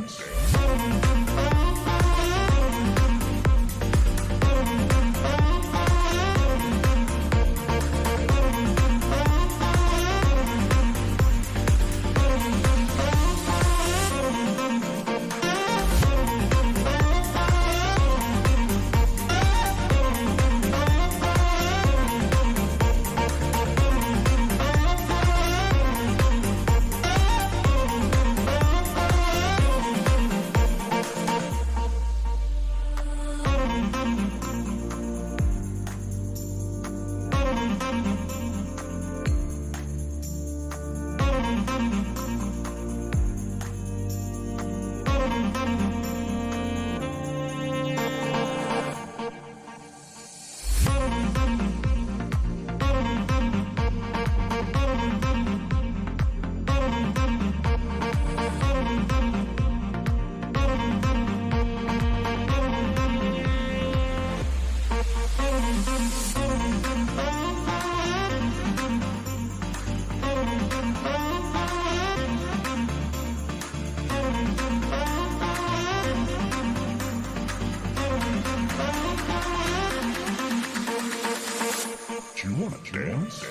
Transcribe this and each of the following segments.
dance? Do you want to dance?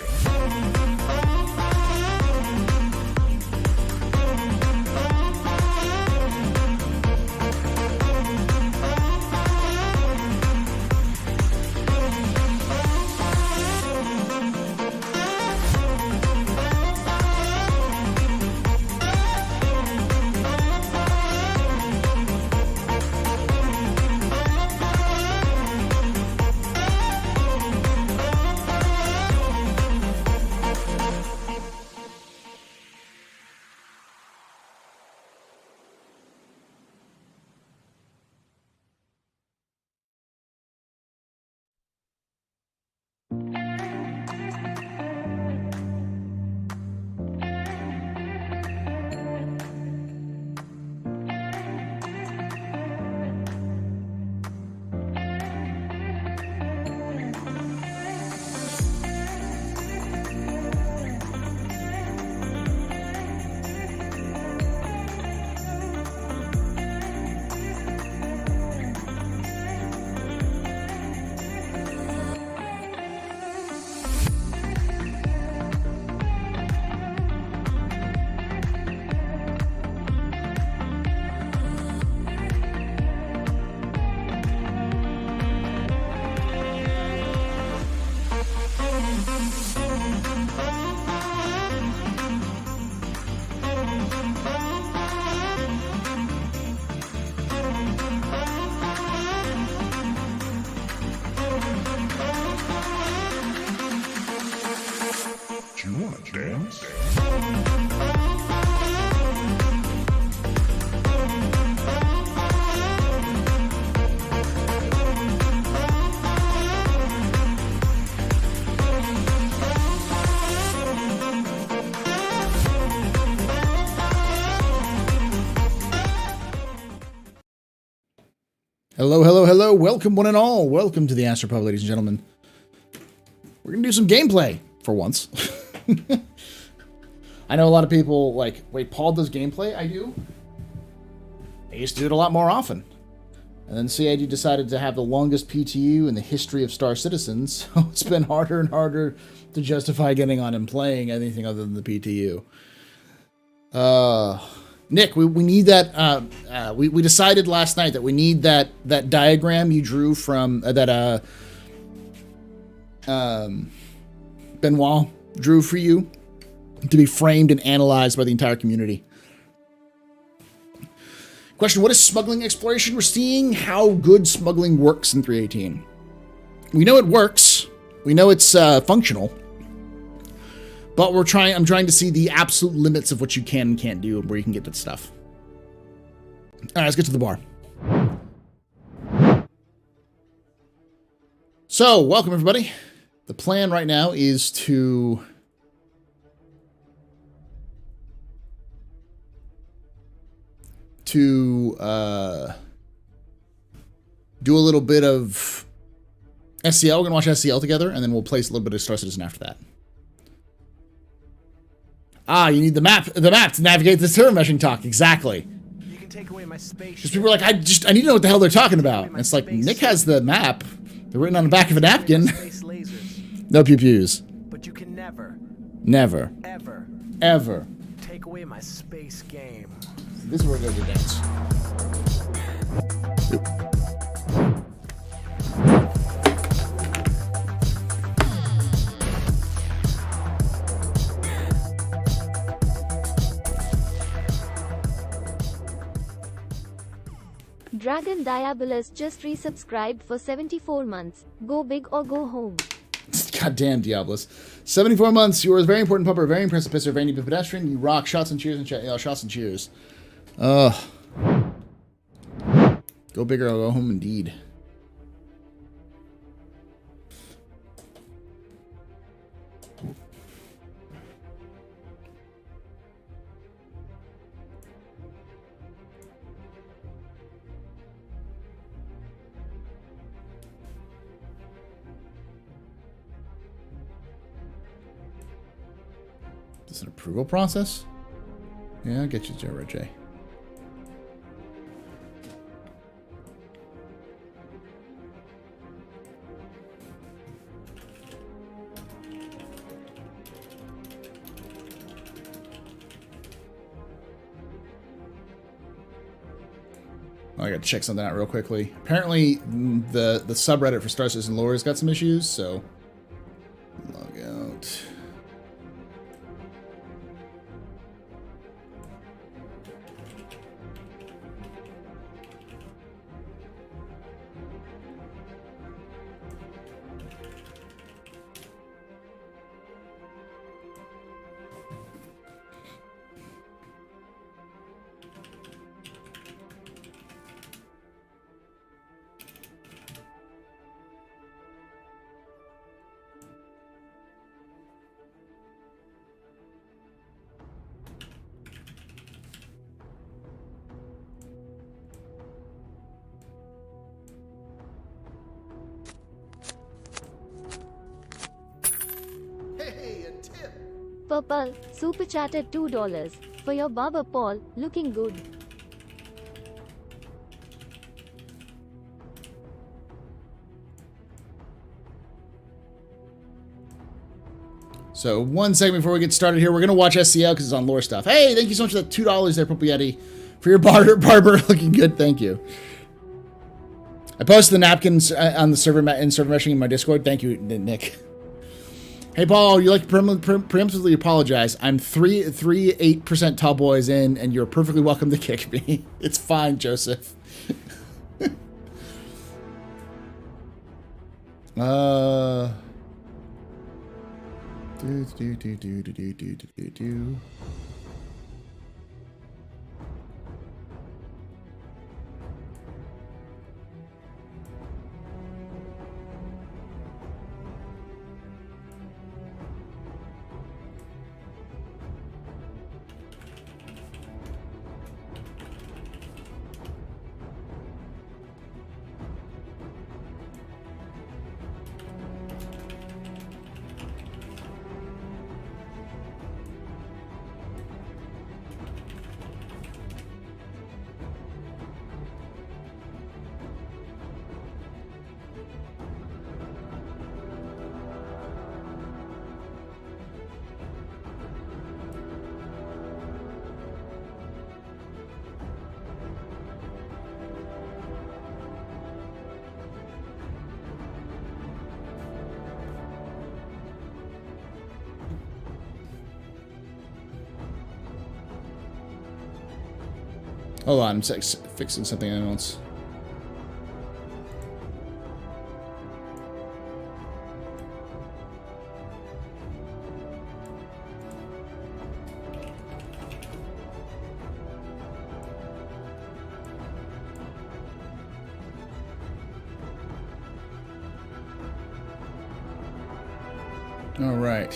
Do you want to dance? Hello, hello, hello. Welcome, one and all. Welcome to the AstroPub, ladies and gentlemen. We're going to do some gameplay for once. I know a lot of people like, wait, Paul does gameplay? I do? I used to do it a lot more often. And then CID decided to have the longest PTU in the history of Star Citizen, so it's been harder and harder to justify getting on and playing anything other than the PTU. Nick, we need that, we decided last night that we need that diagram you drew from, Benoit drew for you to be framed and analyzed by the entire community. Question, what is smuggling exploration? We're seeing how good smuggling works in 318. We know it works. We know it's functional. But I'm trying to see the absolute limits of what you can and can't do and where you can get that stuff. All right, let's get to the bar. So, welcome everybody. The plan right now is to do a little bit of SCL. We're gonna watch SCL together, and then we'll place a little bit of Star Citizen after that. Ah, you need the map to navigate this terror meshing talk. Exactly. take away my spaceship. Because people are like, I need to know what the hell they're talking about. And it's like, Nick has the map. They're written on the back of a napkin. Space lasers. No pew-pews. But you can never, Never. Ever. take away my space game. This is where we're going to dance. Dragon Diabolus just resubscribed for 74 months. Go big or go home. Goddamn, Diablos. 74 months. You are a very important pupper, very impressive pisser, very neat pedestrian. You rock. Shots and cheers and chat. Yeah, shots and cheers. Ugh. Go big or go home indeed. Is this an approval process? Yeah, I'll get you, Joe J. I gotta check something out real quickly. Apparently, the subreddit for Star Citizen lore has got some issues, so log out. Purple, super chatted $2 for your barber Paul, looking good. So 1 second before we get started here, we're going to watch SCL because it's on lore stuff. Hey, thank you so much for that $2 there, Purple Yeti, for your barber looking good. Thank you. I posted the napkins on the server meshing in my Discord. Thank you, Nick. Hey, Paul, you like to preemptively apologize. I'm 8% tall boys in, and you're perfectly welcome to kick me. It's fine, Joseph. Hold on, I'm fixing something else. All right.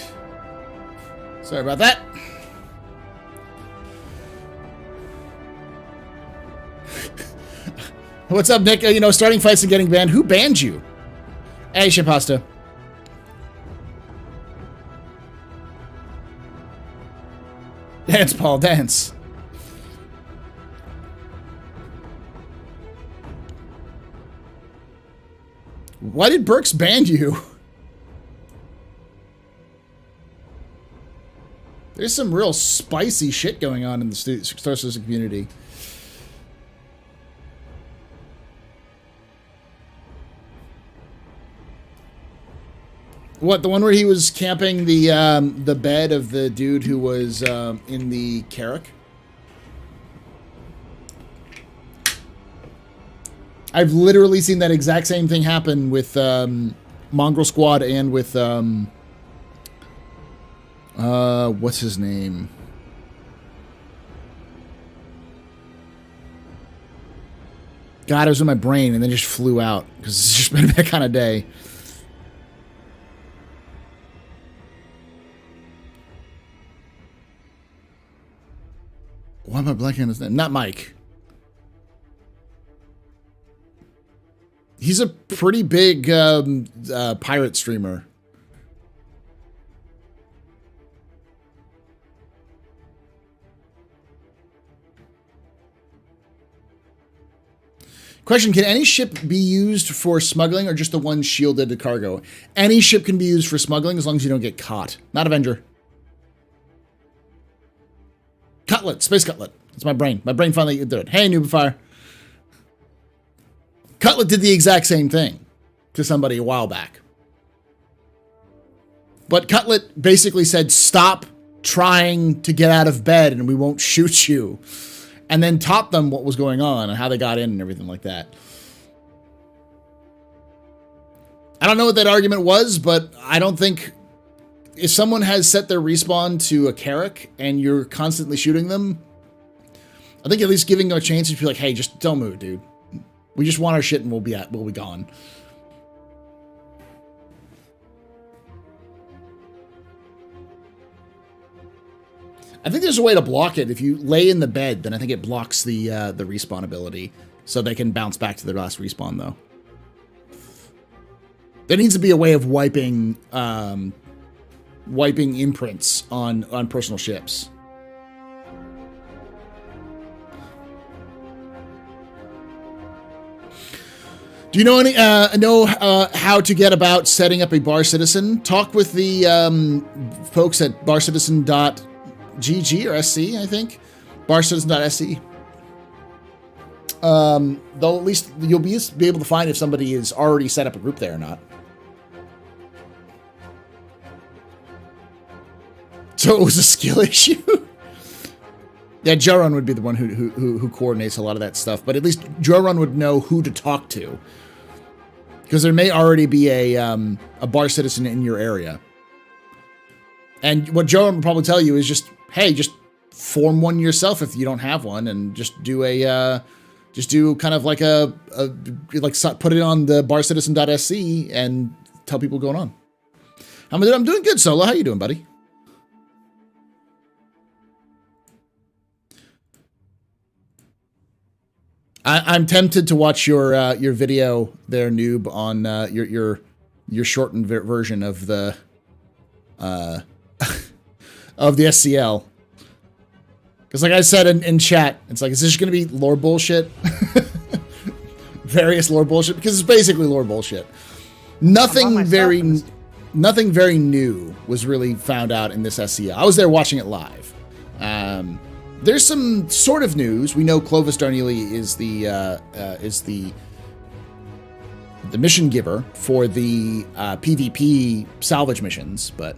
Sorry about that. What's up, Nick? You know, starting fights and getting banned. Who banned you? Hey, Shipasta. Dance, Paul, dance. Why did Burks ban you? There's some real spicy shit going on in the Star Citizen community. What, the one where he was camping the bed of the dude who was in the Carrack? I've literally seen that exact same thing happen with Mongrel Squad and with what's his name? God, it was in my brain and then just flew out because it's just been that kind of day. Why am I blanking on his name? Not Mike. He's a pretty big pirate streamer. Question, can any ship be used for smuggling or just the ones shielded to cargo? Any ship can be used for smuggling as long as you don't get caught. Not Avenger. Cutlet, Space Cutlet. That's my brain. My brain finally did it. Hey, Noobfire. Cutlet did the exact same thing to somebody a while back. But Cutlet basically said, stop trying to get out of bed and we won't shoot you. And then taught them what was going on and how they got in and everything like that. I don't know what that argument was, but I don't think... If someone has set their respawn to a Carrack and you're constantly shooting them, I think at least giving them a chance to be like, hey, just don't move, dude. We just want our shit and we'll be gone. I think there's a way to block it. If you lay in the bed, then I think it blocks the respawn ability. So they can bounce back to their last respawn, though. There needs to be a way of wiping imprints on personal ships. Do you know any how to get about setting up a bar citizen? Talk with the folks at barcitizen.gg or SC, I think. barcitizen.sc. Though at least you'll be able to find if somebody has already set up a group there or not. So it was a skill issue? Yeah, Joran would be the one who coordinates a lot of that stuff, but at least Joran would know who to talk to. Because there may already be a bar citizen in your area. And what Joran would probably tell you is just, hey, just form one yourself if you don't have one, and just do kind of like put it on the barcitizen.sc and tell people what's going on. I'm doing good, Solo. How you doing, buddy? I'm tempted to watch your video there, Noob, on your shortened version of the SCL. Because like I said in chat, it's like, is this going to be lore bullshit? Various lore bullshit? Because it's basically lore bullshit. Nothing very new was really found out in this SCL. I was there watching it live. There's some sort of news. We know Clovis Darnley is the mission giver for the PvP salvage missions, but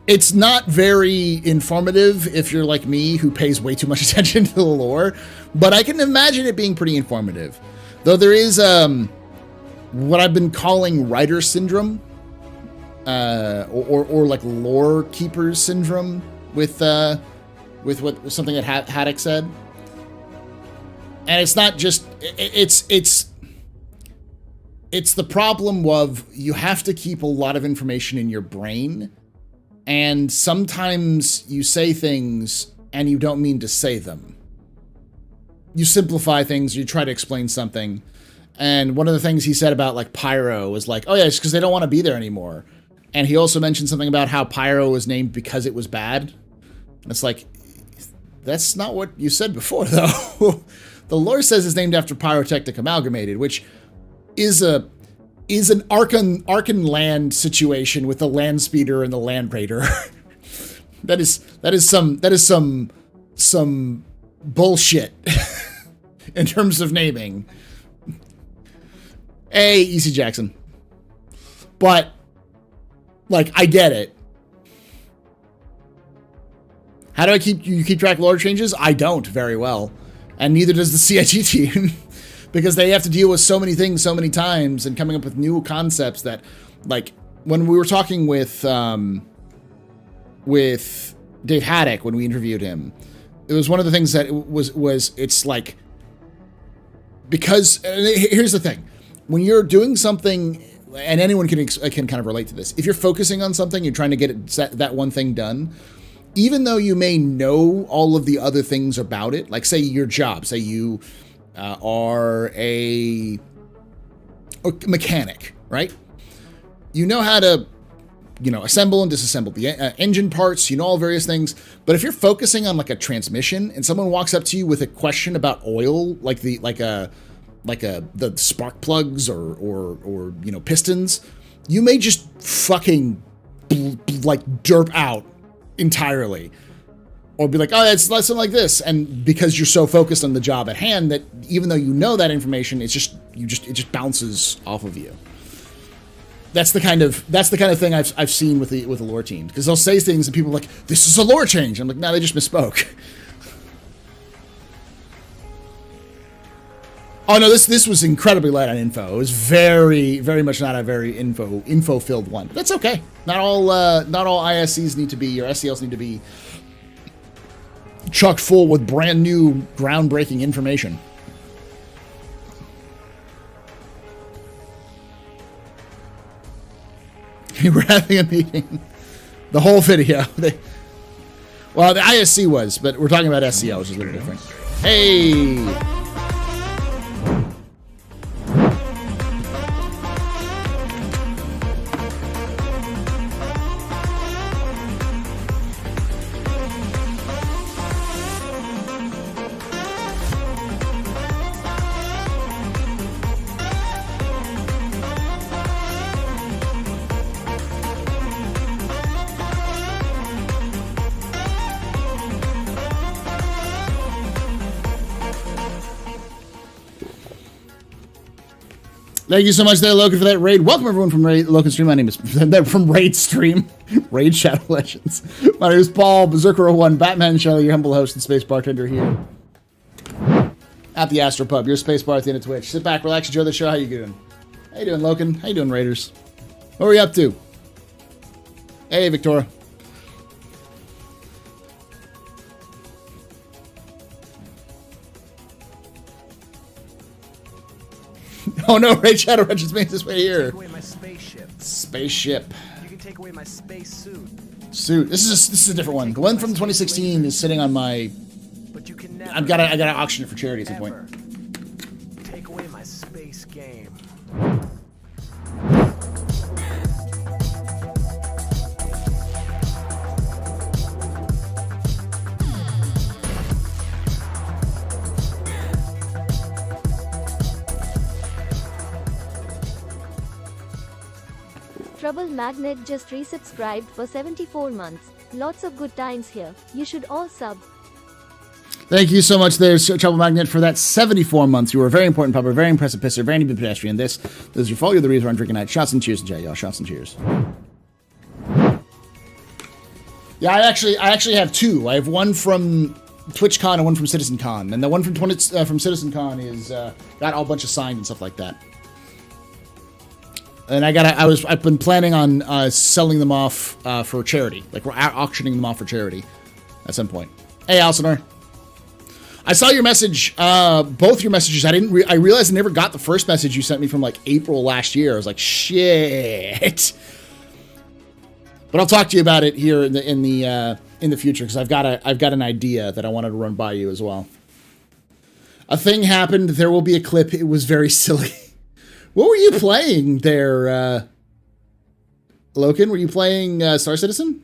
it's not very informative if you're like me, who pays way too much attention to the lore, but I can imagine it being pretty informative. Though there is what I've been calling writer syndrome, or like lore keepers syndrome with something that Haddock said. And it's not just it's the problem of you have to keep a lot of information in your brain, and sometimes you say things and you don't mean to say them. You simplify things, you try to explain something. And one of the things he said about like Pyro was like, oh yeah, it's because they don't want to be there anymore. And he also mentioned something about how Pyro was named because it was bad. It's like, that's not what you said before, though. The lore says it's named after Pyrotechnic Amalgamated, which is an Arkan land situation with the land speeder and the land raider. that is some bullshit in terms of naming. Hey, E.C. Jackson. But, like, I get it. How do you keep track of lore changes? I don't very well. And neither does the CIT team. Because they have to deal with so many things so many times and coming up with new concepts that, like, when we were talking with Dave Haddock when we interviewed him, it was one of the things that was it's like, because here's the thing, when you're doing something, and anyone can kind of relate to this, if you're focusing on something, you're trying to get that one thing done, even though you may know all of the other things about it, like say your job, say you are a mechanic, right? You know how to, assemble and disassemble the engine parts, all various things. But if you're focusing on like a transmission and someone walks up to you with a question about oil, like the spark plugs or pistons, you may just fucking like derp out entirely. Or be like, oh, it's something like this. And because you're so focused on the job at hand that even though you know that information, it just bounces off of you. That's the kind of thing I've seen with the lore team. Because they'll say things and people are like, this is a lore change. I'm like, no, they just misspoke. Oh no, this was incredibly light on info. It was very, very much not a very info filled one. But that's okay. Not all ISCs need to be, or SCLs need to be chock full with brand new groundbreaking information. We're having a meeting. The whole video. Well, the ISC was, but we're talking about SCL, which is a little different. Hey! Thank you so much there, Logan, for that raid. Welcome, everyone, from Logan Stream. My name is from Raid Stream. Raid Shadow Legends. My name is Paul, Berserker01, Batman Shelley, your humble host and space bartender here at the AstroPub, your space bar at the end of Twitch. Sit back, relax, enjoy the show. How you doing? How you doing, Logan? How you doing, Raiders? What are we up to? Hey, Victoria. Oh no, Raid Shadow Legends made this way here. Take away my spaceship. Spaceship. You can take away my space suit. Suit. This is a different one. The one from 2016 is sitting on my. But you can never. I gotta auction it for charity at some point. Take away my space game. Trouble Magnet just resubscribed for 74 months. Lots of good times here. You should all sub. Thank you so much there, Trouble Magnet, for that 74 months. You were a very important pupper, very impressive pisser, very good pedestrian. This is your fault. You're the reason I'm drinking that. Shots and cheers in chat, y'all. Shots and cheers. Yeah, I actually have two. I have one from TwitchCon and one from CitizenCon. And the one from CitizenCon is got a bunch of signed and stuff like that. And I've been planning on selling them off for charity. Like, we're auctioning them off for charity at some point. Hey, Alcinor. I saw your message, both your messages. I realized I never got the first message you sent me from like April last year. I was like, shit. But I'll talk to you about it here in the future, because I've got an idea that I wanted to run by you as well. A thing happened. There will be a clip. It was very silly. What were you playing there, Loken? Were you playing Star Citizen?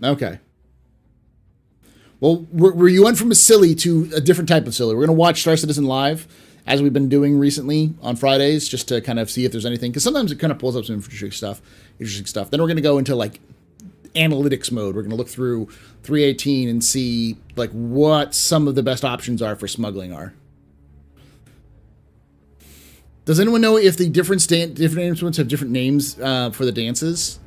Okay. Well, you went from a silly to a different type of silly. We're going to watch Star Citizen live, as we've been doing recently on Fridays, just to kind of see if there's anything. Because sometimes it kind of pulls up some interesting stuff. Then we're going to go into, like, analytics mode. We're going to look through 318 and see, like, what some of the best options are for smuggling are. Does anyone know if the different instruments have different names for the dances?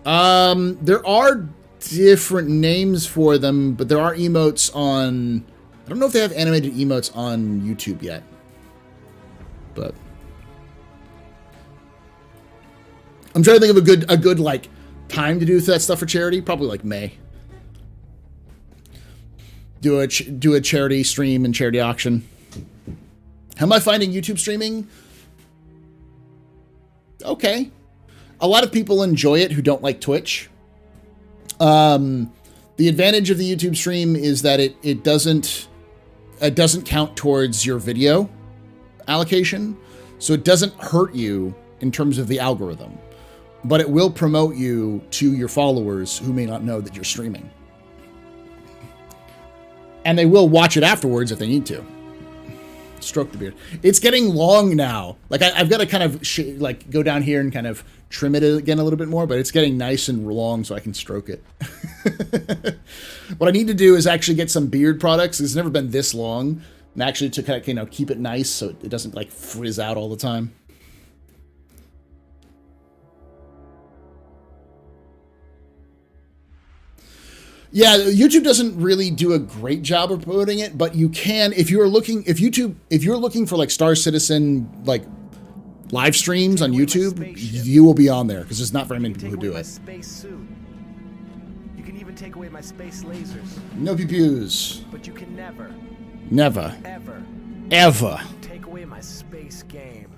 There are different names for them, but there are emotes on... I don't know if they have animated emotes on YouTube yet. But... I'm trying to think of a good like, time to do that stuff for charity. Probably, like, May. Do a charity stream and charity auction. How am I finding YouTube streaming? Okay. A lot of people enjoy it who don't like Twitch. The advantage of the YouTube stream is that it doesn't count towards your video allocation, so it doesn't hurt you in terms of the algorithm, but it will promote you to your followers who may not know that you're streaming, and they will watch it afterwards if they need to. Stroke the beard. It's getting long now. Like I've got to kind of go down here and kind of trim it again a little bit more, but it's getting nice and long so I can stroke it. What I need to do is actually get some beard products. It's never been this long, and actually to kind of, keep it nice so it doesn't like frizz out all the time. Yeah, YouTube doesn't really do a great job of promoting it, but you can if you're looking for like Star Citizen like live streams on YouTube, you will be on there because there's not very many people who do it. Space suit. You can even take away my space lasers. No pew-pews. But you can never ever take away my space game.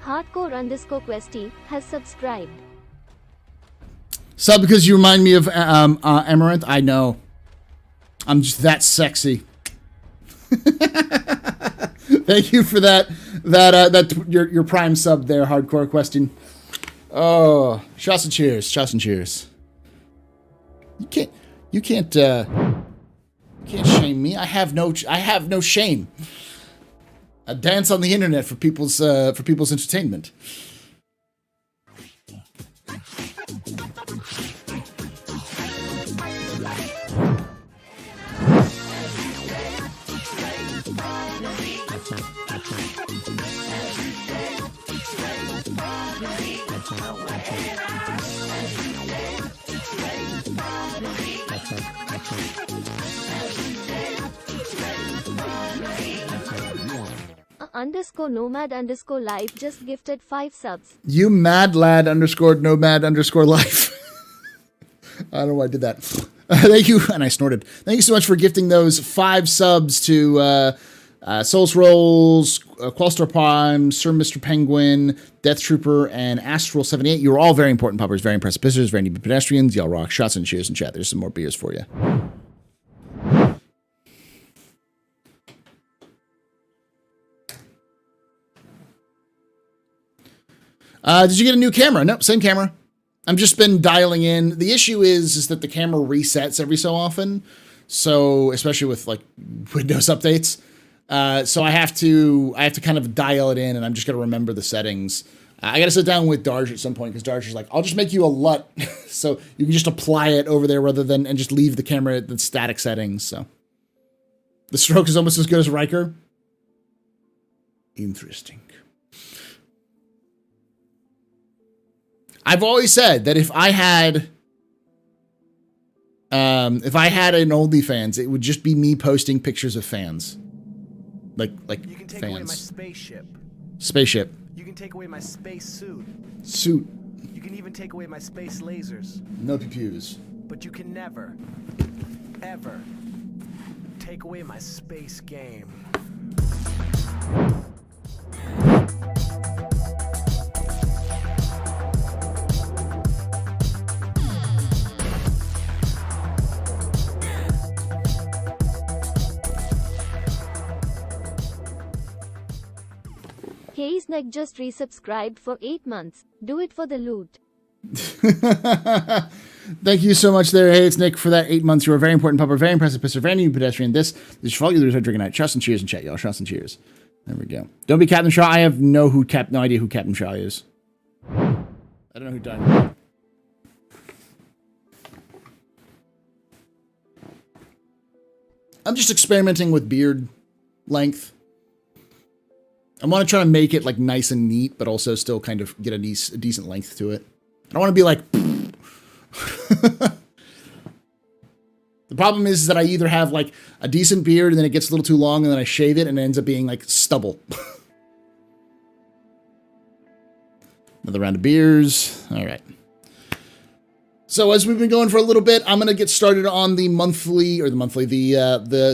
Hardcore_Questy has subscribed. Sub because you remind me of Amaranth. I know. I'm just that sexy. Thank you for that your prime sub there, Hardcore question. Oh, shots and cheers, shots and cheers. You can't shame me. I have no shame. I dance on the internet for people's entertainment. _nomad_life just gifted 5 subs. You mad lad _nomad_life. I don't know why I did that. Thank you, and I snorted. Thank you so much for gifting those 5 subs to Souls Rolls, Qualstar Prime, Sir Mr. Penguin, Death Trooper, and Astro 78. You are all very important poppers, very impressive visitors, very neat pedestrians. Y'all rock. Shots and cheers in chat. There's some more beers for you. Did you get a new camera? Nope, same camera. I've just been dialing in. The issue is that the camera resets every so often. So, especially with like Windows updates. So I have to kind of dial it in, and I'm just going to remember the settings. I got to sit down with Darge at some point because Darge is like, I'll just make you a LUT. So you can just apply it over there rather than, and just leave the camera at the static settings. So the stroke is almost as good as Riker. Interesting. I've always said that if I had an OnlyFans, it would just be me posting pictures of fans. Like You can take fans. away my spaceship. Spaceship. You can take away my space suit. Suit. You can even take away my space lasers. No pew-pews. But you can never, ever take away my space game. Hey Snack just resubscribed for 8 months. Do it for the loot. Thank you so much there. Hey, it's Nick for that 8 months. You're a very important pupper, very impressive pisser, very new pedestrian. This is for all you losers drinking night. Trust and cheers in chat, y'all. Trust and cheers. There we go. Don't be Captain Shaw. I have no idea who Captain Shaw is. I don't know who died. I'm just experimenting with beard length. I want to try to make it like nice and neat, but also still kind of get a decent length to it. I don't want to be like... The problem is that I either have like a decent beard and then it gets a little too long and then I shave it and it ends up being like stubble. Another round of beers. All right. So as we've been going for a little bit, I'm going to get started on the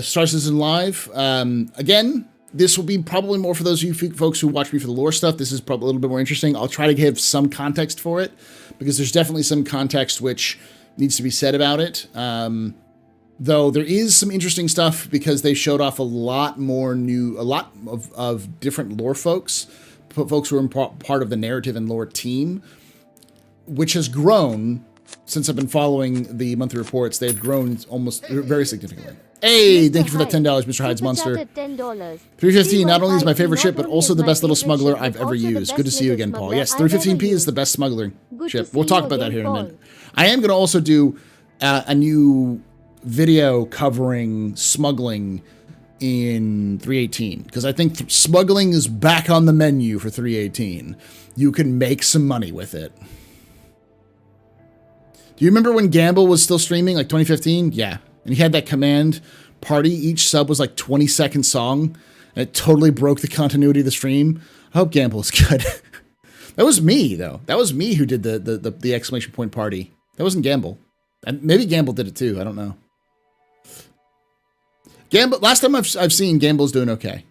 Star Citizen Live. Again, this will be probably more for those of you folks who watch me for the lore stuff. This is probably a little bit more interesting. I'll try to give some context for it because there's definitely some context which needs to be said about it. Though there is some interesting stuff because they showed off a lot of different lore folks who are part of the narrative and lore team, which has grown since I've been following the monthly reports. They've grown almost very significantly. Hey, thank you for that $10, Mr. Hyde's Monster. $315 not only is my favorite ship, but also the best little smuggler I've ever used. Good to see you again, Paul. Yes, 315p is the best smuggler ship. We'll talk about that here in a minute. I am going to also do a new video covering smuggling in 318 because I think smuggling is back on the menu for 318. You can make some money with it. Do you remember when Gamble was still streaming, like 2015? Yeah. And he had that command party. Each sub was like 20-second song. And it totally broke the continuity of the stream. I hope Gamble is good. That was me, though. That was me who did the exclamation point party. That wasn't Gamble. And maybe Gamble did it too. I don't know. Gamble. Last time I've seen, Gamble's doing okay.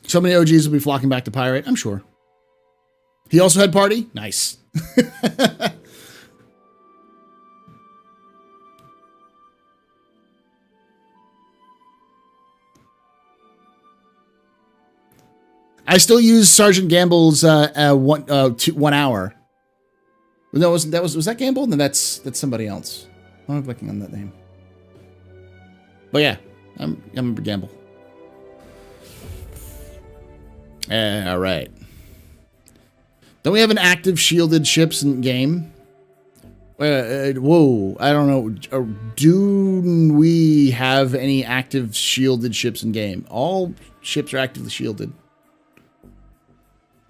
So many OGs will be flocking back to Pirate, I'm sure. He also had party? Nice. I still use Sergeant Gamble's 1 hour. No, was that Gamble? No, that's somebody else. I'm blanking on that name. But yeah, I remember Gamble. All right. Don't we have an active shielded ships in game? Whoa, I don't know. Do we have any active shielded ships in game? All ships are actively shielded.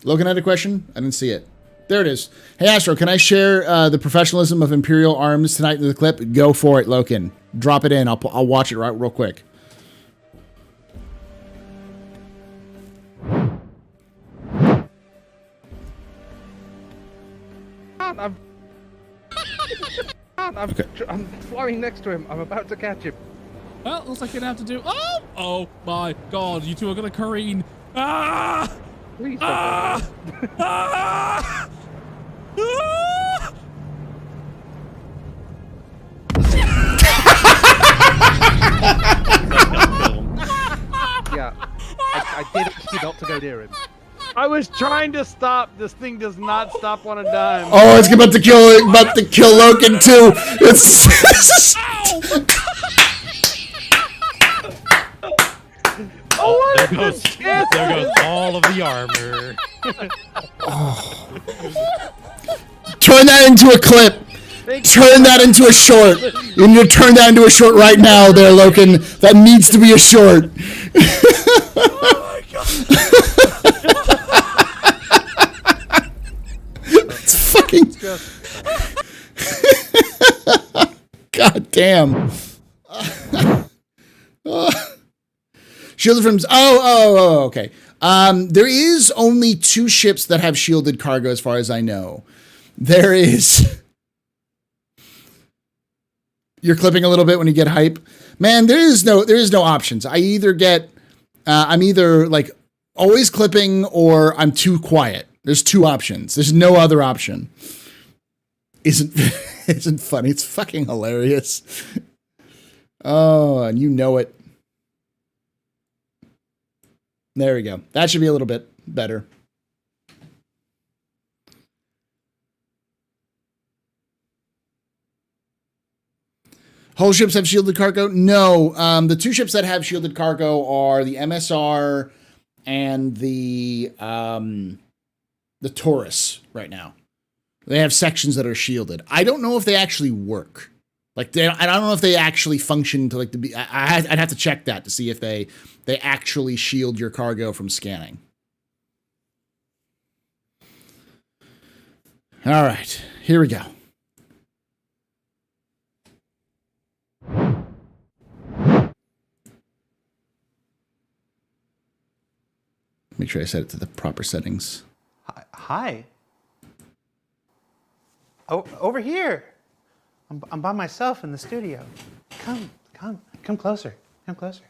Logan had a question? I didn't see it. There it is. Hey, Astro, can I share the professionalism of Imperial Arms tonight in the clip? Go for it, Logan. Drop it in. I'll watch it real quick. I'm flying next to him. I'm about to catch him. Well, looks like you're gonna have to do. Oh my God! You two are gonna careen. Ah! Please don't. Ah! Ah! Ah! Yeah, I did ask you not to go near him. I was trying to stop. This thing does not stop on a dime. Oh, it's about to kill Logan too. It's Oh, there goes all of the armor. Oh. Turn that into a clip. Turn that into a short. You need to turn that into a short right now there, Logan. That needs to be a short. Oh my God! It's fucking... God damn. Shielded from... Oh, okay. There is only 2 ships that have shielded cargo as far as I know. There is... You're clipping a little bit when you get hype. Man, there is no options. I either get... I'm either like always clipping or I'm too quiet. There's 2 options. There's no other option. isn't isn't funny. It's fucking hilarious. Oh, and you know it. There we go. That should be a little bit better. Whole ships have shielded cargo? No. The two ships that have shielded cargo are the MSR and the Taurus right now. They have sections that are shielded. I don't know if they actually work. Like, I don't know if they actually function to like to be. I'd have to check that to see if they actually shield your cargo from scanning. All right, here we go. Make sure I set it to the proper settings. Hi. Oh, over here. I'm by myself in the studio. Come closer. Come closer.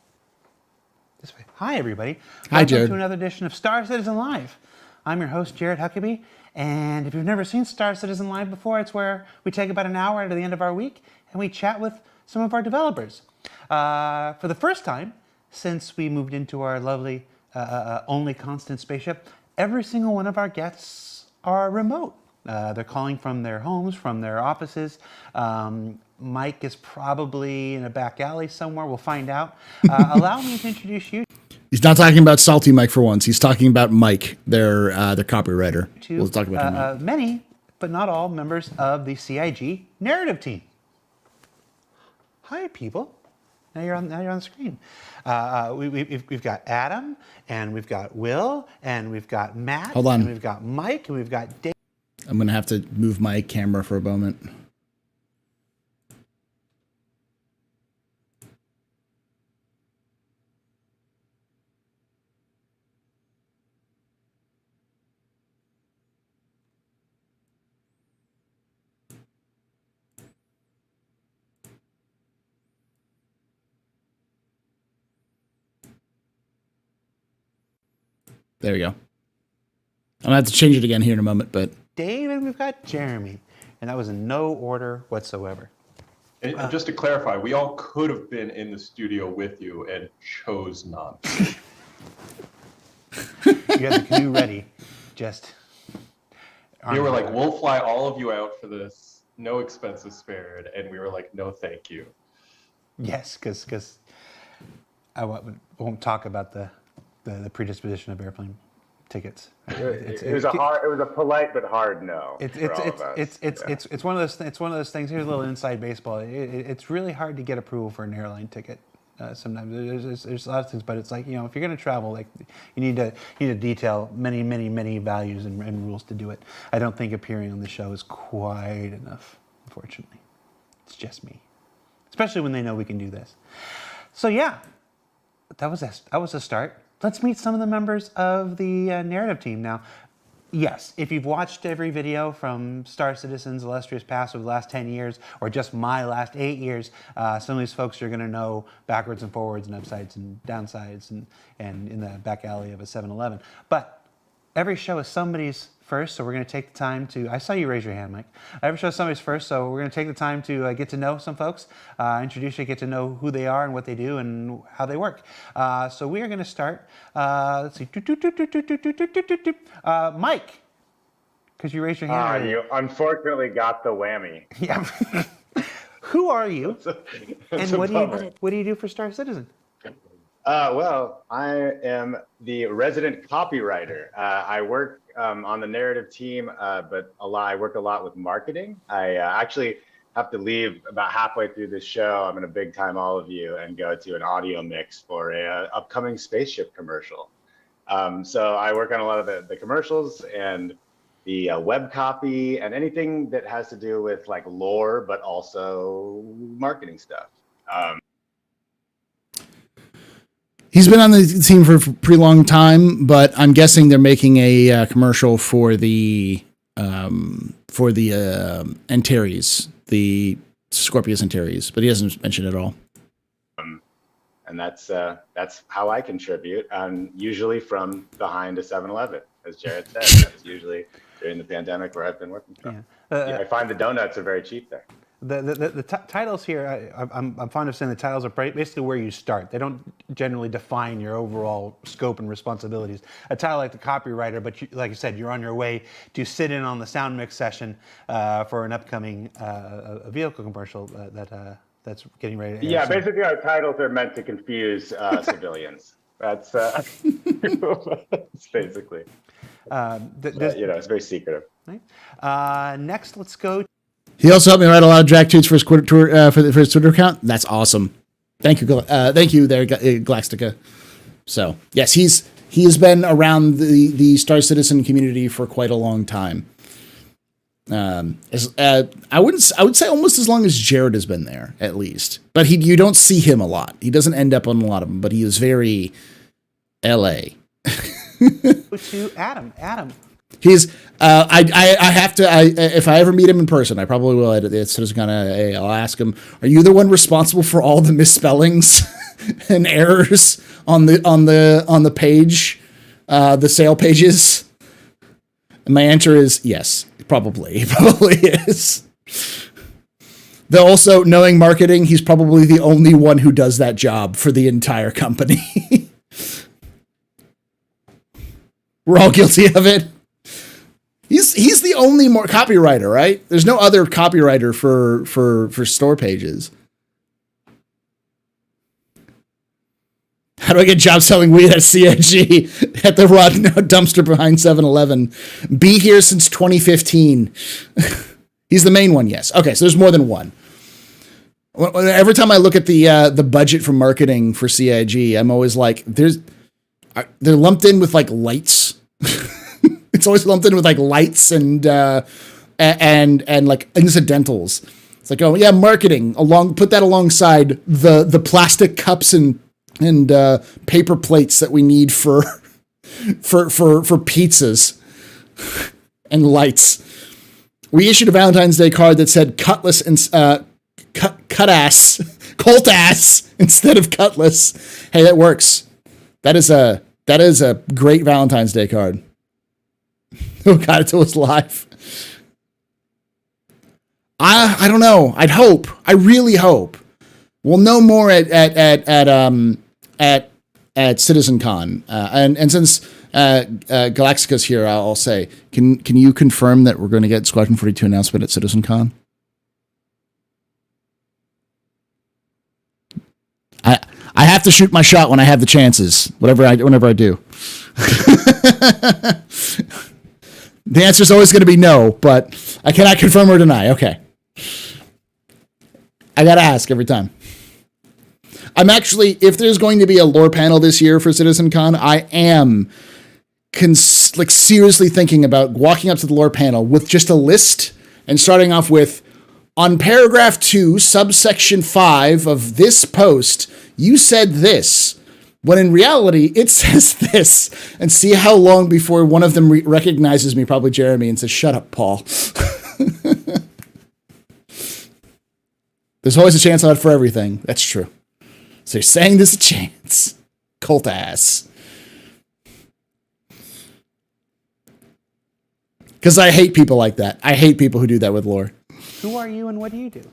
This way. Hi, everybody. Hi, Jared. Welcome to another edition of Star Citizen Live. I'm your host, Jared Huckabee, and if you've never seen Star Citizen Live before, it's where we take about an hour at the end of our week and we chat with some of our developers. For the first time since we moved into our lovely only constant spaceship, every single one of our guests are remote. They're calling from their homes, from their offices. Mike is probably in a back alley somewhere. We'll find out. Allow me to introduce you. He's not talking about Salty Mike for once. He's talking about Mike, their copywriter. We'll talk about him. Many, but not all, members of the CIG narrative team. Hi, people. Now you're on the screen. We've got Adam, and we've got Will, and we've got Matt. Hold on. And we've got Mike, and we've got Dave. I'm going to have to move my camera for a moment. There we go. I'm going to have to change it again here in a moment, but... Dave, and we've got Jeremy. And that was in no order whatsoever. And just to clarify, we all could have been in the studio with you and chose not. You had the canoe ready. Just... They were like, we'll fly all of you out for this. No expenses spared. And we were like, no, thank you. Yes, because I won't talk about the predisposition of airplane tickets. It was a polite but hard no. It's one of those things. Here's a little inside baseball. It's really hard to get approval for an airline ticket. Sometimes there's a lot of things, but it's like, you know, if you're going to travel, like you need to detail many values and rules to do it. I don't think appearing on the show is quite enough, unfortunately. It's just me, especially when they know we can do this. So yeah, that was a start. Let's meet some of the members of the narrative team now. Yes, if you've watched every video from Star Citizen's illustrious past over the last 10 years, or just my last 8 years, some of these folks you're going to know backwards and forwards and upsides and downsides and in the back alley of a 7-Eleven. But every show is somebody's first, so we're going to take the time to... I saw you raise your hand, Mike. Every show is somebody's first, so we're going to take the time to get to know some folks, introduce you, get to know who they are and what they do and how they work. So we are going to start... let's see. Mike, because you raised your hand. You unfortunately got the whammy. Yeah. Who are you? And what do you do for Star Citizen? Well, I am the resident copywriter. I work on the narrative team, but I work a lot with marketing. I actually have to leave about halfway through this show. I'm going to big time all of you and go to an audio mix for a upcoming spaceship commercial. So I work on a lot of the commercials and the web copy and anything that has to do with like lore, but also marketing stuff. He's been on the team for a pretty long time, but I'm guessing they're making a commercial for the Antares, the Scorpius Antares, but he hasn't mentioned it at all. and that's how I contribute. Usually from behind a 7-Eleven, as Jared said. That's usually during the pandemic where I've been working from. I find the donuts are very cheap there. The titles here, I'm fond of saying the titles are basically where you start. They don't generally define your overall scope and responsibilities. A title like the copywriter, but like you said, you're on your way to sit in on the sound mix session for an upcoming vehicle commercial that's getting ready to air. Yeah, basically our titles are meant to confuse civilians. That's basically. It's very secretive. Right. Next, let's go. He also helped me write a lot of Jack tweets for his for his Twitter account. That's awesome. Thank you, there, Galactica. So yes, he has been around the Star Citizen community for quite a long time. I would say almost as long as Jared has been there, at least. But you don't see him a lot. He doesn't end up on a lot of them, but he is very LA. To Adam. He's I have to if I ever meet him in person, I probably will at CitizenCon. I'll ask him, are you the one responsible for all the misspellings and errors on the page, the sale pages? And my answer is yes, probably. He probably is. Though also, knowing marketing, he's probably the only one who does that job for the entire company. We're all guilty of it. He's the only more copywriter, right? There's no other copywriter for store pages. How do I get jobs selling weed at CIG at the rotten dumpster behind 7-Eleven? Be here since 2015. He's the main one, yes. Okay, so there's more than one. Every time I look at the budget for marketing for CIG, I'm always like, they're lumped in with like lights. It's always lumped in with like lights and like incidentals. It's like, oh yeah, marketing put that alongside the plastic cups and paper plates that we need for pizzas and lights. We issued a Valentine's Day card that said cutlass and cut ass, colt ass instead of cutlass. Hey, that works. That is a great Valentine's Day card. Who got it to us live? I don't know. I'd hope. I really hope. We'll know more at CitizenCon. And since Galactica's here, I'll say, can you confirm that we're going to get Squadron 42 announcement at CitizenCon? I have to shoot my shot when I have the chances. Whenever I do. The answer is always going to be no, but I cannot confirm or deny. Okay. I got to ask every time. I'm actually, if there's going to be a lore panel this year for CitizenCon, I am seriously thinking about walking up to the lore panel with just a list and starting off with, on paragraph 2, subsection 5 of this post, you said this. When in reality, it says this, and see how long before one of them recognizes me, probably Jeremy, and says, shut up, Paul. There's always a chance on it for everything. That's true. So you're saying there's a chance. Cult ass. Because I hate people like that. I hate people who do that with lore. Who are you and what do you do?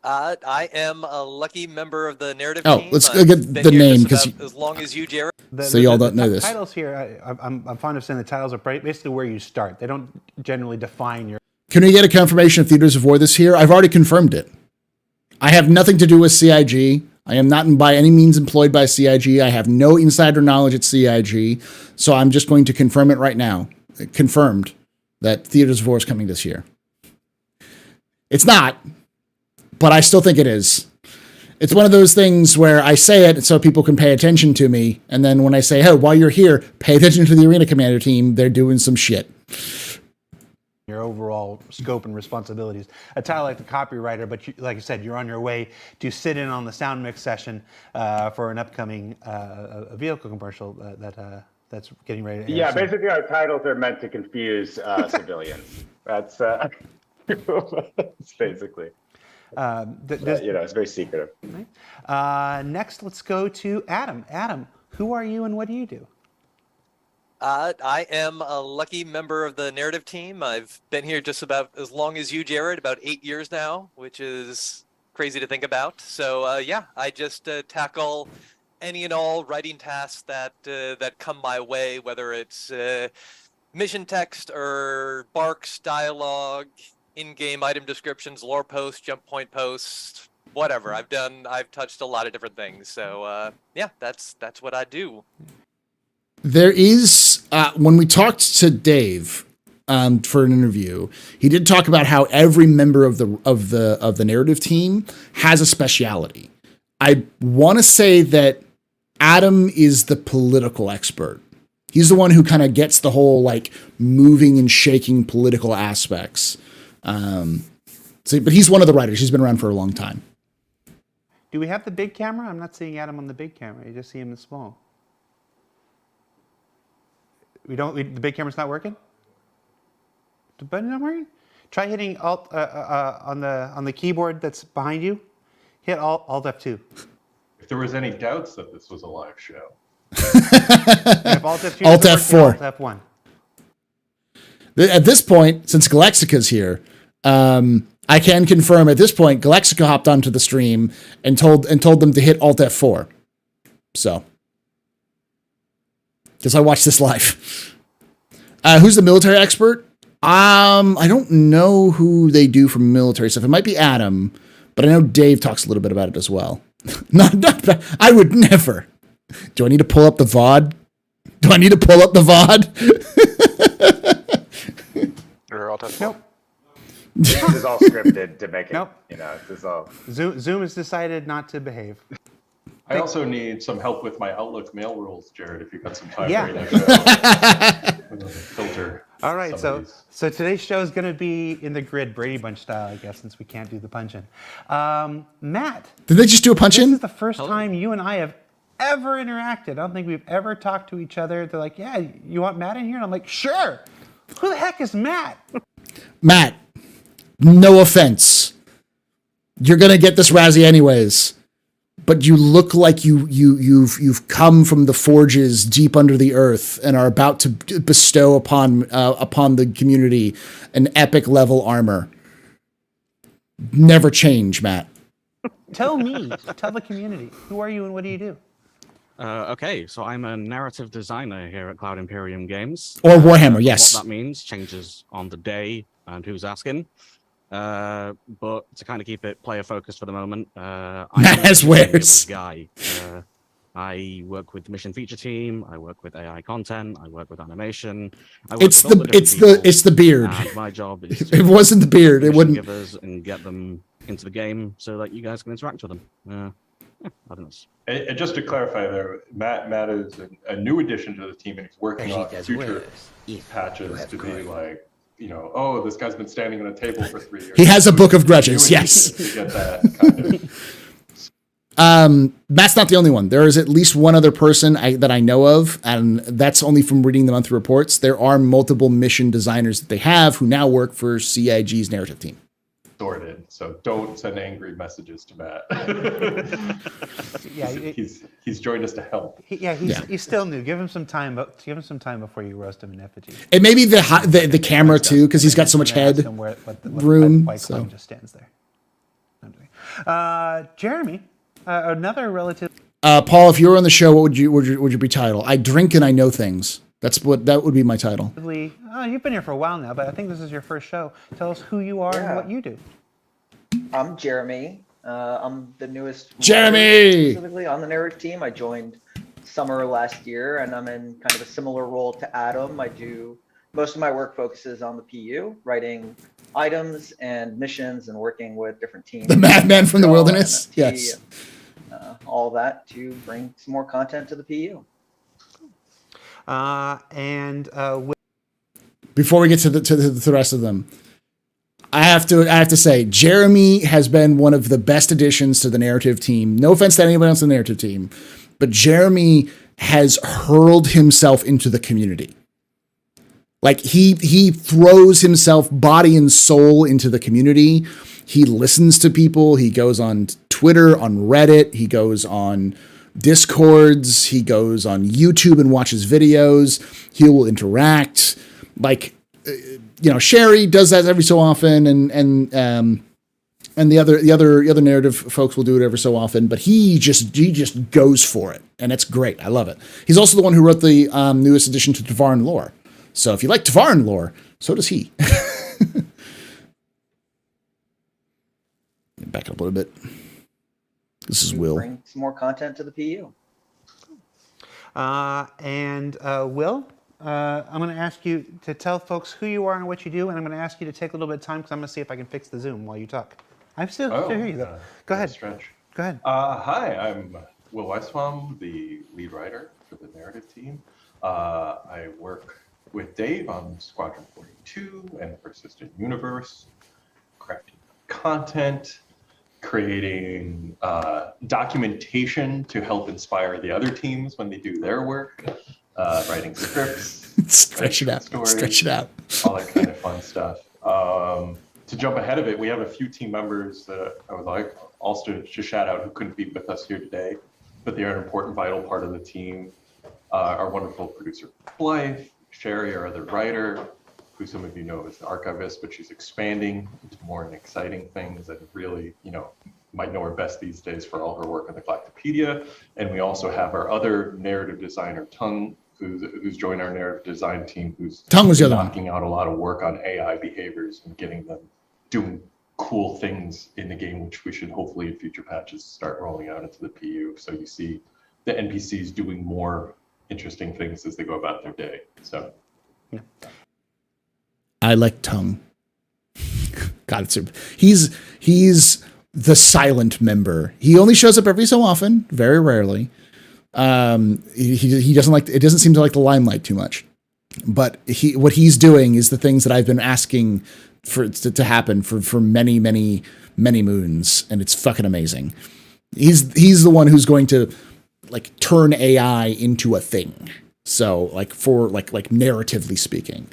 I am a lucky member of the narrative team. Oh, let's go get the name because as long as you, Jared. So y'all don't know this. Titles here, I'm fond of saying the titles are basically where you start. They don't generally define your. Can we get a confirmation of Theaters of War this year? I've already confirmed it. I have nothing to do with CIG. I am not by any means employed by CIG. I have no insider knowledge at CIG. So I'm just going to confirm it right now. Confirmed that Theaters of War is coming this year. It's not, but I still think it is. It's one of those things where I say it so people can pay attention to me. And then when I say, hey, while you're here, pay attention to the Arena Commander team. They're doing some shit. Your overall scope and responsibilities. A title like the copywriter, but like I said, you're on your way to sit in on the sound mix session for an upcoming vehicle commercial that's getting ready to air. Yeah, basically our titles are meant to confuse civilians. That's basically. It's very secretive. Next, let's go to Adam. Adam, who are you and what do you do? I am a lucky member of the narrative team. I've been here just about as long as you, Jared, about 8 years now, which is crazy to think about. So I just tackle any and all writing tasks that come my way, whether it's mission text or barks, dialogue, in-game item descriptions, lore posts, jump point posts, whatever. I've touched a lot of different things. So that's what I do. There is when we talked to Dave for an interview, he did talk about how every member of the narrative team has a speciality. I want to say that Adam is the political expert. He's the one who kind of gets the whole like moving and shaking political aspects. But he's one of the writers. He's been around for a long time. Do we have the big camera? I'm not seeing Adam on the big camera. You just see him in small. The big camera's not working? The button not working? Try hitting Alt on the keyboard that's behind you. Hit Alt F2. If there was any doubts that this was a live show. If Alt F2 Alt F4. Alt F1. At this point, since Galexica's here, I can confirm at this point, Galexica hopped onto the stream and told them to hit Alt F4. So, because I watched this live. Who's the military expert? I don't know who they do for military stuff. It might be Adam, but I know Dave talks a little bit about it as well. not I would never. Do I need to pull up the VOD? Or Alt F4. Nope. This is all scripted to make it. Nope. This is all. Zoom has decided not to behave. I also need some help with my Outlook mail rules, Jared, if you've got some time. Yeah. Filter. All right, so today's show is going to be in the grid, Brady Bunch style, I guess, since we can't do the punch-in. Matt. Did they just do a punch-in? This is the first time you and I have ever interacted. I don't think we've ever talked to each other. They're like, yeah, you want Matt in here? And I'm like, sure. Who the heck is Matt? Matt, no offense. You're going to get this Razzie anyways. But you look like you've come from the forges deep under the earth and are about to bestow upon the community an epic level armor. Never change, Matt. Tell the community. Who are you and what do you do? Okay, so I'm a narrative designer here at Cloud Imperium Games. Or Warhammer, yes. What that means changes on the day and who's asking. But to kind of keep it player focused for the moment, I'm As wears. guy. I work with the mission feature team. I work with AI content. I work with animation. It's the beard. And my job is if it wasn't the beard, it wouldn't. Givers and get them into the game so that you guys can interact with them. I don't know. And just to clarify there, Matt is a new addition to the team, and he's working on future patches to be like, oh, this guy's been standing on a table for 3 years. He has a book of grudges, yes. To get that kind of. Matt's not the only one. There is at least one other person that I know of, and that's only from reading the monthly reports. There are multiple mission designers that they have who now work for CIG's narrative team. Sorted, so don't send angry messages to Matt. Yeah, he's joined us to help. He's still new. Give him some time. Give him some time before you roast him in effigy. It may be the camera too, because he's got so much head room. Why Clem just stands there. Jeremy, another relative. Paul, if you were on the show, what would you be title? I drink and I know things. That would be my title. You've been here for a while now, but I think this is your first show. Tell us who you are and what you do. I'm Jeremy. I'm the newest. Jeremy! Specifically on the narrative team. I joined summer last year, and I'm in kind of a similar role to Adam. I do most of my work focuses on the PU, writing items and missions and working with different teams. The madman from the wilderness? NFT, yes. All that to bring some more content to the PU. Before we get to the rest of them, I have to say Jeremy has been one of the best additions to the narrative team. No offense to anyone else in the narrative team, but Jeremy has hurled himself into the community. Like he throws himself body and soul into the community. He listens to people. He goes on Twitter, on Reddit. He goes on Discords. He goes on YouTube and watches videos. He will interact. Like, Sherry does that every so often, and the other narrative folks will do it every so often. But he just goes for it, and it's great. I love it. He's also the one who wrote the newest addition to Tavaran lore. So if you like Tavaran lore, so does he. Back up a little bit. This is Will. Bring some more content to the PU. Will, I'm going to ask you to tell folks who you are and what you do, and I'm going to ask you to take a little bit of time because I'm going to see if I can fix the Zoom while you talk. I'm still hear you though. Go ahead. Stretch. Go ahead. Hi, I'm Will Weisbaum, the lead writer for the narrative team. I work with Dave on Squadron 42 and Persistent Universe, crafting content, creating documentation to help inspire the other teams when they do their work, writing scripts, stretch it out, all that kind of fun stuff. To jump ahead of it, we have a few team members that I would like also to shout out who couldn't be with us here today, but they are an important, vital part of the team. Our wonderful producer, Blythe, Sherry, our other writer, who some of you know is the archivist, but she's expanding into more and exciting things and really, might know her best these days for all her work on the Galactopedia. And we also have our other narrative designer, Tung, who's joined our narrative design team, who's knocking out a lot of work on AI behaviors and getting them doing cool things in the game, which we should hopefully in future patches start rolling out into the PU. So you see the NPCs doing more interesting things as they go about their day. So yeah. I like Tung. God, he's the silent member. He only shows up every so often, very rarely. He doesn't like. It doesn't seem to like the limelight too much. But what he's doing is the things that I've been asking for to happen for many moons, and it's fucking amazing. He's the one who's going to like turn AI into a thing. So like for like narratively speaking.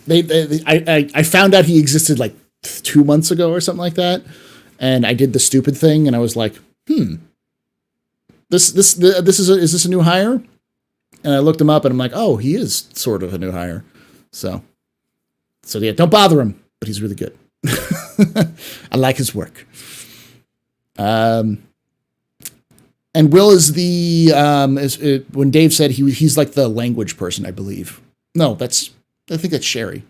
I found out he existed like 2 months ago or something like that, and I did the stupid thing, and I was like, is this a new hire? And I looked him up, and I'm like, oh, he is sort of a new hire. So yeah, don't bother him, but he's really good. I like his work. And Will is when Dave said he's like the language person, I believe. No, I think that's Sherry.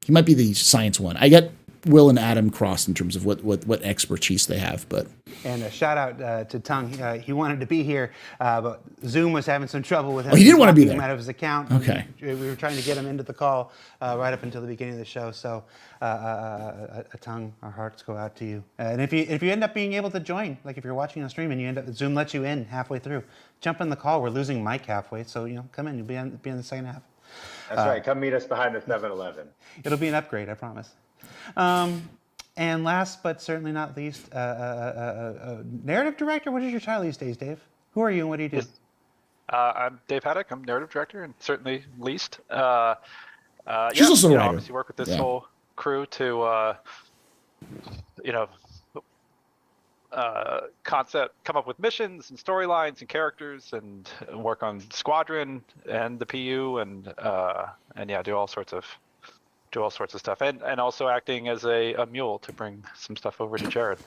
He might be the science one. I get Will and Adam crossed in terms of what expertise they have, but. And a shout out to Tung. He wanted to be here, but Zoom was having some trouble with him. Oh, he didn't want to be there. Him out of his account. Okay. We were trying to get him into the call right up until the beginning of the show. So, Tung, our hearts go out to you. And if you end up being able to join, like if you're watching on stream and Zoom lets you in halfway through, jump in the call. We're losing Mike halfway, so come in. You'll be in the second half. That's right. Come meet us behind the 7-Eleven. It'll be an upgrade, I promise. And last but certainly not least, narrative director. What is your title these days, Dave? Who are you and what do you do? I'm Dave Haddock. I'm narrative director and certainly least. She's also a writer. Obviously work with this whole crew to, come up with missions and storylines and characters and work on Squadron and the PU and do all sorts of stuff and also acting as a mule to bring some stuff over to Jared.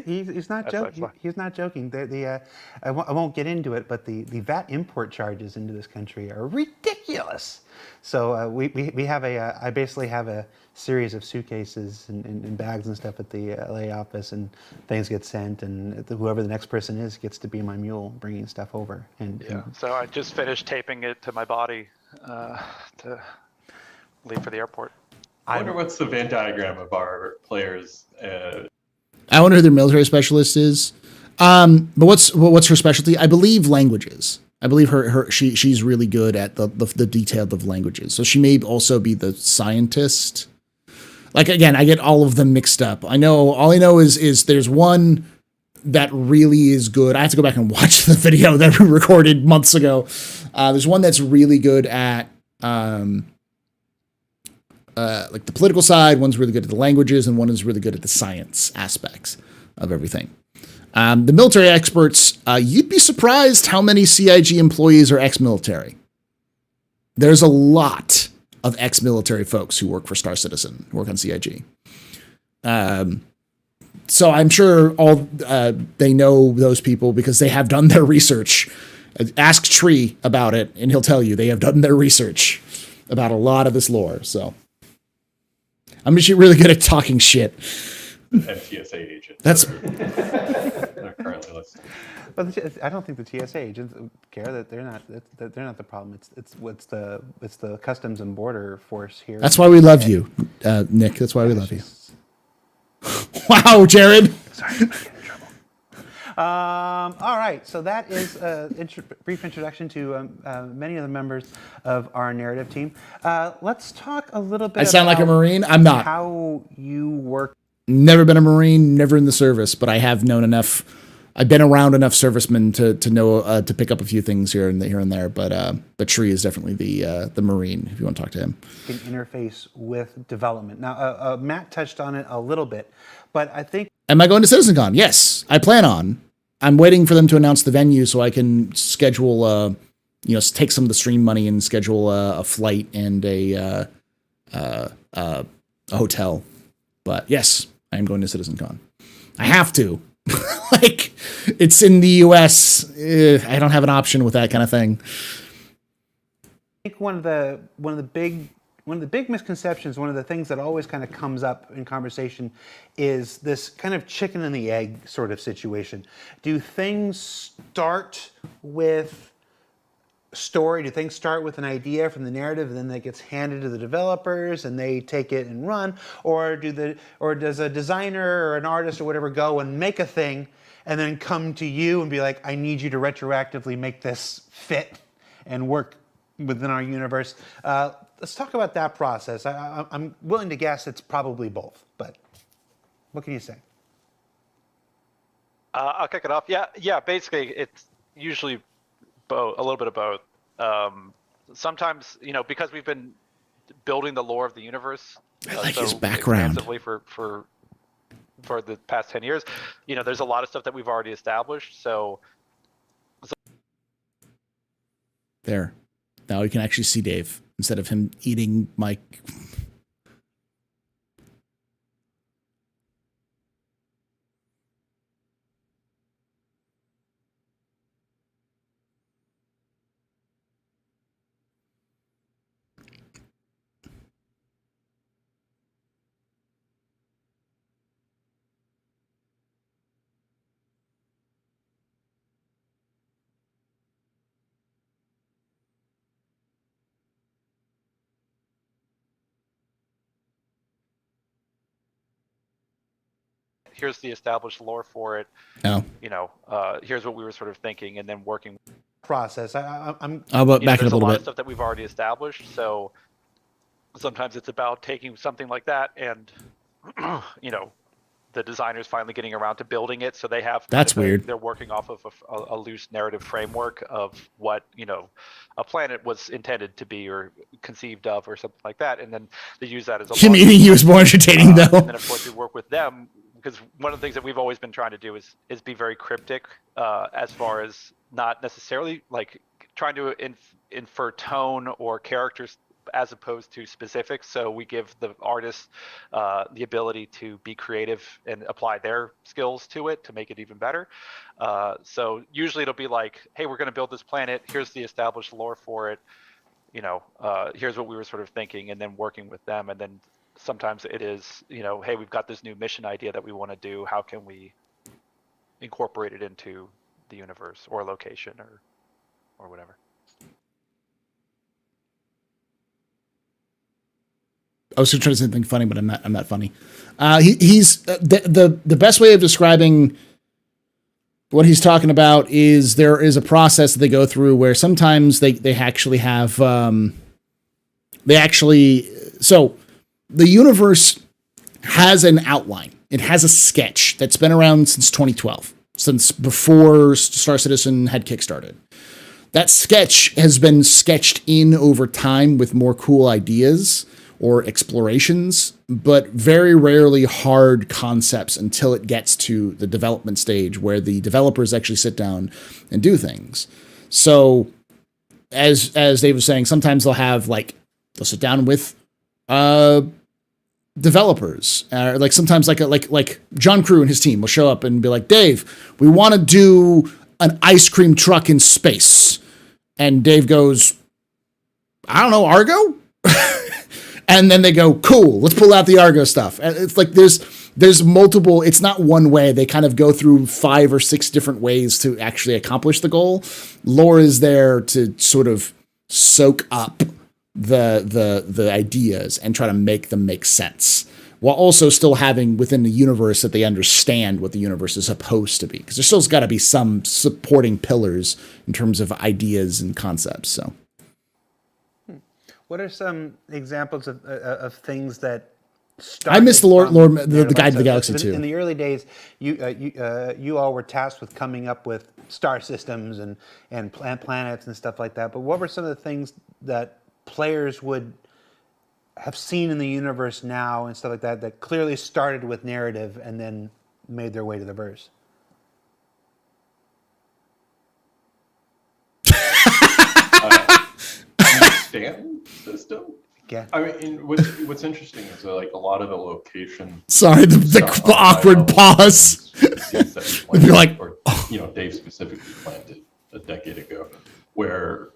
He's not joking. He's not joking. I won't get into it, but the VAT import charges into this country are ridiculous. So we have I basically have a series of suitcases and bags and stuff at the LA office, and things get sent, and whoever the next person is gets to be my mule bringing stuff over. And so I just finished taping it to my body to leave for the airport. I wonder what's the Venn diagram of our players. I wonder who their military specialist is. But what's her specialty? I believe languages. I believe she's really good at the detail of languages. So she may also be the scientist. Like again, I get all of them mixed up. All I know is there's one that really is good. I have to go back and watch the video that we recorded months ago. There's one that's really good at like the political side, one's really good at the languages, and one is really good at the science aspects of everything. The military experts, you'd be surprised how many CIG employees are ex-military. There's a lot of ex-military folks who work for Star Citizen, who work on CIG. So I'm sure they know those people because they have done their research. Ask Tree about it, and he'll tell you they have done their research about a lot of this lore. So I'm just really good at talking shit. MTSA agents. That's they're currently listed. But I don't think the TSA agents care that they're not the problem. It's the Customs and Border Force here. That's why we love you, Nick. That's why we love you. Wow, Jared. Sorry, I'm getting in trouble. All right, so that is a brief introduction to many of the members of our narrative team. Let's talk a little bit. I sound like a Marine. I'm not. How you work. Never been a Marine, never in the service, but I have known enough. I've been around enough servicemen to know to pick up a few things here and there. But Tree is definitely the Marine. If you want to talk to him, Can interface with development. Now, Matt touched on it a little bit, but I think. Am I going to CitizenCon? Yes, I plan on. I'm waiting for them to announce the venue so I can schedule, take some of the stream money and schedule a flight and a hotel. But yes, I am going to CitizenCon. I have to. Like, it's in the US. I don't have an option with that kind of thing. I think one of the big misconceptions, one of the things that always kind of comes up in conversation is this kind of chicken and the egg sort of situation. Do things start with story? Do things start with an idea from the narrative and then that gets handed to the developers and they take it and run? Or does a designer or an artist or whatever go and make a thing and then come to you and be like, I need you to retroactively make this fit and work within our universe? Let's talk about that process. I'm willing to guess it's probably both, but what can you say? I'll kick it off. Yeah. Basically, it's usually both, a little bit of both. Sometimes, because we've been building the lore of the universe. I like his background. For the past 10 years, there's a lot of stuff that we've already established. So there. Now you can actually see Dave instead of him eating Mike. here's the established lore for it. Oh. Here's what we were sort of thinking, and then working process. I'm back it up a little There's a lot bit. of stuff that we've already established, so sometimes it's about taking something like that and the designers finally getting around to building it, so they have That's weird. They're working off of a loose narrative framework of what a planet was intended to be or conceived of or something like that, and then they use that as a Him eating you was more entertaining though. and then of course we work with them, because one of the things that we've always been trying to do is be very cryptic, as far as not necessarily like trying to infer tone or characters as opposed to specifics. So we give the artists the ability to be creative and apply their skills to it to make it even better. So usually it'll be like, hey, we're going to build this planet. Here's the established lore for it. Here's what we were sort of thinking, and then working with them. And then sometimes it is, hey, we've got this new mission idea that we want to do. How can we incorporate it into the universe or location or whatever? I was trying to say something funny, but I'm not funny. He's the best way of describing what he's talking about is there is a process that they go through where sometimes they actually have so the universe has an outline. It has a sketch that's been around since 2012, since before Star Citizen had kickstarted. That sketch has been sketched in over time with more cool ideas. or explorations, but very rarely hard concepts until it gets to the development stage where the developers actually sit down and do things. So as Dave was saying, sometimes they'll sit down with developers, like sometimes like John Crew and his team will show up and be like, Dave, we want to do an ice cream truck in space. And Dave goes, I don't know, Argo? And then they go, cool, let's pull out the Argo stuff. And it's like there's multiple, it's not one way. They kind of go through 5 or 6 different ways to actually accomplish the goal. Lore is there to sort of soak up the ideas and try to make them make sense, while also still having within the universe that they understand what the universe is supposed to be. Because there's still's got to be some supporting pillars in terms of ideas and concepts. So. What are some examples of things that I miss the the Guide to the Galaxy too. In the early days, you all were tasked with coming up with star systems and planets and stuff like that. But what were some of the things that players would have seen in the universe now and stuff like that that clearly started with narrative and then made their way to the verse? Stand system. Yeah. I mean, what's interesting is that, like, a lot of the location. Sorry, the awkward pause. You're like, or Dave specifically planted a decade ago, where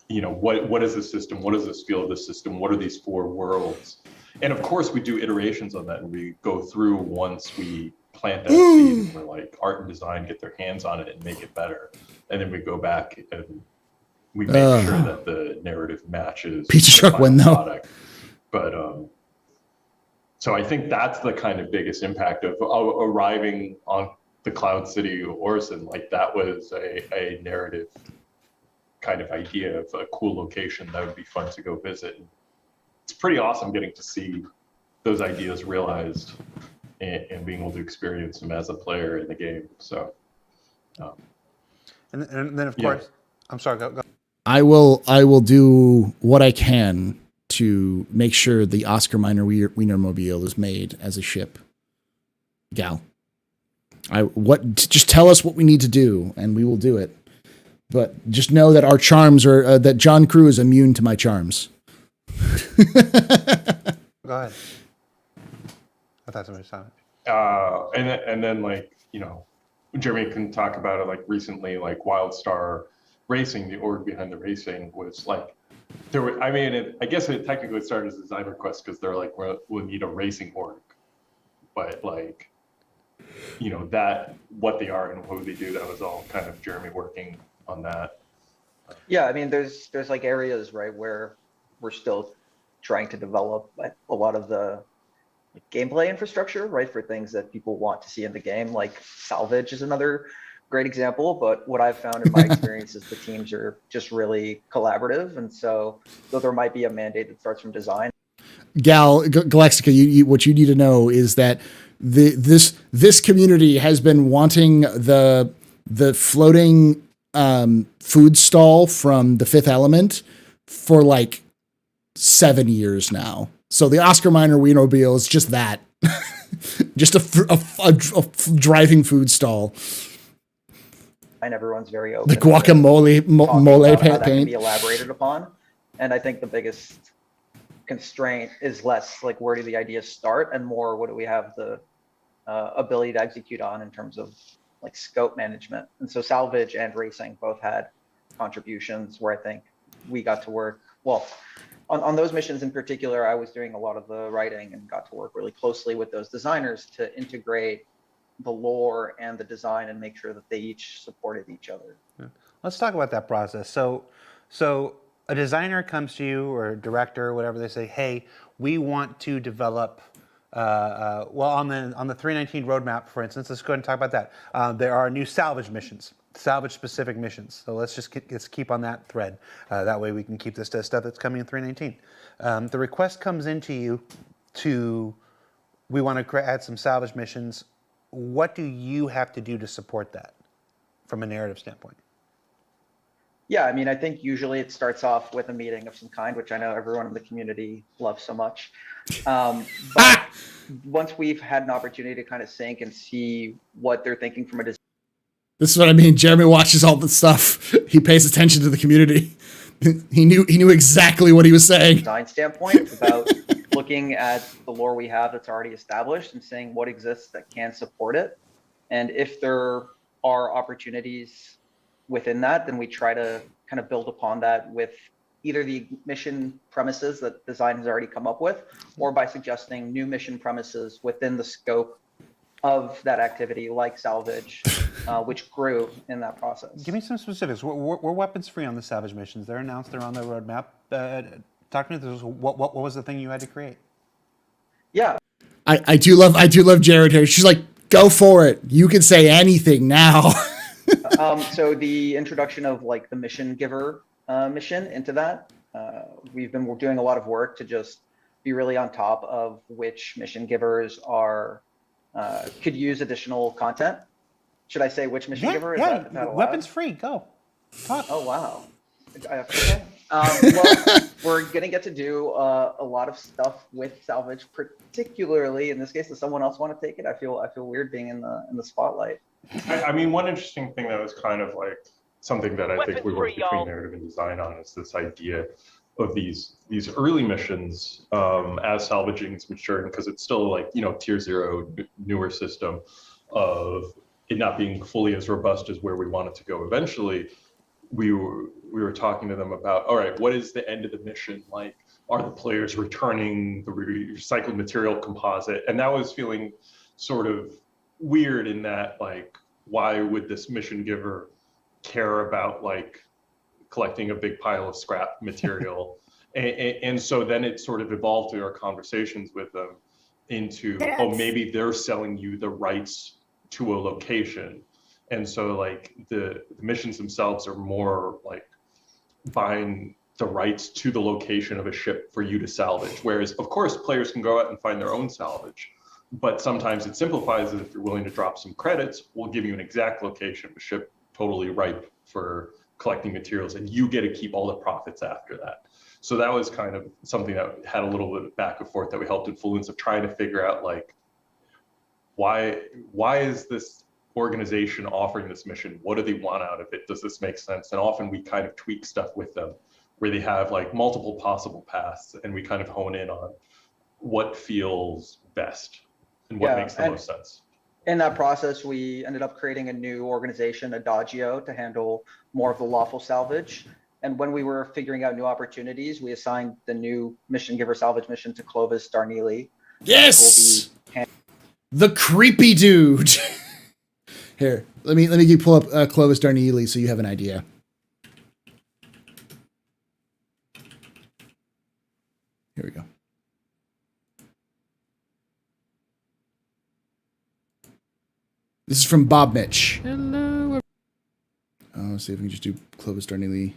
what is the system? What does this feel of the system? What are these 4 worlds? And of course, we do iterations on that, and we go through once we plant that seed, and we're like, art and design get their hands on it and make it better, and then we go back and we make sure that the narrative matches Pizza truck win though. Product. But so I think that's the kind of biggest impact of arriving on the Cloud City Orison. Like, that was a narrative kind of idea of a cool location that would be fun to go visit. It's pretty awesome getting to see those ideas realized and being able to experience them as a player in the game. So, and then of course, I'm sorry. Go. I will do what I can to make sure the Oscar Miner Wienermobile is made as a ship. Gal, just tell us what we need to do and we will do it. But just know that our charms are that John Crew is immune to my charms. Go ahead. I thought somebody was talking. And then Jeremy can talk about it. Like, recently, like WildStar Racing, the org behind the racing was like, I guess it technically started as a design request because they're like, we'll need a racing org, but like, that what they are and what they do, that was all kind of Jeremy working on that. Yeah, I mean, there's like areas, right, where we're still trying to develop a lot of the gameplay infrastructure, right, for things that people want to see in the game. Like salvage is another great example, but what I've found in my experience is the teams are just really collaborative, and so though there might be a mandate that starts from design. Galactica, what you need to know is that this community has been wanting the floating food stall from The Fifth Element for like 7 years now. So the Oscar Miner Wienermobile is just that, just a driving food stall. And everyone's very open. The guacamole mole how that can paint be elaborated upon, and I think the biggest constraint is less like where do the ideas start and more what do we have the ability to execute on in terms of like scope management. And so salvage and racing both had contributions where I think we got to work well on those missions in particular. I was doing a lot of the writing and got to work really closely with those designers to integrate the lore and the design and make sure that they each supported each other. Yeah. Let's talk about that process. So a designer comes to you, or a director or whatever, they say, hey, we want to develop on the 319 roadmap, for instance, let's go ahead and talk about that. There are new salvage missions, salvage specific missions. So let's keep on that thread. That way we can keep this stuff that's coming in 319. The request comes into you we want to add some salvage missions. What do you have to do to support that from a narrative standpoint? Yeah, I mean, I think usually it starts off with a meeting of some kind, which I know everyone in the community loves so much. But once we've had an opportunity to kind of sync and see what they're thinking from a design This is what I mean. Jeremy watches all the stuff. He pays attention to the community. He knew exactly what he was saying. standpoint, about looking at the lore we have that's already established and saying what exists that can support it. And if there are opportunities within that, then we try to kind of build upon that with either the mission premises that design has already come up with, or by suggesting new mission premises within the scope of that activity, like salvage, which grew in that process. Give me some specifics. We're weapons free on the salvage missions. They're announced. They're on the roadmap. Talk to me. What was the thing you had to create? Yeah, I do love Jared here. She's like, go for it. You can say anything now. So the introduction of like the mission giver mission into that, we've been doing a lot of work to just be really on top of which mission givers are could use additional content. Should I say which mission giver? Is that allowed? Weapons free. Go. Talk. Oh wow. Okay. Well, we're gonna get to do a lot of stuff with salvage, particularly in this case. Does someone else want to take it? I feel weird being in the spotlight. I mean, one interesting thing that was kind of like something that I think we worked between narrative and design on is this idea of these early missions as salvaging is maturing, because it's still like, you know, tier 0 newer system of it not being fully as robust as where we want it to go. Eventually, we were talking to them about, all right, what is the end of the mission like? Are the players returning the recycled material composite? And that was feeling sort of weird in that, like, why would this mission giver care about like collecting a big pile of scrap material? and so then it sort of evolved through our conversations with them into, oh, maybe they're selling you the rights to a location. And so like the missions themselves are more like buying the rights to the location of a ship for you to salvage. Whereas of course players can go out and find their own salvage, but sometimes it simplifies it. If you're willing to drop some credits, we'll give you an exact location of a ship totally ripe for collecting materials, and you get to keep all the profits after that. So that was kind of something that had a little bit of back and forth that we helped influence of trying to figure out, like, why is this organization offering this mission? What do they want out of it? Does this make sense? And often we kind of tweak stuff with them where they have like multiple possible paths, and we kind of hone in on what feels best and what makes the most sense. In that process, we ended up creating a new organization, Adagio, to handle more of the lawful salvage. And when we were figuring out new opportunities, we assigned the new mission giver salvage mission to Clovis Darneely. Yes, the creepy dude. Here, let me pull up Clovis Darneely so you have an idea. Here we go. This is from Bob Mitch. Hello. Let's see if we can just do Clovis Darneely.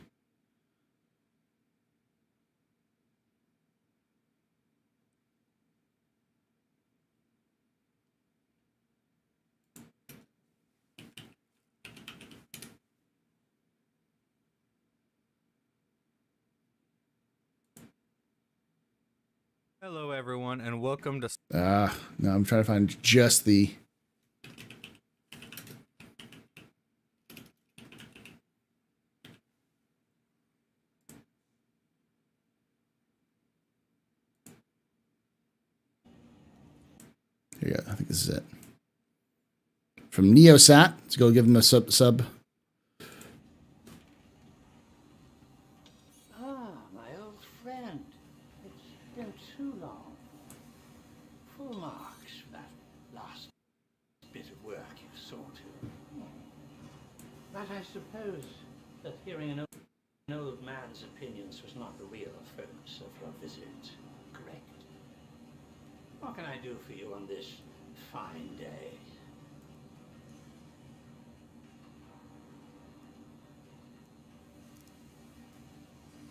Hello, everyone, and welcome to. No, I'm trying to find just the. Here you go. I think this is it. From Neosat. Let's go give him a sub. My old friend. It's been too long. Full marks for that last bit of work you saw to. But I suppose that hearing an old man's opinions was not the real focus of your visit, correct? What can I do for you on this fine day?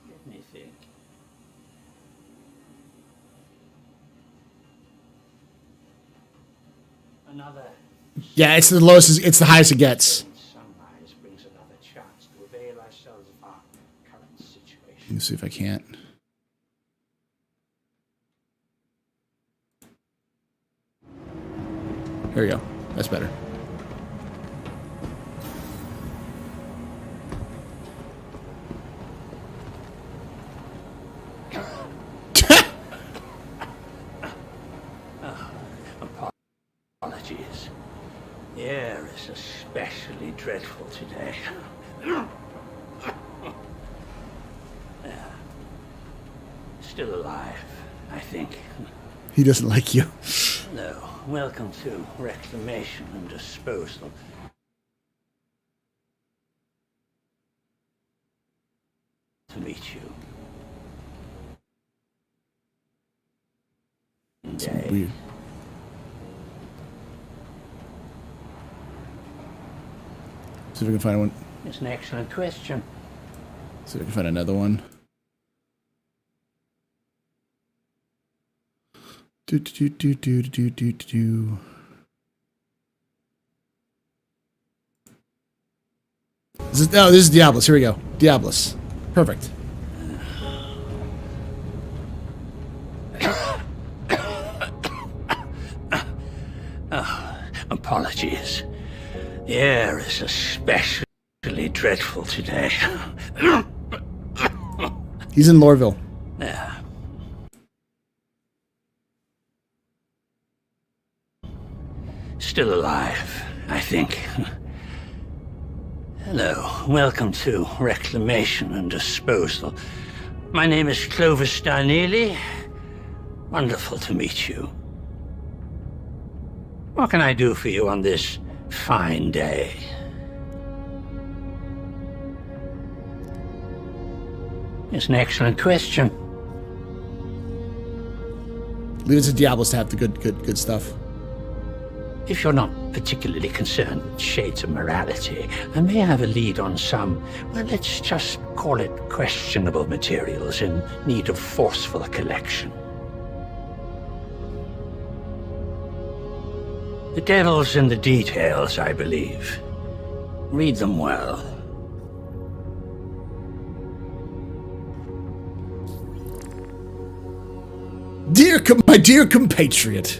Let me think. Another. Yeah, it's the lowest. It's the highest it gets. Sunrise brings another chance to avail ourselves of our Let's see if I can't. Here we go. That's better. Apologies. The air is especially dreadful today. Still alive, I think. He doesn't like you. Hello, welcome to Reclamation and Disposal. To meet you. It's weird. See if we can find one. It's an excellent question. See if we can find another one. Do. This is Diablos. Here we go. Diablos. Perfect. Oh, apologies. The air is especially dreadful today. He's in Lorville. Yeah. Still alive, I think. Hello, welcome to Reclamation and Disposal. My name is Clovis Darnley. Wonderful to meet you. What can I do for you on this fine day? It's an excellent question. Leave it to Diablos to have the good stuff. If you're not particularly concerned with shades of morality, I may have a lead on some, well, let's just call it questionable materials in need of forceful collection. The devil's in the details, I believe. Read them well. My dear compatriot.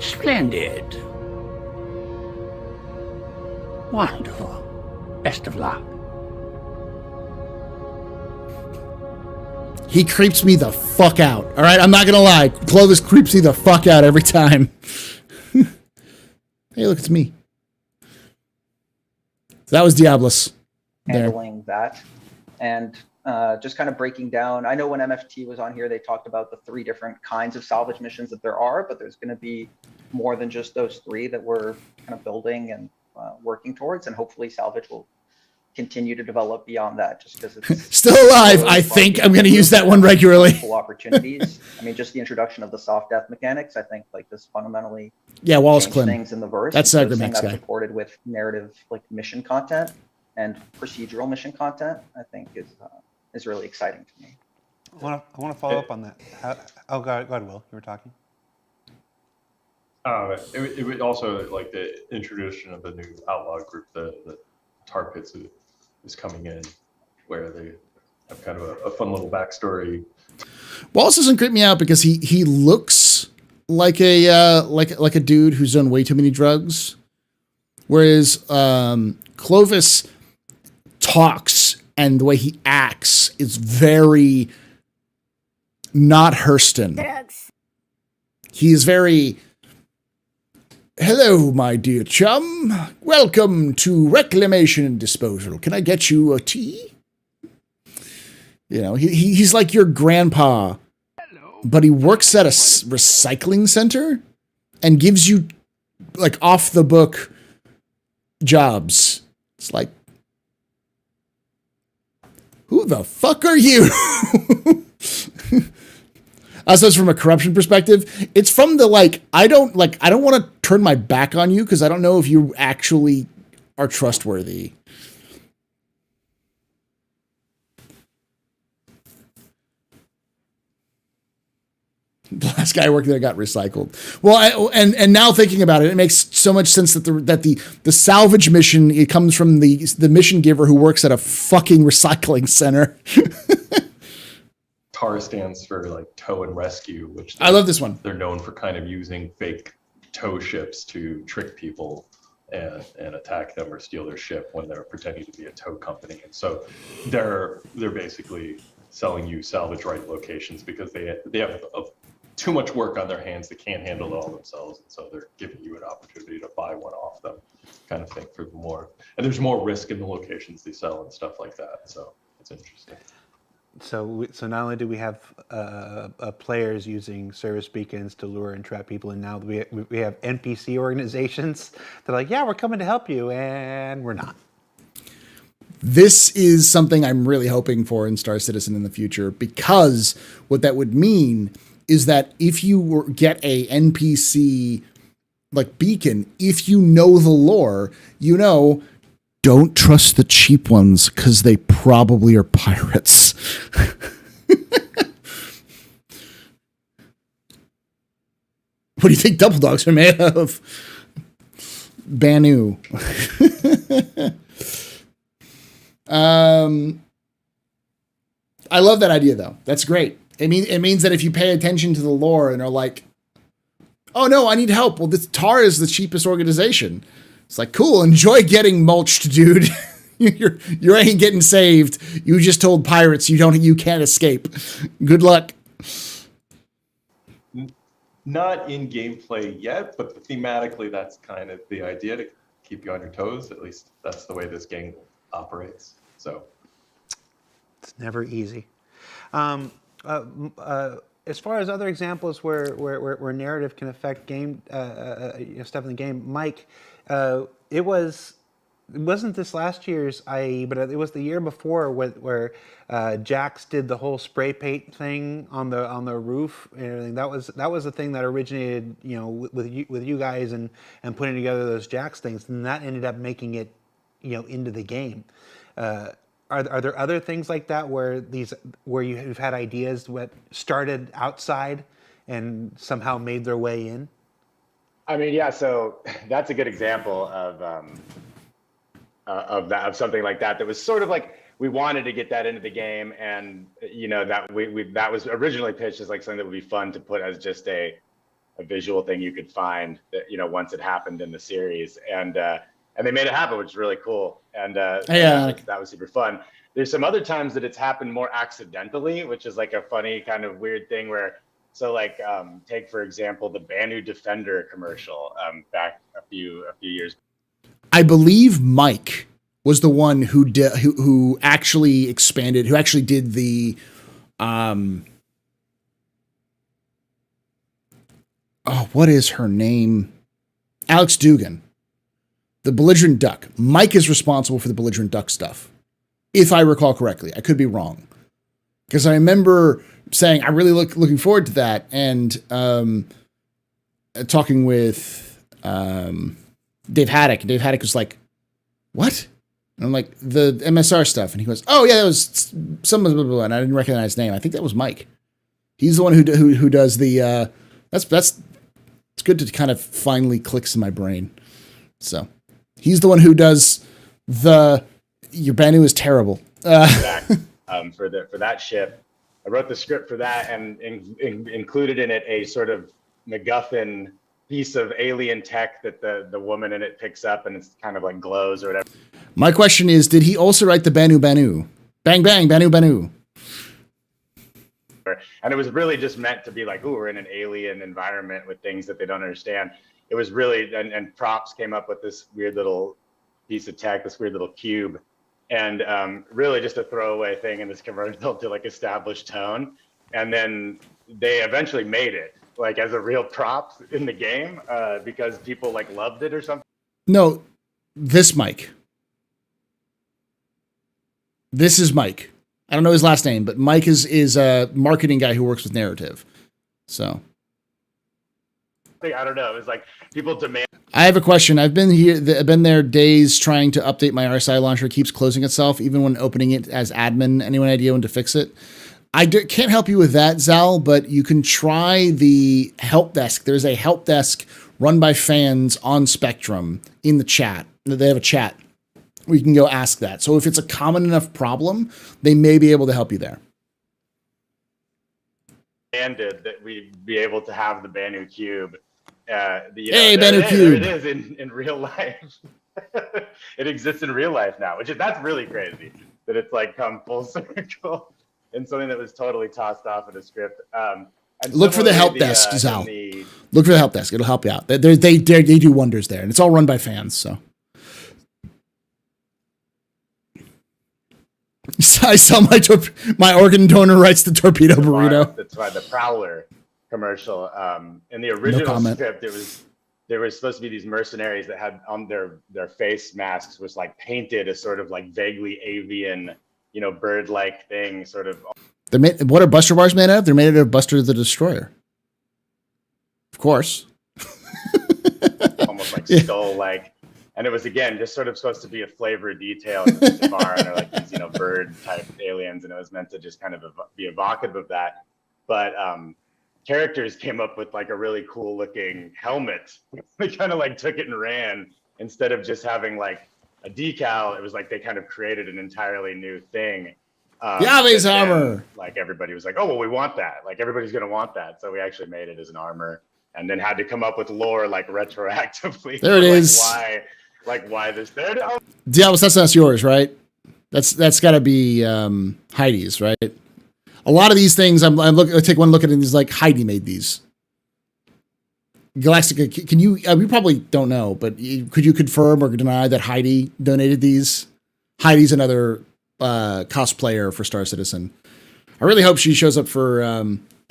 Splendid. Wonderful. Best of luck. He creeps me the fuck out. All right, I'm not gonna lie. Clovis creeps me the fuck out every time. Hey, look, it's me. That was Diablos. Handling that, and just kind of breaking down. I know when MFT was on here, they talked about the 3 different kinds of salvage missions that there are, but there's going to be more than just those 3 that we're kind of building and working towards, and hopefully salvage will continue to develop beyond that, just because it's still alive. I think I'm going to use that one regularly. Opportunities. I mean, just the introduction of the soft death mechanics, I think, like, this fundamentally Wallace Clem. things in the verse. That's seeing Grimmax that guy. supported with narrative, like, mission content and procedural mission content, I think is really exciting to me. I want to follow up on that. Go ahead, Will. You were talking. It would also, like, the introduction of the new outlaw group, the Tar Pits is coming in, where they have kind of a fun little backstory. Wallace doesn't creep me out because he looks like a dude who's done way too many drugs, whereas Clovis talks and the way he acts is very not Hurston. Drugs. He is very, hello, my dear chum. Welcome to Reclamation and Disposal. Can I get you a tea? You know, he's like your grandpa, but he works at a recycling center and gives you, like, off the book jobs. It's like, who the fuck are you? Also, it's from a corruption perspective. It's from the, like, I don't want to turn my back on you because I don't know if you actually are trustworthy. The last guy working there got recycled. Well, and now thinking about it, it makes so much sense that the salvage mission, it comes from the mission giver who works at a fucking recycling center. TAR stands for like tow and rescue, which I love this one. They're known for kind of using fake tow ships to trick people and attack them or steal their ship when they're pretending to be a tow company. And so they're basically selling you salvage right locations because they have too much work on their hands. They can't handle it all themselves, and so they're giving you an opportunity to buy one off them, kind of thing. For more, and there's more risk in the locations they sell and stuff like that. So it's interesting. So not only do we have players using service beacons to lure and trap people, and now we have NPC organizations. They're like, yeah, we're coming to help you, and we're not. This is something I'm really hoping for in Star Citizen in the future, because what that would mean is that if you get a NPC like beacon, if you know the lore, you know, don't trust the cheap ones because they probably are pirates. What do you think double dogs are made of? Banu. I love that idea though. That's great. It means that if you pay attention to the lore and are like, oh no, I need help. Well, this TAR is the cheapest organization. It's like, cool, enjoy getting mulched, dude. you ain't getting saved. You just told pirates you can't escape. Good luck. Not in gameplay yet, but thematically that's kind of the idea, to keep you on your toes. At least that's the way this game operates. So it's never easy. As far as other examples where narrative can affect game stuff in the game, Mike, it wasn't this last year's IE, but it was the year before where Jax did the whole spray paint thing on the roof and everything. That was the thing that originated, with you guys and putting together those Jax things, and that ended up making it, into the game. Are there other things like that where you've had ideas that started outside and somehow made their way in? I mean, yeah. So that's a good example of something like that was sort of like we wanted to get that into the game, and that was originally pitched as like something that would be fun to put as just a visual thing you could find that once it happened in the series, and they made it happen, which is really cool. And that was super fun. There's some other times that it's happened more accidentally, which is like a funny kind of weird thing where, so like take for example the Banu Defender commercial back a few years. I believe Mike was the one who actually expanded, who actually did the what is her name? Alex Dugan. The belligerent duck. Mike is responsible for the belligerent duck stuff, if I recall correctly. I could be wrong, because I remember saying I'm really looking forward to that, and talking with Dave Haddock. Dave Haddock was like, "What?" And I'm like, "The MSR stuff," and he goes, "Oh yeah, that was some blah, blah, blah," and I didn't recognize his name. I think that was Mike. He's the one who does the. It's good to kind of finally clicks in my brain. So. He's the one who does your Banu is terrible. For that ship, I wrote the script for that and included in it a sort of MacGuffin piece of alien tech that the woman in it picks up, and it's kind of like glows or whatever. My question is, did he also write the Banu? Bang bang, Banu. And it was really just meant to be like, ooh, we're in an alien environment with things that they don't understand. It was really, and props came up with this weird little piece of tech, this weird little cube, and really just a throwaway thing in this commercial to like establish tone. And then they eventually made it like as a real prop in the game because people like loved it or something. No, this Mike. This is Mike. I don't know his last name, but Mike is a marketing guy who works with narrative. So. I don't know. It was like people demand. I have a question. I've been there days trying to update my RSI launcher. It keeps closing itself, even when opening it as admin. Anyone idea when to fix it? can't help you with that, Zal, but you can try the help desk. There's a help desk run by fans on Spectrum in the chat. They have a chat where you can go ask that. So if it's a common enough problem, they may be able to help you there. Demanded that we be able to have the Banu Cube. Hey, Banu Cube. There it is in real life. It exists in real life now, that's really crazy that it's like come full circle and something that was totally tossed off in a script. And look for the help desk, Zal. Look for the help desk. It'll help you out. They do wonders there, and it's all run by fans. So I saw my organ donor writes the torpedo burrito. That's why the Prowler commercial. In the original script, there was supposed to be these mercenaries that had on their face masks was like painted a sort of like vaguely avian, bird-like thing, sort of. What are Buster bars made out of? They're made out of Buster the Destroyer. Of course. Almost like skull-like. And it was, again, just sort of supposed to be a flavor detail in the bar, and they're like these, bird-type aliens, and it was meant to just kind of be evocative of that. But characters came up with like a really cool-looking helmet. They kind of like took it and ran. Instead of just having like a decal, it was like they kind of created an entirely new thing. Yahweh's armor. Like everybody was like, oh, well, we want that. Like everybody's going to want that. So we actually made it as an armor and then had to come up with lore like retroactively. There it is. Why this there? Oh. Diablos, that's yours, right? That's got to be Heidi's, right? A lot of these things, I take one look at it and it's like Heidi made these. Galactica, can you, we probably don't know, but could you confirm or deny that Heidi donated these? Heidi's another cosplayer for Star Citizen. I really hope she shows up for,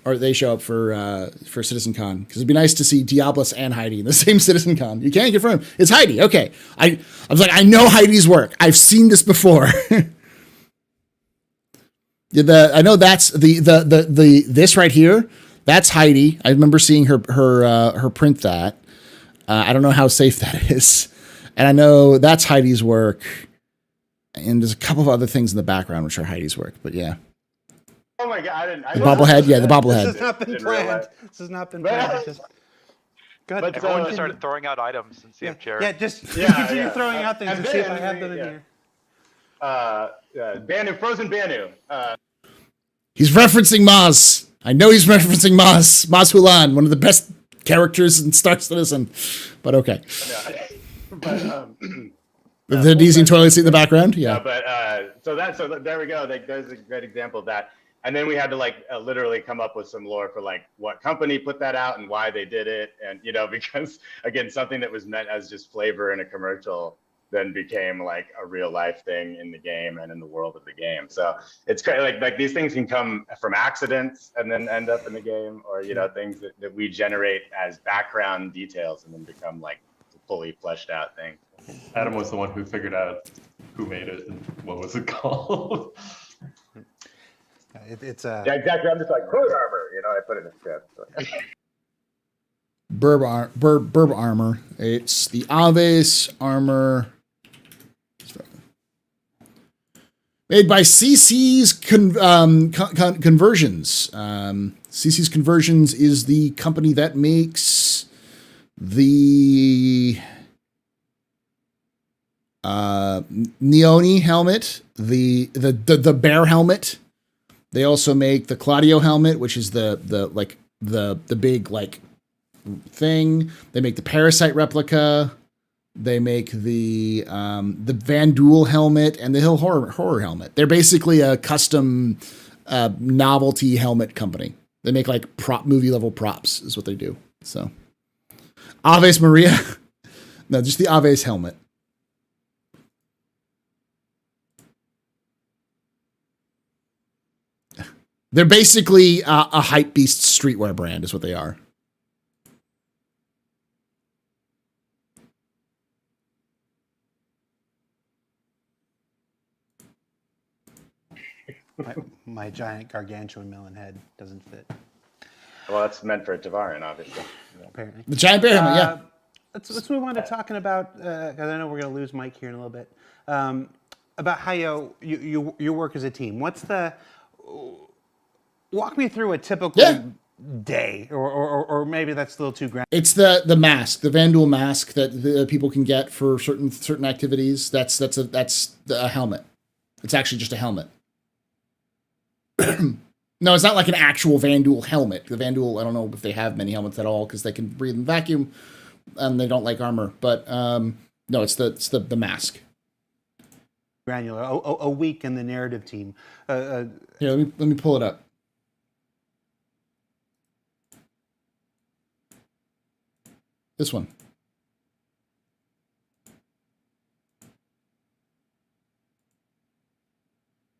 or they show up for Citizen Con, because it'd be nice to see Diablos and Heidi in the same Citizen Con. You can't confirm. It's Heidi. Okay. I was like, I know Heidi's work. I've seen this before. I know that's this right here. That's Heidi. I remember seeing her print that. I don't know how safe that is. And I know that's Heidi's work. And there's a couple of other things in the background which are Heidi's work, but yeah. Oh my god! The bobblehead, yeah, the bobblehead. This has not been planned. This has not been planned. Just, but everyone just started throwing out items and see if Jared. Yeah, continue throwing out things and see if I have them in here. Banu, frozen Banu. He's referencing Maz. I know he's referencing Maz. Maz Hulan, one of the best characters in Star Citizen. But okay. The Deezing toilet seat in the background? Yeah. So there we go. There's a great example of that. And then we had to literally come up with some lore for what company put that out and why they did it. And, because again, something that was meant as just flavor in a commercial then became like a real life thing in the game and in the world of the game. So it's kind of like these things can come from accidents and then end up in the game, or, things that we generate as background details and then become like fully fleshed out things. Adam was the one who figured out who made it and what was it called. Yeah, exactly. I'm just like bird armor, I put it in the script. Burb armor. It's the Aves armor. Made by CC's Conversions. CC's Conversions is the company that makes the Neoni helmet, the bear helmet. They also make the Claudio helmet, which is the big thing. They make the Parasite replica. They make the Van Duel helmet and the Hill horror helmet. They're basically a custom novelty helmet company. They make movie level props is what they do. So Aves Maria, no, just the Aves helmet. They're basically a hype beast streetwear brand is what they are. My giant gargantuan melon head doesn't fit. Well, that's meant for Tavarin, obviously. Apparently. The giant bear helmet, yeah. Let's move on to talking about, because I know we're going to lose Mike here in a little bit, about how you work as a team. walk me through a typical day, or maybe that's a little too grand. It's the mask, the Vandal mask that the people can get for certain activities. That's a helmet. It's actually just a helmet. No, it's not like an actual Vandal helmet. The Vandal, I don't know if they have many helmets at all because they can breathe in vacuum and they don't like armor. But no, it's the mask. Granular. A week in the narrative team. Here, let me pull it up. This one.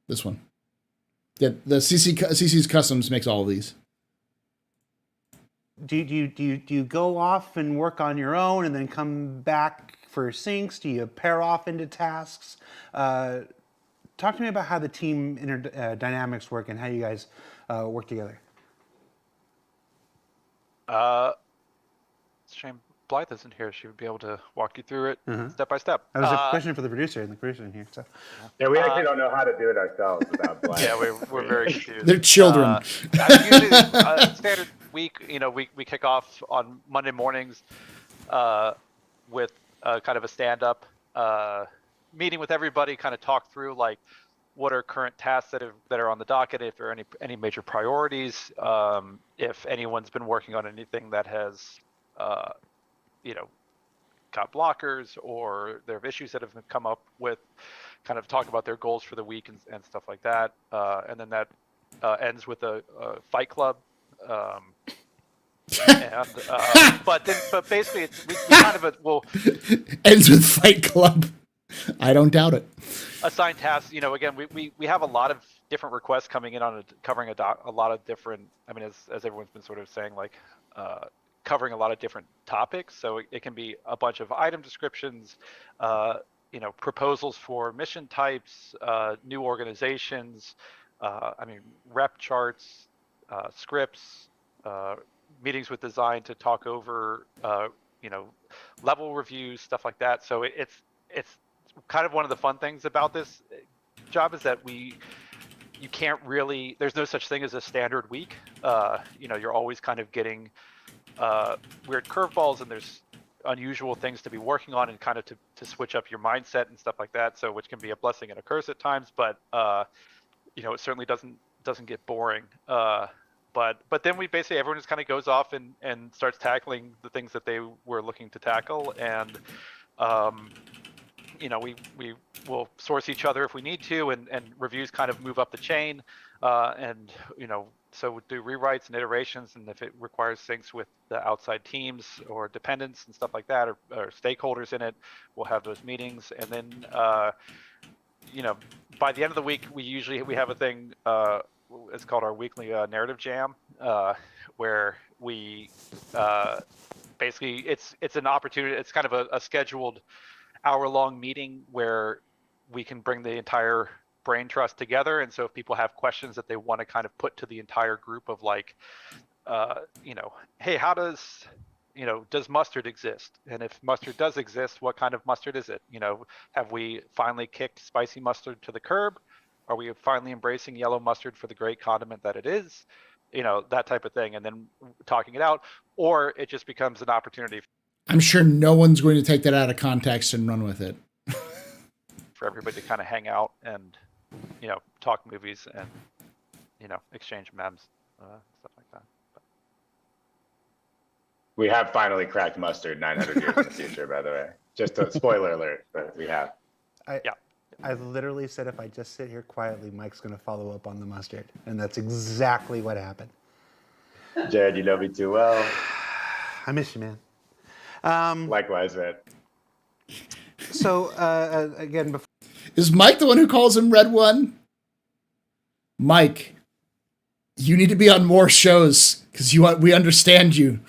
This one. Yeah, the CC's Customs makes all of these. Do you go off and work on your own and then come back for syncs? Do you pair off into tasks? Talk to me about how the team dynamics work and how you guys work together. It's a shame Blythe isn't here. She would be able to walk you through it step by step. That was a question for the producer, and the producer in here. So. Yeah, we actually don't know how to do it ourselves without Blythe. Yeah, we're very confused. They're children. Usually, standard week, we kick off on Monday mornings with kind of a stand-up meeting with everybody, kind of talk through like what are current tasks that are on the docket, if there are any major priorities, if anyone's been working on anything that has got blockers or there are issues that have come up with, kind of talk about their goals for the week and stuff like that. And then that ends with a fight club. But basically we kind of ends with fight club. I don't doubt it. Assign tasks. Again, we have a lot of different requests coming in on covering a lot of different. I mean, as everyone's been sort of saying, like covering a lot of different topics. So it can be a bunch of item descriptions, proposals for mission types, new organizations. Rep charts, scripts, meetings with design to talk over, level reviews, stuff like that. So it's kind of one of the fun things about this job is that you can't really, there's no such thing as a standard week. You're always kind of getting weird curveballs, and there's unusual things to be working on and kind of to switch up your mindset and stuff like that. So which can be a blessing and a curse at times, but it certainly doesn't get boring. But then we basically, everyone just kind of goes off and starts tackling the things that they were looking to tackle. And, we will source each other if we need to, and reviews kind of move up the chain. So we do rewrites and iterations, and if it requires syncs with the outside teams or dependents and stuff like that, or stakeholders in it, we'll have those meetings. And then, by the end of the week, we have a thing, it's called our weekly narrative jam, where we basically, it's an opportunity, it's kind of a scheduled hour-long meeting where we can bring the entire brain trust together. And so if people have questions that they want to kind of put to the entire group of like, hey, how does mustard exist? And if mustard does exist, what kind of mustard is it? Have we finally kicked spicy mustard to the curb? Are we finally embracing yellow mustard for the great condiment that it is? That type of thing. And then talking it out, or it just becomes an opportunity. I'm sure no one's going to take that out of context and run with it. For everybody to kind of hang out and, talk movies and, exchange memes, stuff like that. But. We have finally cracked mustard 900 years in the future, by the way. Just a spoiler alert, but we have. I literally said if I just sit here quietly, Mike's going to follow up on the mustard. And that's exactly what happened. Jared, you know me too well. I miss you, man. Likewise, man. So, again, before... Is Mike the one who calls him Red One? Mike, you need to be on more shows because we understand you.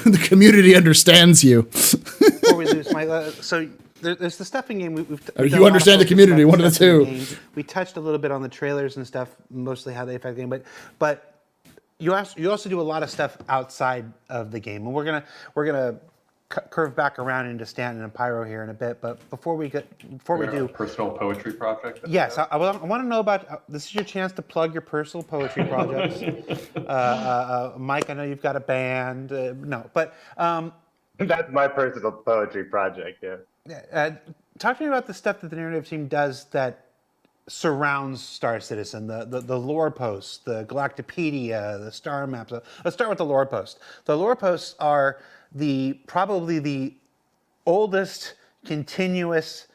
The community understands you. Before we lose Mike, so there's the stuffing game. You understand the community, one of the two. Game. We touched a little bit on the trailers and stuff, mostly how they affect the game, but you also do a lot of stuff outside of the game, and we're gonna curve back around into Stanton and Pyro here in a bit. But before we do, personal poetry project. yes, I want to know about. This is your chance to plug your personal poetry projects. Mike, I know you've got a band. That's my personal poetry project. Yeah. Talk to me about the stuff that the narrative team does that surrounds Star Citizen, the lore posts, the Galactopedia, the star maps. Let's start with the lore post. The lore posts are probably the oldest continuous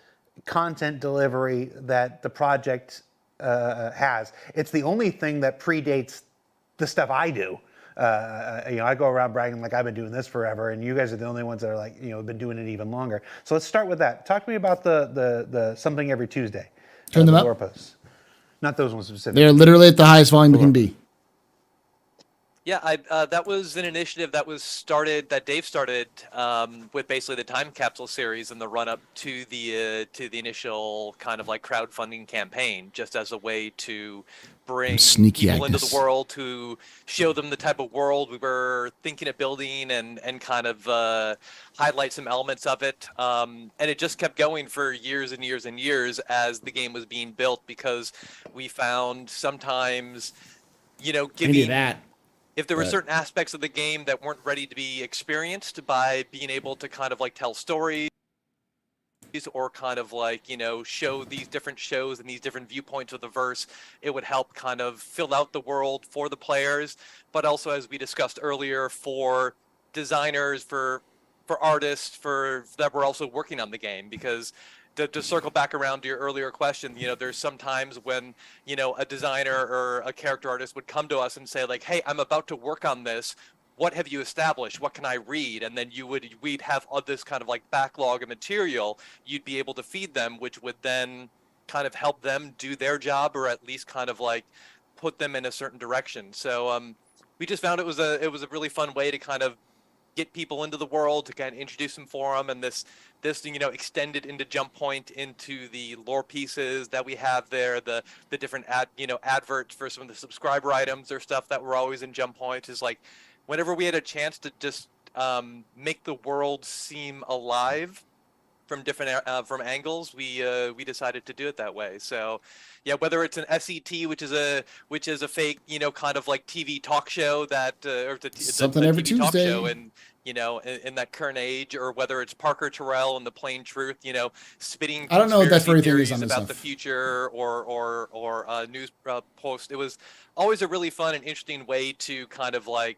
content delivery that the project has. It's the only thing that predates the stuff I do. I go around bragging like I've been doing this forever, and you guys are the only ones that are like, been doing it even longer. So let's start with that. Talk to me about the something every Tuesday. Turn them up. Lore posts. Not those ones specifically. They're literally at the highest volume it can be. Yeah, that was an initiative that Dave started with basically the time capsule series and the run up to the initial kind of like crowdfunding campaign, just as a way to bring people into the world, to show them the type of world we were thinking of building and kind of highlight some elements of it. And it just kept going for years and years and years as the game was being built, because we found sometimes, giving that. If there were certain aspects of the game that weren't ready to be experienced, by being able to kind of like tell stories or kind of like, show these different shows and these different viewpoints of the verse, it would help kind of fill out the world for the players, but also, as we discussed earlier, for designers, for artists, that were also working on the game. Because to circle back around to your earlier question, there's some times when, a designer or a character artist would come to us and say like, hey, I'm about to work on this. What have you established? What can I read? And then we'd have all this kind of like backlog of material you'd be able to feed them, which would then kind of help them do their job, or at least kind of like put them in a certain direction. So we just found it was a really fun way to kind of get people into the world, to kind of introduce them for them, and this extended into Jump Point, into the lore pieces that we have there, the different adverts for some of the subscriber items or stuff that were always in Jump Point. Is like, whenever we had a chance to just make the world seem alive from different from angles, we decided to do it that way. So yeah, whether it's an SET, which is a fake, kind of like TV talk show that or something the every TV talk Tuesday, show and in that current age, or whether it's Parker Terrell and the Plain Truth, spitting I don't know what that very thing theories is on this about stuff. the future or news post. It was always a really fun and interesting way to kind of like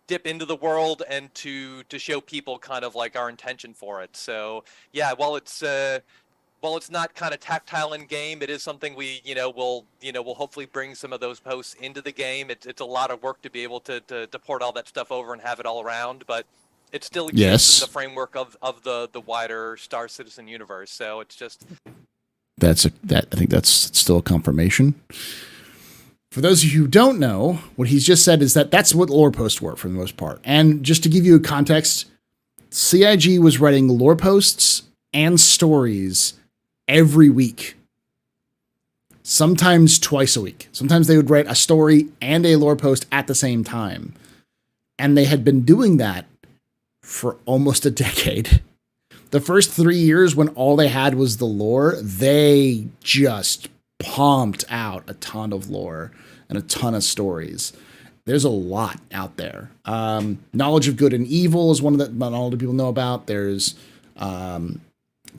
dip into the world and to show people kind of like our intention for it. So yeah, while it's not kind of tactile in game, it is something we we'll hopefully bring some of those posts into the game. It's a lot of work to be able to port all that stuff over and have it all around, but it still exists in the framework of the wider Star Citizen universe. So it's just I think that's still a confirmation. For those of you who don't know, what he's just said is that's what lore posts were for the most part. And just to give you a context, CIG was writing lore posts and stories every week, sometimes twice a week. Sometimes they would write a story and a lore post at the same time. And they had been doing that for almost a decade. The first 3 years, when all they had was the lore, they just pumped out a ton of lore and a ton of stories. There's a lot out there. Knowledge of Good and Evil is one that not all the people know about. There's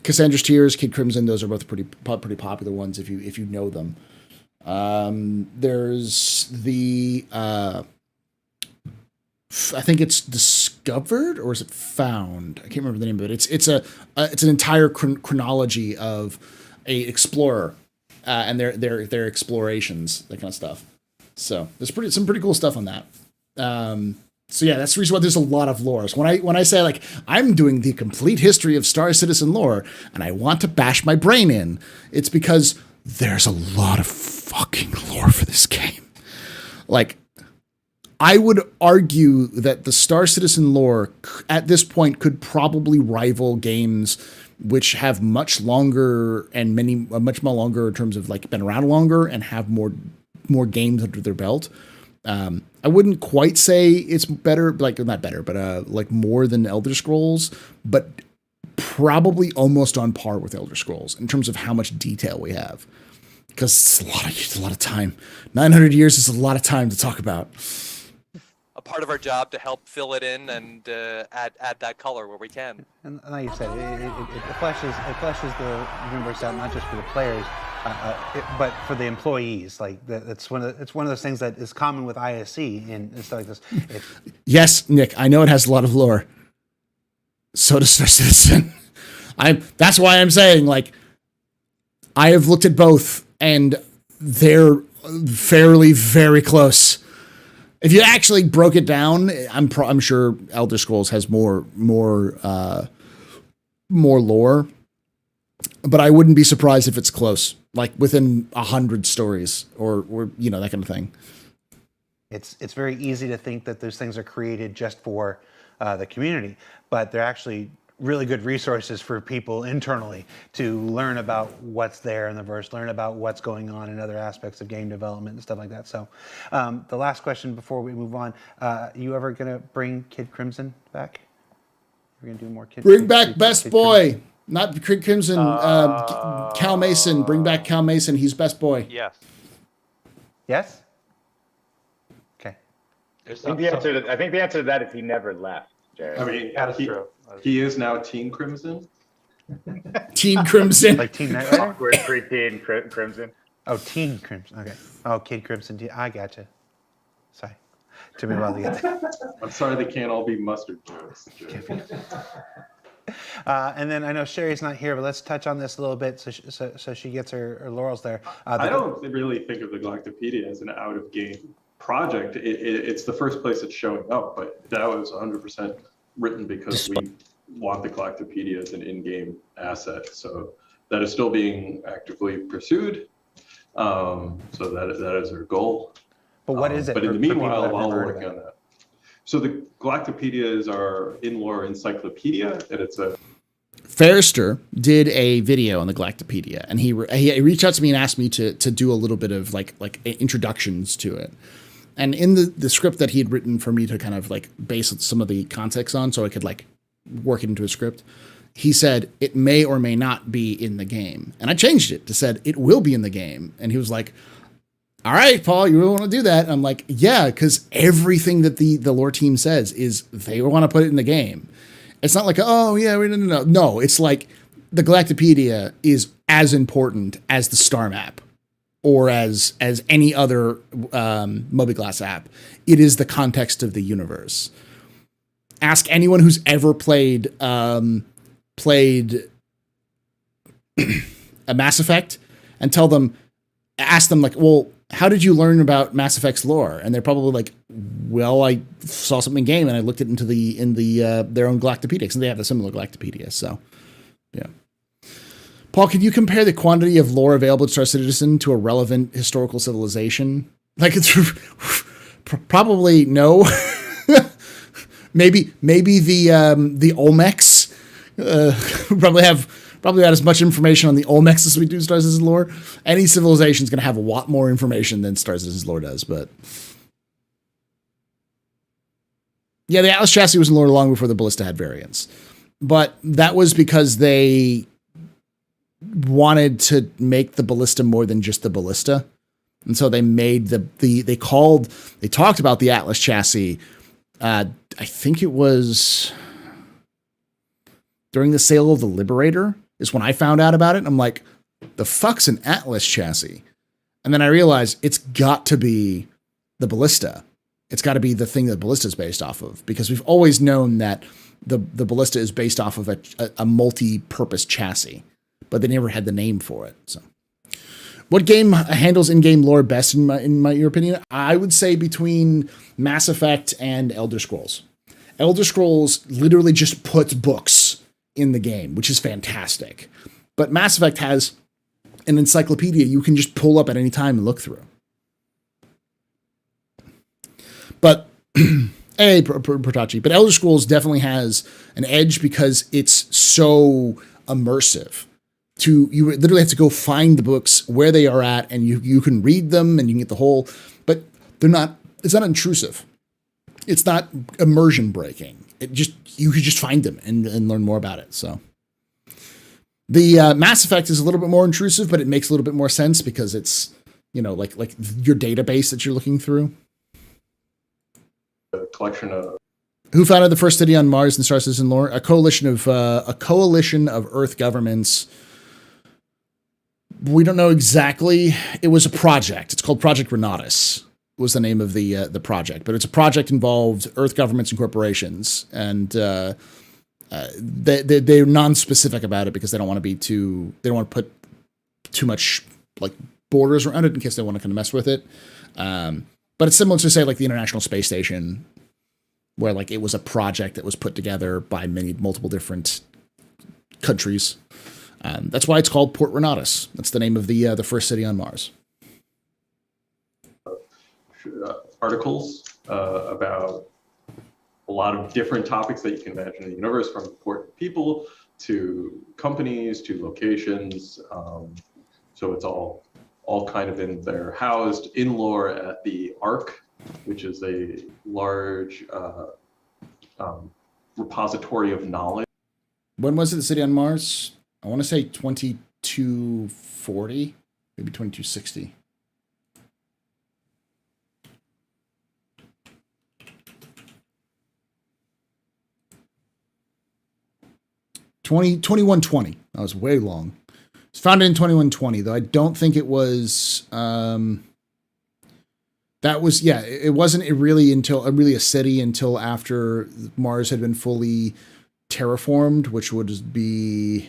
Cassandra's Tears, Kid Crimson. Those are both pretty popular ones if you know them. There's the I think it's Discovered, or is it Found? I can't remember the name of it. It's an entire chronology of a explorer and their explorations, that kind of stuff. So there's some pretty cool stuff on that. So yeah, that's the reason why there's a lot of lore. So when I say like I'm doing the complete history of Star Citizen lore and I want to bash my brain in, it's because there's a lot of fucking lore for this game. Like, I would argue that the Star Citizen lore at this point could probably rival games which have much longer and much more longer in terms of like been around longer and have more games under their belt. I wouldn't quite say it's better, like not better, but like more than Elder Scrolls, but probably almost on par with Elder Scrolls in terms of how much detail we have. Because it's a lot of time. 900 years is a lot of time to talk about. A part of our job to help fill it in and add that color where we can. And like you said, it fleshes the universe out not just for the players, but for the employees. Like it's one of those things that is common with ISC and stuff like this. Yes, Nick, I know it has a lot of lore. So does Star Citizen. That's why I'm saying, like, I have looked at both, and they're fairly very close. If you actually broke it down, I'm sure Elder Scrolls has more lore, but I wouldn't be surprised if it's close, like within 100 stories or that kind of thing. It's very easy to think that those things are created just for the community, but they're actually really good resources for people internally to learn about what's there in the verse, learn about what's going on in other aspects of game development and stuff like that. So the last question before we move on, you ever gonna bring Kid Crimson back? We're gonna do more Kid Bring back Kid Best Kid Boy. Crimson? Not Kid Crimson, Cal Mason. Bring back Cal Mason. He's Best Boy. Yes. Yes? Okay. I think the answer to that is he never left, Jared. I mean, That's he, true. he is now Team Crimson. Team Crimson. Like Team Night Rider? Awkward preteen Crimson. Oh, Teen Crimson. Okay. Oh, Kid Crimson. I gotcha. Sorry. Took me a while to get there. I'm sorry they can't all be mustard jokes. And then I know Sherry's not here, but let's touch on this a little bit so she gets her laurels there. I don't really think of the Galactopedia as an out-of-game project. It's the first place it's showing up, but that was 100% written because we want the Galactopedia as an in-game asset. So that is still being actively pursued. So that is our goal. But what is it? But in the for people meanwhile, that have while never we're heard of working it? on that. So the Galactopedia is our in-lore encyclopedia, and it's a Fairster did a video on the Galactopedia, and he reached out to me and asked me to do a little bit of like introductions to it. And in the script that he had written for me to kind of like base some of the context on, so I could like work it into a script, he said it may or may not be in the game, and I changed it to said it will be in the game. And he was like, all right, Paul, you really want to do that? And I'm like, yeah, because everything that the lore team says is they want to put it in the game. It's not like, oh, yeah, no. No, it's like the Galactopedia is as important as the Star Map or as any other Moby-Glass app. It is the context of the universe. Ask anyone who's ever played a Mass Effect and ask them like, well, how did you learn about Mass Effect's lore? And they're probably like, well, I saw something in game and I looked it into their own Galactopedia, because they have a similar Galactopedia. So, yeah. Paul, can you compare the quantity of lore available to Star Citizen to a relevant historical civilization? Like, it's probably no. maybe the Olmecs probably had as much information on the Olmecs as we do Star Citizen lore. Any civilization is going to have a lot more information than Star Citizen's lore does, but yeah, the Atlas chassis was in lore long before the Ballista had variants, but that was because they wanted to make the Ballista more than just the Ballista, and so they made they talked about the Atlas chassis. I think it was during the sale of the Liberator is when I found out about it. And I'm like, the fuck's an Atlas chassis? And then I realized it's got to be the Ballista. It's got to be the thing that Ballista is based off of, because we've always known that the Ballista is based off of a multi-purpose chassis, but they never had the name for it. So, what game handles in-game lore best in your opinion? I would say between Mass Effect and Elder Scrolls. Elder Scrolls literally just puts books in the game, which is fantastic. But Mass Effect has an encyclopedia you can just pull up at any time and look through. But hey, Protachi, but Elder Scrolls definitely has an edge because it's so immersive. You literally have to go find the books where they are at, and you can read them and you can get the whole, but they're not It's not intrusive. It's not immersion breaking. You could just find them and learn more about it. So the Mass Effect is a little bit more intrusive, but it makes a little bit more sense because it's, like your database that you're looking through. A collection of Who founded the first city on Mars and Star Citizen lore? A coalition of Earth governments. We don't know exactly. It was a project. It's called Project Renatus. Was the name of the project, but it's a project involved Earth governments and corporations, and they're non-specific about it because they don't want to put too much like borders around it in case they want to kind of mess with it. But it's similar to say like the International Space Station, where like it was a project that was put together by multiple different countries. That's why it's called Port Renatus. That's the name of the first city on Mars. Articles about a lot of different topics that you can imagine in the universe, from important people to companies to locations. So it's all kind of in there, housed in lore at the Ark, which is a large repository of knowledge. When was it the city on Mars? I want to say 2240, maybe 2260. $2120. That was way long. It's founded in 2120, though I don't think it was. It wasn't really a city until after Mars had been fully terraformed, which would be.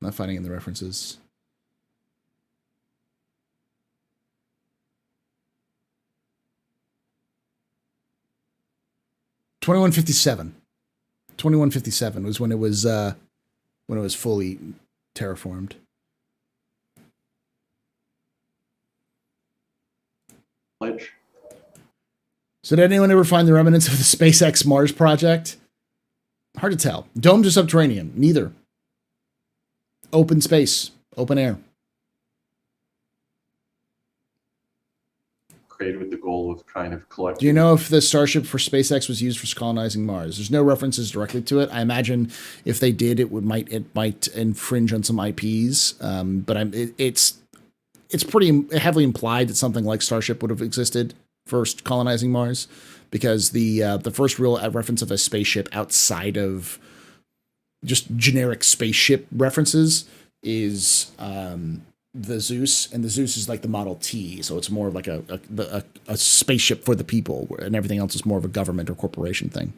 Not finding in the references. $2157 was when it was fully terraformed. So did anyone ever find the remnants of the SpaceX Mars project? Hard to tell. Domed or subterranean? Neither. Open space, open air. Created with the goal of kind of collecting. Do you know if the Starship for SpaceX was used for colonizing Mars? There's no references directly to it. I imagine if they did, it might infringe on some IPs. But it's pretty heavily implied that something like Starship would have existed first colonizing Mars, because the first real reference of a spaceship outside of just generic spaceship references is the Zeus, and the Zeus is like the Model T, so it's more of like a spaceship for the people, and everything else is more of a government or corporation thing.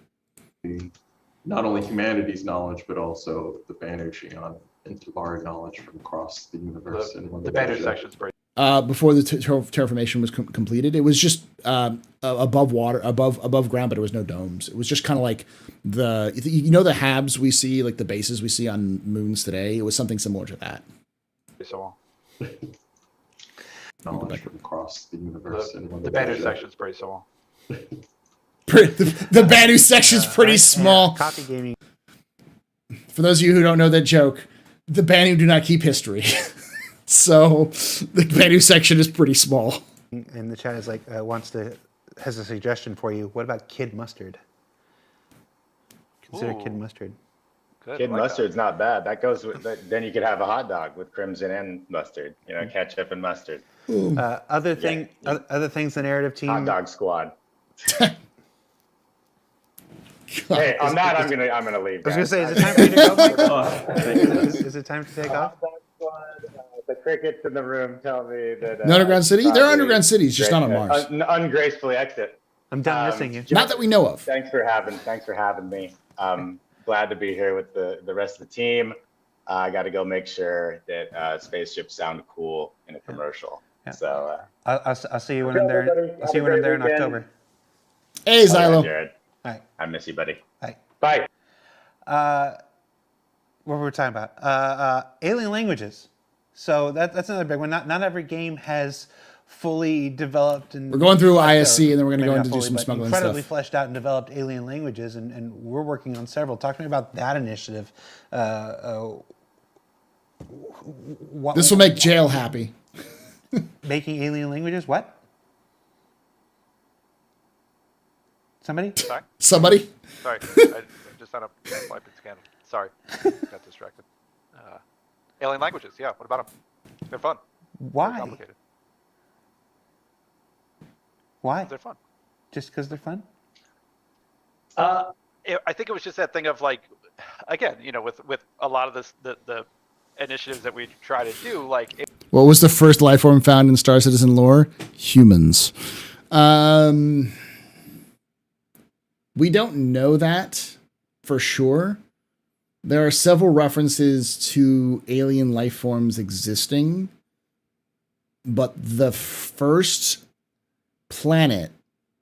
Not only humanity's knowledge, but also the Banu Xi'an and Tubari knowledge from across the universe. The Banu section's pretty. Before the terraformation was completed, it was just above water, above ground, but there was no domes. It was just kind of like the HABs we see, like the bases we see on moons today. It was something similar to that. So knowledge from across the universe. The Banu section's pretty small. The Banu section's pretty small. Copy gaming. For those of you who don't know that joke, the Banu do not keep history. So the Banu section is pretty small. And the chat is like, has a suggestion for you. What about kid mustard? Consider kid mustard. Good, Kid mustard's not bad. That goes with, then you could have a hot dog with crimson and mustard, ketchup and mustard. Other things the narrative team. Hot dog squad. Hey, on that, I'm gonna leave. I was gonna say, is it time for you to go? Is it time to take off? The crickets in the room tell me that The underground city? There are underground cities, just not on Mars. Ungracefully exit. I'm done missing you. Not that we know of. Thanks for having me. Glad to be here with the rest of the team. I got to go make sure that spaceships sound cool in a commercial. Yeah. So I'll see you when I'm there. I'll see you when I'm there in October. Hey, Xylo. Jared. Hi. I miss you, buddy. Hi. Bye. What were we talking about? Alien languages. So that's another big one. Not every game has fully developed and We're going through fleshed ISC, out- and then we're going to maybe go not into do fully, some but smuggling incredibly stuff. fleshed out and developed alien languages, and we're working on several. Talk to me about that initiative. This will make Jail happy. Making alien languages? What? Somebody? Sorry? Somebody? Sorry, I just on a swipe and scan. Sorry, got distracted. Alien languages, yeah. What about them? They're fun. Why? They're complicated. Why? They're fun. Just because they're fun? I think it was just that thing of like, again, you know, with a lot of this, the initiatives that we try to do, like. What was the first life form found in Star Citizen lore? Humans. We don't know that for sure. There are several references to alien life forms existing, but the first planet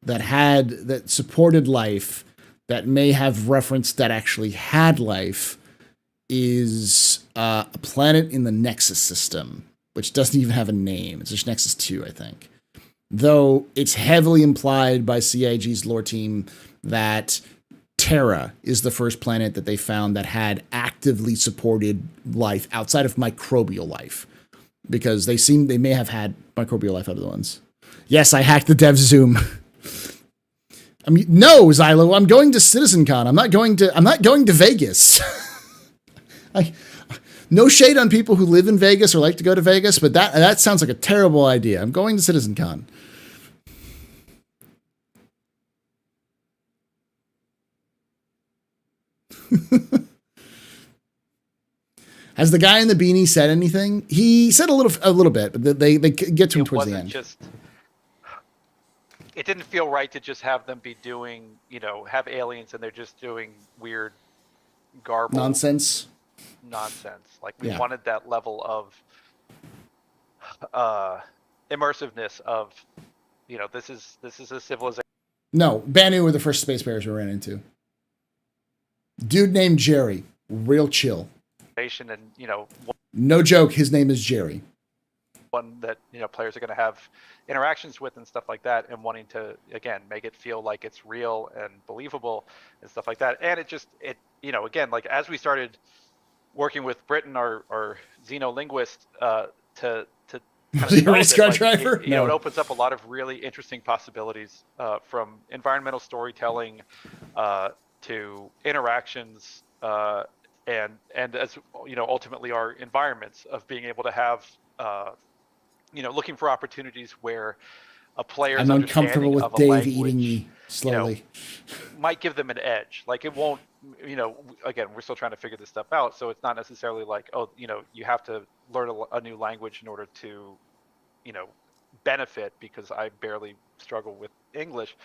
that supported life, that may have reference that actually had life, is a planet in the Nexus system, which doesn't even have a name. It's just Nexus 2, I think. Though it's heavily implied by CIG's lore team that Terra is the first planet that they found that had actively supported life outside of microbial life, because they may have had microbial life other ones. Yes, I hacked the dev Zoom. I mean, no, Xylo, I'm going to CitizenCon. I'm not going to Vegas. No shade on people who live in Vegas or like to go to Vegas, but that sounds like a terrible idea. I'm going to CitizenCon. Has the guy in the beanie said anything? He said a little bit, but they get to him towards the end. It didn't feel right to just have them be doing, you know, have aliens and they're just doing weird garble Nonsense. Like we wanted that level of immersiveness of, you know, this is a civilization. No, Banu were the first space bears we ran into. Dude named Jerry, real chill. And, you know, No joke, his name is Jerry. one that, you know, players are going to have interactions with and stuff like that, and wanting to, again, make it feel like it's real and believable and stuff like that. And it you know, again, like as we started working with Britton, our xenolinguist, to kind The of know race that, car like, driver? you know, it No. opens up a lot of really interesting possibilities, from environmental storytelling to interactions, and as you know, ultimately our environments of being able to have, you know, looking for opportunities where a player's I'm uncomfortable understanding with of a Dave language, eating me slowly. you know, might give them an edge. Like it won't, you know, again, we're still trying to figure this stuff out. So it's not necessarily like, oh, you know, you have to learn a new language in order to, you know, benefit, because I barely struggle with English,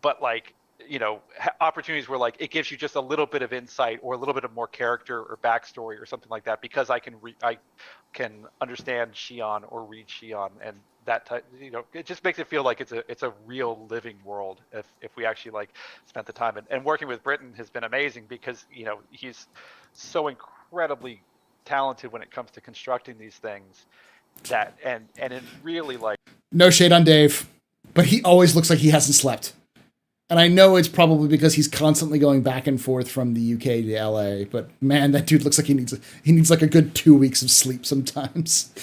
but like, you know, opportunities where like it gives you just a little bit of insight or a little bit of more character or backstory or something like that, because I can understand Xi'an or read Xi'an, and that type, you know, it just makes it feel like it's a real living world if we actually like spent the time, and working with Britton has been amazing, because, you know, he's so incredibly talented when it comes to constructing these things, that and it really like. No shade on Dave, but he always looks like he hasn't slept. And I know it's probably because he's constantly going back and forth from the UK to LA, but man, that dude looks like he needs like a good 2 weeks of sleep sometimes.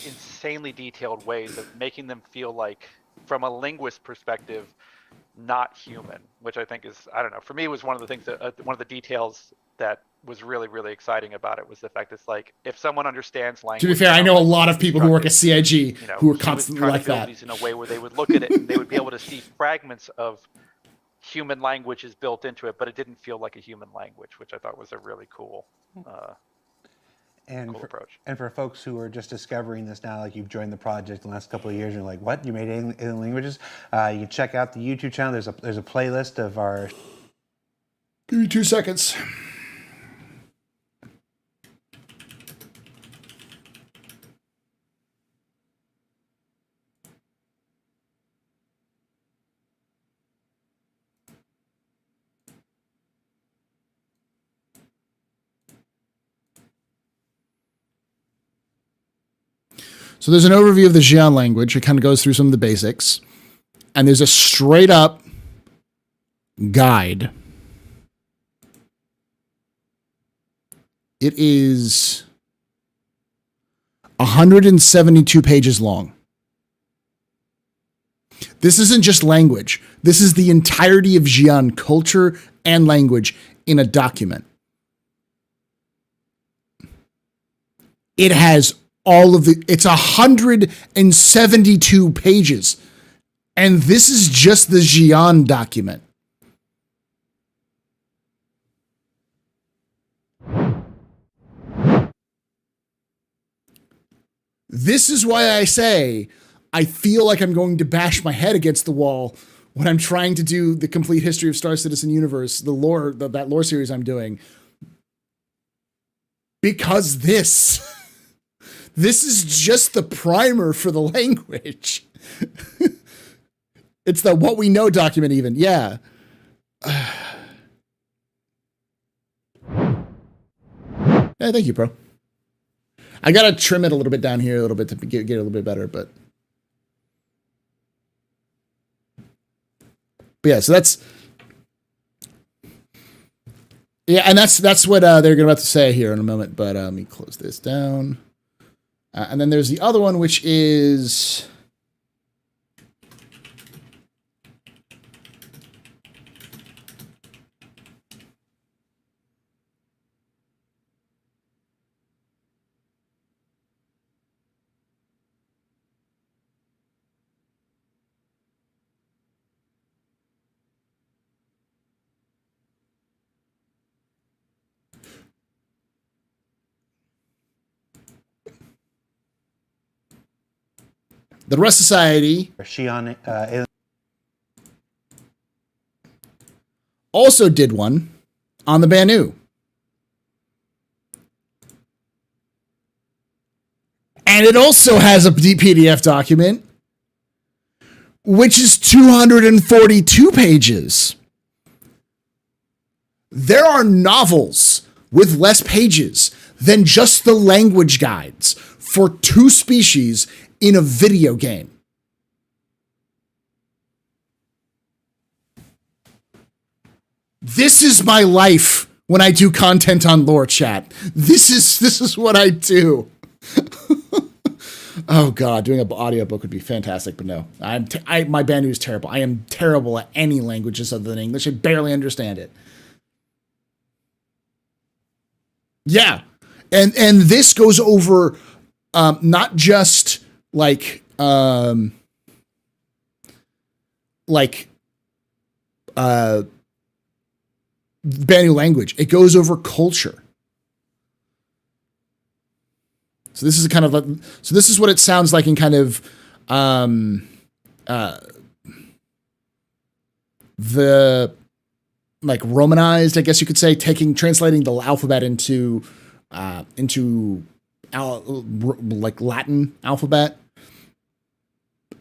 Insanely detailed ways of making them feel like, from a linguist perspective, not human, which I think is, I don't know, for me was one of the things that one of the details that was really, really exciting about it was the fact it's like, if someone understands language. To be fair, I know a lot of people who work at CIG you know, who are he was constantly trying like to build that. these in a way where they would look at it and they would be able to see fragments of human languages built into it, but it didn't feel like a human language, which I thought was a really cool, And cool approach. And for folks who are just discovering this now, like you've joined the project in the last couple of years, and you're like, what? You made alien languages? You can check out the YouTube channel. There's a playlist of our. Give me 2 seconds. So there's an overview of the Xi'an language. It kind of goes through some of the basics. And there's a straight up guide. It is 172 pages long. This isn't just language. This is the entirety of Xi'an culture and language in a document. It has it's 172 pages. And this is just the Xi'an document. This is why I say I feel like I'm going to bash my head against the wall when I'm trying to do the complete history of Star Citizen Universe, the lore, that lore series I'm doing. Because this is just the primer for the language. It's the what we know document even. Yeah. Yeah, thank you, bro. I got to trim it a little bit down here a little bit to get a little bit better, but yeah, so that's, yeah, and that's what they're about to say here in a moment, but let me close this down. And then there's the other one, which is the Rust Society also did one on the Banu. And it also has a PDF document, which is 242 pages. There are novels with less pages than just the language guides for 2 species in a video game. This is my life when I do content on lore chat. This is what I do. Oh God, doing an audiobook would be fantastic, but no. My Banu is terrible. I am terrible at any languages other than English. I barely understand it. Yeah. And this goes over not just Banu language. It goes over culture. So this is so this is what it sounds like in kind of the Romanized, I guess you could say, translating the alphabet into Latin alphabet.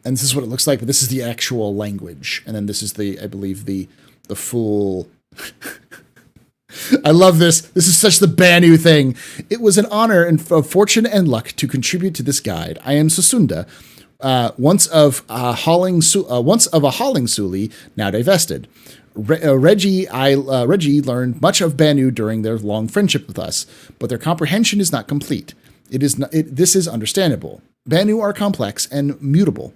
And this is what it looks like, but this is the actual language. And then this is I believe the full. I love this. This is such the Banu thing. It was an honor and fortune and luck to contribute to this guide. I am Sasunda, once of a hauling Suli, now divested. Reggie learned much of Banu during their long friendship with us, but their comprehension is not complete. This is understandable. Banu are complex and mutable.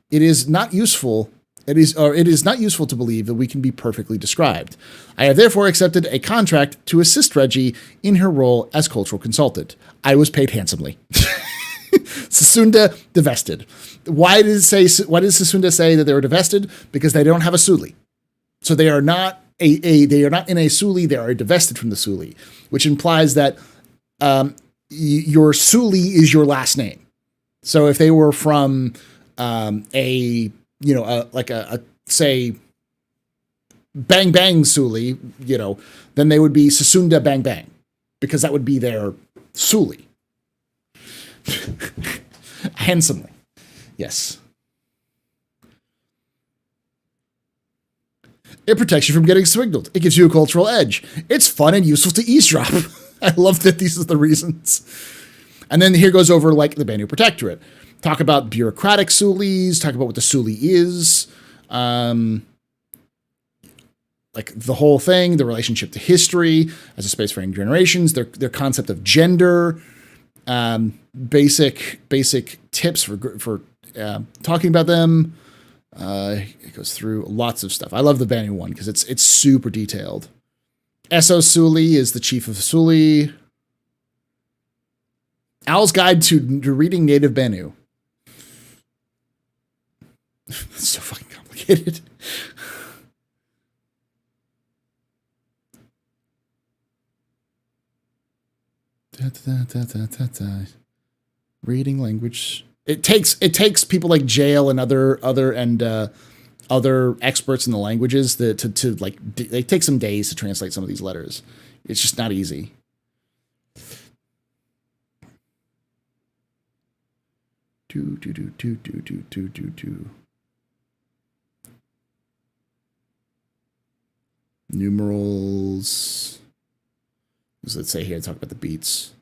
It is not useful to believe that we can be perfectly described. I have therefore accepted a contract to assist Reggie in her role as cultural consultant. I was paid handsomely. Sasunda divested. Why does Sasunda say that they were divested? Because they don't have a Suli. So they are not they are not in a Suli, they are divested from the Suli, which implies that your Suli is your last name. So if they were from say Bang Bang Suli, then they would be Sasunda Bang Bang, because that would be their Suli. Handsomely. Yes. It protects you from getting swindled. It gives you a cultural edge. It's fun and useful to eavesdrop. I love that these are the reasons. And then here goes over like the Banu Protectorate. Talk about bureaucratic Sulis, talk about what the Suli is, like the whole thing, the relationship to history as a spacefaring generations, their concept of gender, basic tips for talking about them. It goes through lots of stuff. I love the Banu one because it's super detailed. Esso Suli is the chief of Suli. Owl's Guide to Reading Native Banu. It's so fucking complicated. Reading language. It takes people like Jail and other experts in the languages to like it takes some days to translate some of these letters. It's just not easy. Do. Numerals. Let's say here, talk about the beats.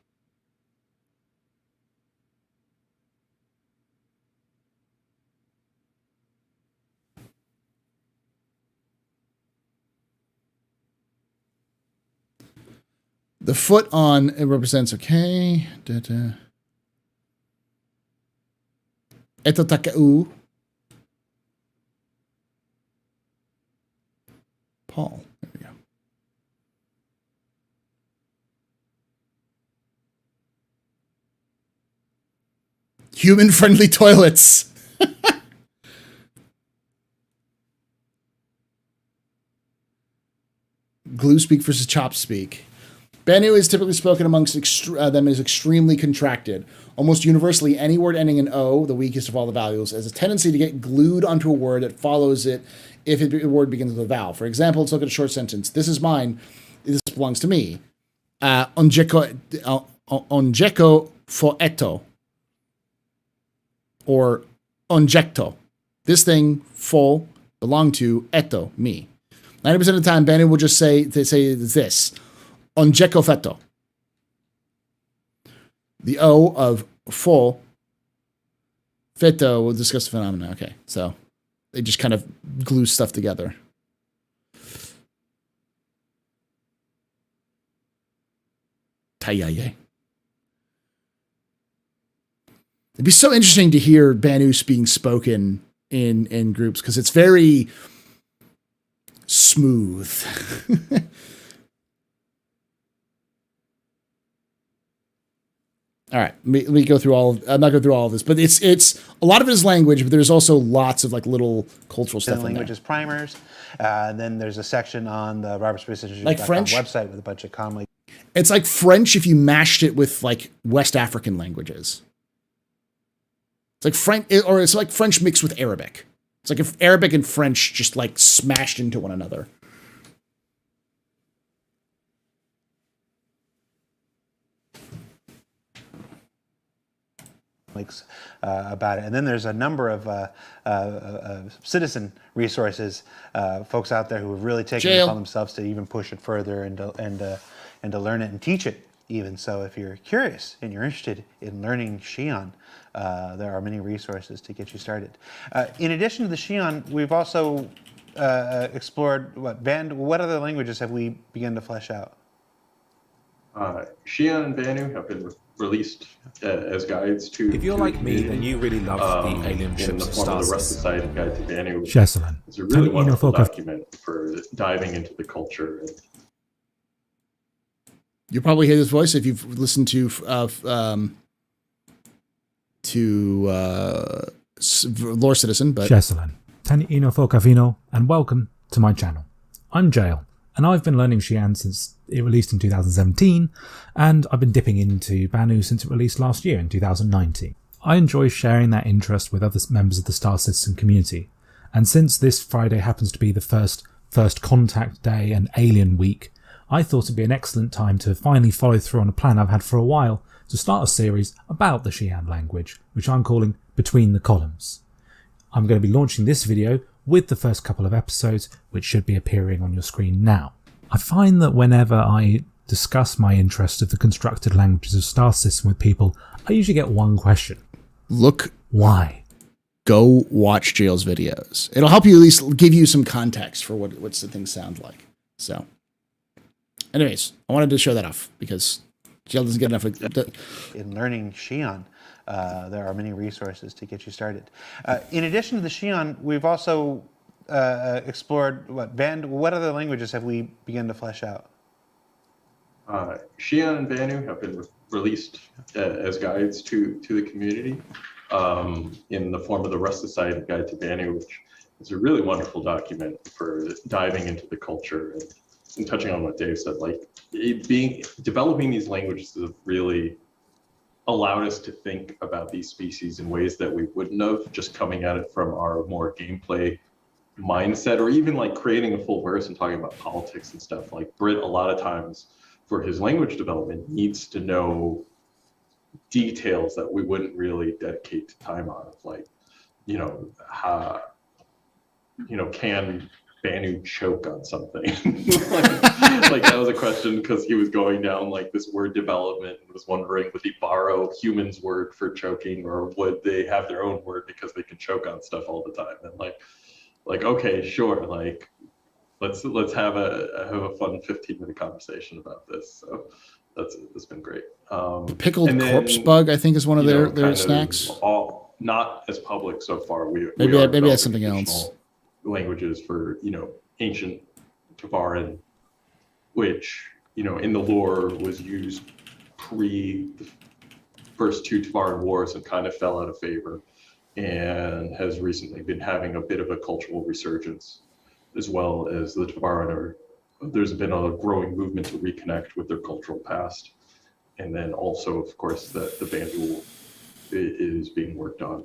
The foot on it represents okay. Etotakau. Paul. There we go. Human-friendly toilets. Glue speak versus chop speak. Banu is typically spoken amongst them as extremely contracted. Almost universally, any word ending in O, the weakest of all the vowels, has a tendency to get glued onto a word that follows it if the word begins with a vowel. For example, let's look at a short sentence. This is mine. This belongs to me. Onjeko fo eto. Or onjecto. This thing, fo, belong to, eto, me. 90% of the time, Banu will just say this. Onjeko feto. The O of fo, feto, we'll discuss the phenomena. Okay, so they just kind of glue stuff together. Tayaye. It'd be so interesting to hear Banu being spoken in groups because it's very smooth. All right, let me go through I'm not going through all of this, but it's a lot of it is language, but there's also lots of like little cultural stuff in there. Languages primers. Then there's a section on the RobertSpace like French website with a bunch of commonly. It's like French if you mashed it with like West African languages. It's like French, or it's like French mixed with Arabic. It's like if Arabic and French just like smashed into one another. About it, and then there's a number of citizen resources, folks out there who have really taken it upon themselves to even push it further and to learn it and teach it even. So if you're curious and you're interested in learning Xi'an, there are many resources to get you started. In addition to the Xi'an, we've also explored what other languages have we begun to flesh out? Xi'an and Banu have been released as guides to. If you're like me, then you really love the alien in ships the and form of the star Rust Society Guide to Banu. Cheslin. It's a really wonderful document for diving into the culture. You'll probably hear this voice if you've listened to Lore Citizen. But Cheslin. Tani ino fokavino, and welcome to my channel. I'm Jail, and I've been learning Xi'an since it released in 2017, and I've been dipping into Banu since it released last year in 2019. I enjoy sharing that interest with other members of the Star Citizen community, and since this Friday happens to be the first contact day and alien week, I thought it'd be an excellent time to finally follow through on a plan I've had for a while to start a series about the Xi'an language, which I'm calling Between the Columns. I'm going to be launching this video with the first couple of episodes, which should be appearing on your screen now. I find that whenever I discuss my interest of the constructed languages of Star System with people, I usually get one question. Look, why? Go watch Jail's videos. It'll help you at least give you some context for what's the things sound like. So, anyways, I wanted to show that off because Jail doesn't get enough. In learning Xi'an, there are many resources to get you started. In addition to the Xi'an, we've also explored what other languages have we begun to flesh out? Xi'an and Banu have been released as guides to the community in the form of the Rust Society Guide to Banu, which is a really wonderful document for diving into the culture and touching on what Dave said. Like developing these languages has really allowed us to think about these species in ways that we wouldn't have just coming at it from our more gameplay mindset, or even like creating a full verse and talking about politics and stuff. Like Britt, a lot of times for his language development, needs to know details that we wouldn't really dedicate time on, like, can Banu choke on something? like that was a question because he was going down like this word development and was wondering, would he borrow humans' word for choking, or would they have their own word because they can choke on stuff all the time? And like okay, sure, like let's have a fun 15-minute conversation about this. So that's been great. Pickled corpse bug, I think, is one of their snacks. All not as public so far. Maybe that's something else. Languages for ancient Tavaran, which in the lore was used pre the first two Tavaran wars and kind of fell out of favor, and has recently been having a bit of a cultural resurgence, as well as the Tavaran there's been a growing movement to reconnect with their cultural past. And then also, of course, the Banu is being worked on.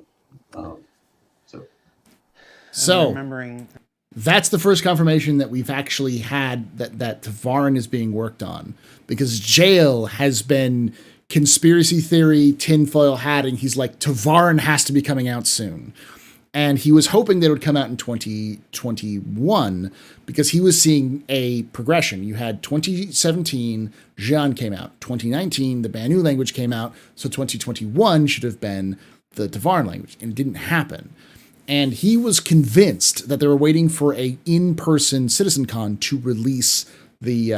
So remembering, that's the first confirmation that we've actually had that Tavaran is being worked on, because Jail has been conspiracy theory, tinfoil hatting. He's like, Tavaran has to be coming out soon. And he was hoping that it would come out in 2021 because he was seeing a progression. You had 2017, Xi'an came out. 2019, the Banu language came out. So 2021 should have been the Tavaran language, and it didn't happen. And he was convinced that they were waiting for a in-person CitizenCon to release the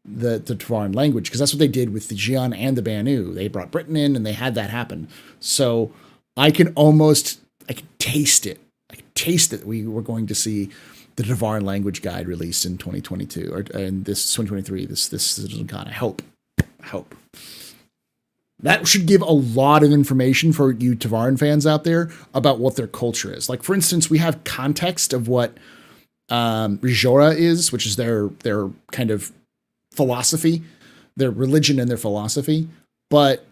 Tavaran language, because that's what they did with the Xi'an and the Banu. They brought Britain in, and they had that happen. So I can taste it. I can taste it. We were going to see the Tavaran language guide released in 2022 or in this 2023. This CitizenCon. I hope. That should give a lot of information for you Tavaran fans out there about what their culture is. Like, for instance, we have context of what Rijora is, which is their kind of philosophy, their religion and their philosophy, but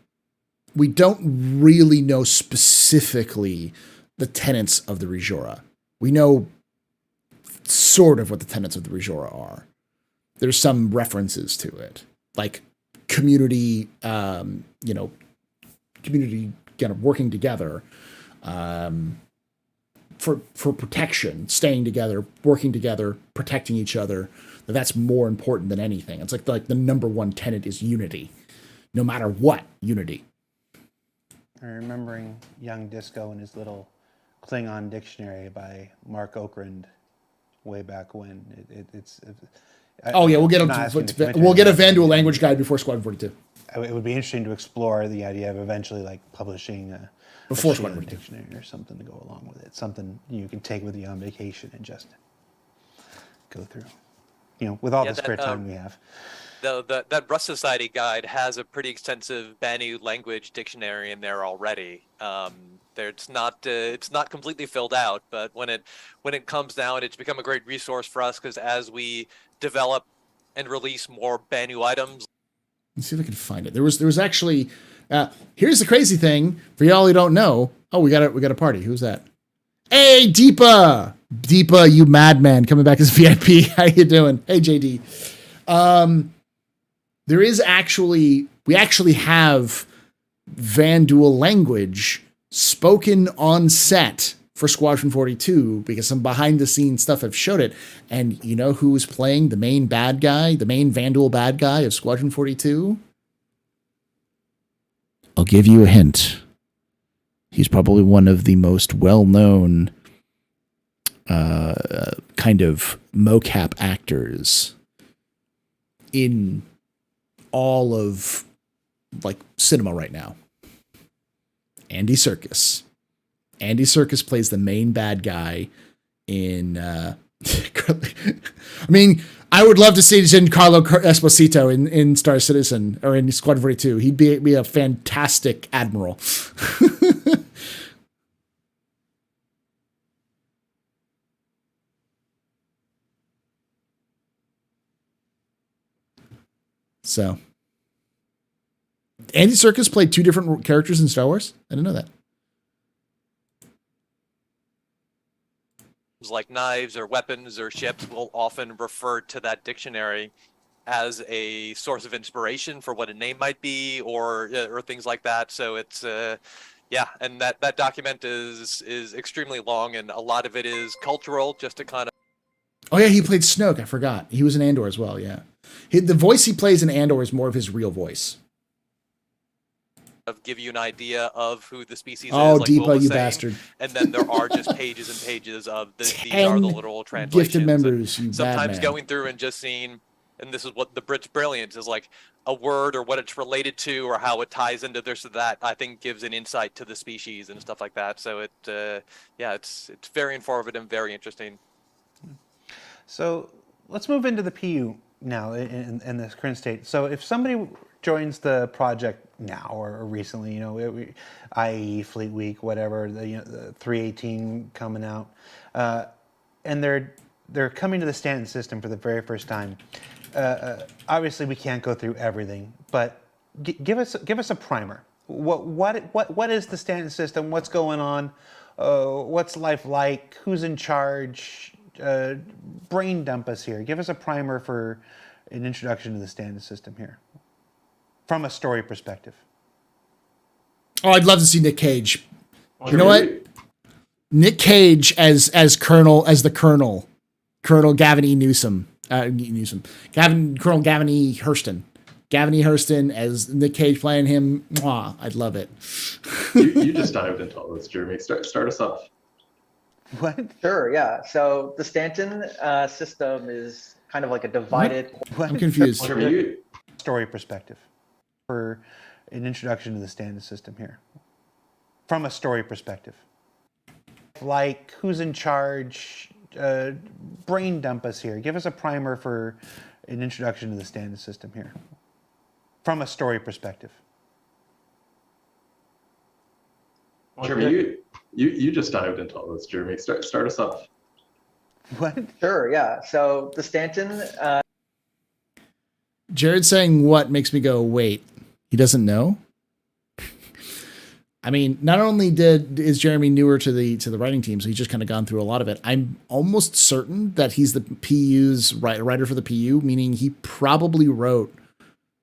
we don't really know specifically the tenets of the Rijora. We know sort of what the tenets of the Rijora are. There's some references to it, like community, community kind of working together for protection, staying together, working together, protecting each other. That's more important than anything. It's like the number one tenet is unity, no matter what. Unity. I'm remembering Young Disco and his little Klingon dictionary by Mark Okrand way back when. We'll get a Vanduul language guide before Squadron 42. It would be interesting to explore the idea of eventually like publishing a dictionary or something to go along with it. Something you can take with you on vacation and just go through. With all the spare time we have. That Rust Society guide has a pretty extensive Banu language dictionary in there already. It's not completely filled out, but when it comes down, it's become a great resource for us, because as we develop and release more Banu items. Let's see if I can find it. There was actually here's the crazy thing for y'all who don't know. Oh, we got a party. Who's that? Hey, Deepa, you madman, coming back as VIP. How you doing? Hey, JD. We actually have Vanduul language spoken on set for Squadron 42 because some behind the scenes stuff have showed it. And you know who's playing the main bad guy, the main Vandal bad guy of Squadron 42? I'll give you a hint. He's probably one of the most well-known kind of mocap actors in all of like cinema right now. Andy Serkis. Andy Serkis plays the main bad guy in I mean, I would love to see Giancarlo Esposito in Star Citizen or in Squadron 42. He'd be a fantastic admiral. So, Andy Serkis played 2 different characters in Star Wars? I didn't know that. Like knives or weapons or ships will often refer to that dictionary as a source of inspiration for what a name might be or things like that. So it's yeah, and that document is extremely long, and a lot of it is cultural, just to kind of. Oh yeah, he played Snoke. I forgot. He was in Andor as well. Yeah, the voice he plays in Andor is more of his real voice. Give you an idea of who the species oh, is. Like Deepa, Will was you saying. bastard! And then there are just pages and pages of these are the literal translations. Gifted members, you sometimes bad man. going through and just seeing, and this is what the Brits' brilliance is, like a word or what it's related to or how it ties into this or that. I think gives an insight to the species and stuff like that. So it, yeah, it's very informative and very interesting. So let's move into the PU now in this current state. So if somebody joins the project now or recently, you know, i.e. Fleet Week, whatever, the 318 coming out, and they're coming to the Stanton system for the very first time. Obviously, we can't go through everything, but give us a primer. What is the Stanton system? What's going on? What's life like? Who's in charge? Brain dump us here. Give us a primer for an introduction to the Stanton system here, from a story perspective. Oh, I'd love to see Nick Cage. You know what? Nick Cage as the Colonel Gavin E. Newsom. Colonel Gavin E. Hurston. Gavin E. Hurston as Nick Cage playing him. Mwah, I'd love it. you just dived into all this, Jeremy. Start us off. What? Sure, yeah. So the Stanton system is kind of like a divided. I'm confused. Story perspective for an introduction to the Stanton system here, from a story perspective. Like who's in charge? Brain dump us here. Give us a primer for an introduction to the Stanton system here, from a story perspective. Jeremy, you just dived into all this, Jeremy. Start us off. What? Sure, yeah. So the Stanton. Jared saying what makes me go, wait, he doesn't know? I mean, not only is Jeremy newer to the writing team, so he's just kind of gone through a lot of it. I'm almost certain that he's the PU's writer for the PU, meaning he probably wrote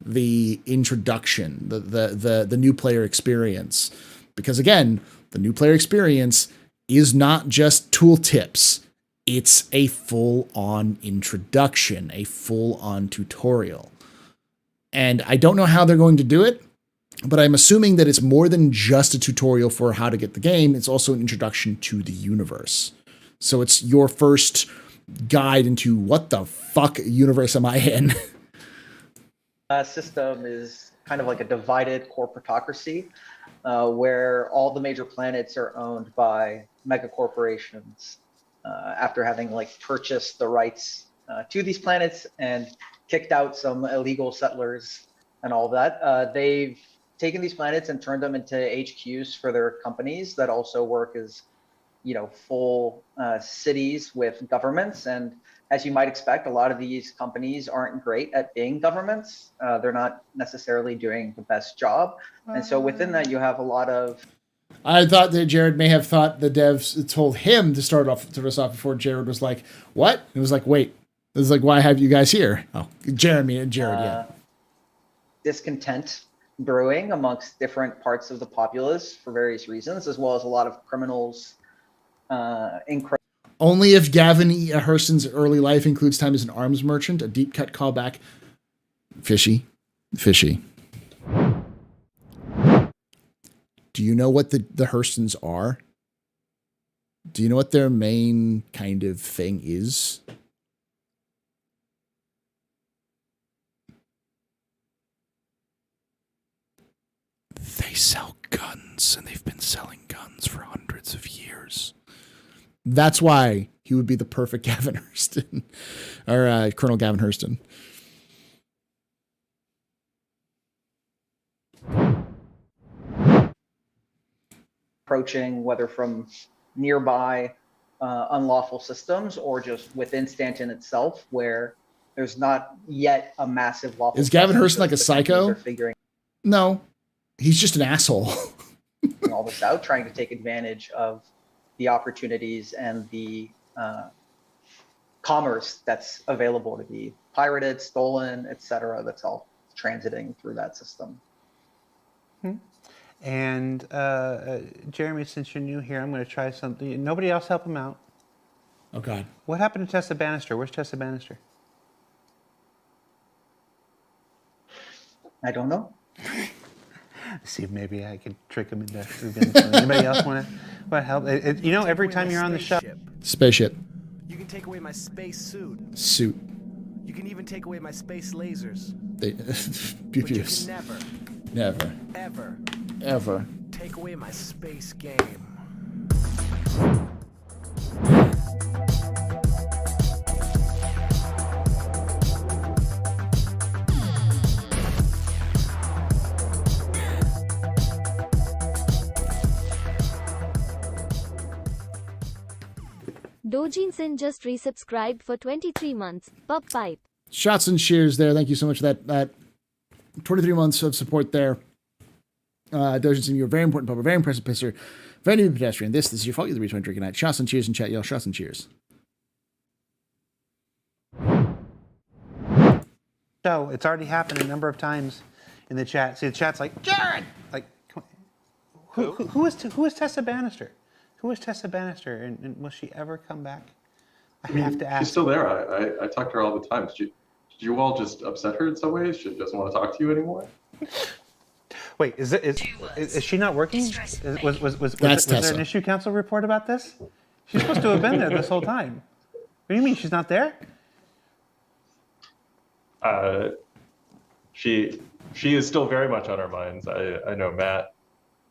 the introduction, the new player experience. Because again, the new player experience is not just tooltips. It's a full-on introduction, a full-on tutorial. And I don't know how they're going to do it, but I'm assuming that it's more than just a tutorial for how to get the game. It's also an introduction to the universe. So it's your first guide into what the fuck universe am I in? System is kind of like a divided corporatocracy, where all the major planets are owned by mega corporations. After having like purchased the rights to these planets and kicked out some illegal settlers and all that, they've taken these planets and turned them into HQs for their companies that also work as, full cities with governments. And as you might expect, a lot of these companies aren't great at being governments. They're not necessarily doing the best job. And so within that, you have a lot of. I thought that Jared may have thought the devs told him to start us off before Jared was like, what? It was like, wait, it was like, why have you guys here? Oh, Jeremy and Jared, yeah. Discontent brewing amongst different parts of the populace for various reasons, as well as a lot of criminals Only if Gavin Hurston's early life includes time as an arms merchant, a deep cut callback. Fishy. Do you know what the Hurstons are? Do you know what their main kind of thing is? They sell guns, and they've been selling guns for hundreds of years. That's why he would be the perfect Gavin Hurston, or Colonel Gavin Hurston. Approaching, whether from nearby unlawful systems or just within Stanton itself, where there's not yet a massive lawful. Is Gavin Hurston like a psycho? Figuring No, he's just an asshole. all this out, trying to take advantage of the opportunities and the commerce that's available to be pirated, stolen, etc. That's all transiting through that system. And Jeremy, since you're new here, I'm going to try something. Nobody else help him out. Oh, God. What happened to Tessa Bannister? Where's Tessa Bannister? I don't know. See if maybe I could trick him into revealing something. Anybody else want to help? You know, every time you're on the show. Spaceship. You can take away my space suit. Suit. You can even take away my space lasers. Beauteous. But you can Never. Ever take away my space game. Dojinson just resubscribed for 23 months. Pub pipe. Shots and cheers there. Thank you so much for that 23 months of support there. Dojinson, you're a very important pub, a very impressive pisser, very new pedestrian. This is your fault. You're the reason why I'm drinking that. Shots and cheers in chat, y'all. Shots and cheers. So it's already happened a number of times in the chat. See, the chat's like, Jared! Like, who is Tessa Bannister? Who is Tessa Bannister, and will she ever come back? I have to ask. She's still there. I talk to her all the time. Did you all just upset her in some ways? She doesn't want to talk to you anymore? Wait, is she not working? Was there an issue council report about this? She's supposed to have been there this whole time. What do you mean she's not there? She is still very much on our minds. I know, Matt,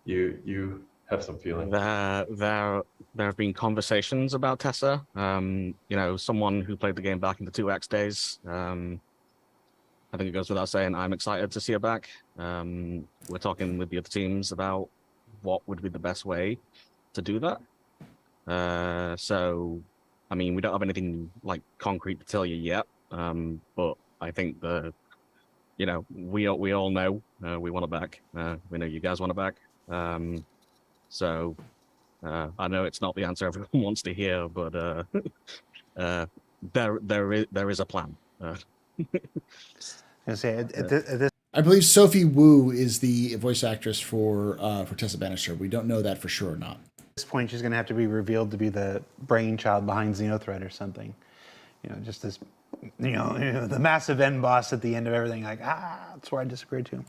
you have some feeling. There have been conversations about Tessa. You know, someone who played the game back in the 2X days. I think it goes without saying I'm excited to see her back. We're talking with the other teams about what would be the best way to do that. So, I mean, we don't have anything like concrete to tell you yet, but I think we all know we want her back. We know you guys want her back. So I know it's not the answer everyone wants to hear, but there is a plan. I believe Sophie Wu is the voice actress for Tessa Bannister. We don't know that for sure or not. At this point, she's going to have to be revealed to be the brainchild behind Xenothreat or something. You know, just this, the massive end boss at the end of everything. Like, that's where I disagree too.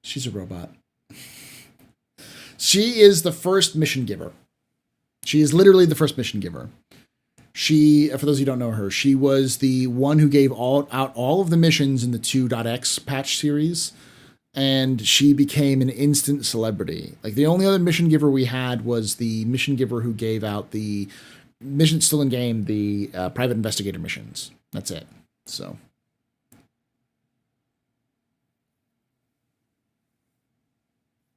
She's a robot. She is the first mission giver. She is literally the first mission giver. She, for those of you who don't know her, she was the one who gave out all of the missions in the 2.x patch series, and she became an instant celebrity. Like, the only other mission giver we had was the mission giver who gave out the missions still in game, the private investigator missions. That's it. So.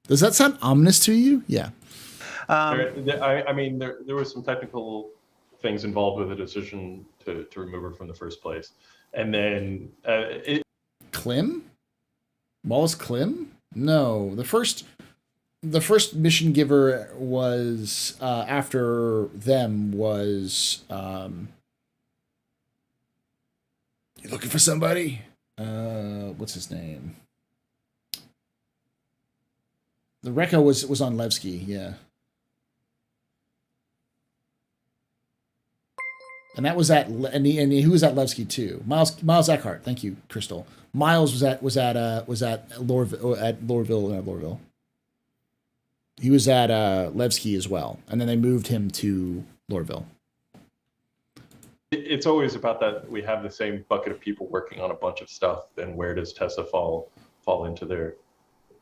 Does that sound ominous to you? Yeah. I mean, there was some technical things involved with the decision to remove her from the first place. And then Klim? Wallace Klim? No, the first mission giver was after them was you looking for somebody? What's his name? The Rekka was on Levski, yeah. And that was at who was at Levski too? Miles Eckhart. Thank you, Crystal. Miles was at Lorville. He was at Levski as well, and then they moved him to Lorville. It's always about that. We have the same bucket of people working on a bunch of stuff. Then where does Tessa fall into their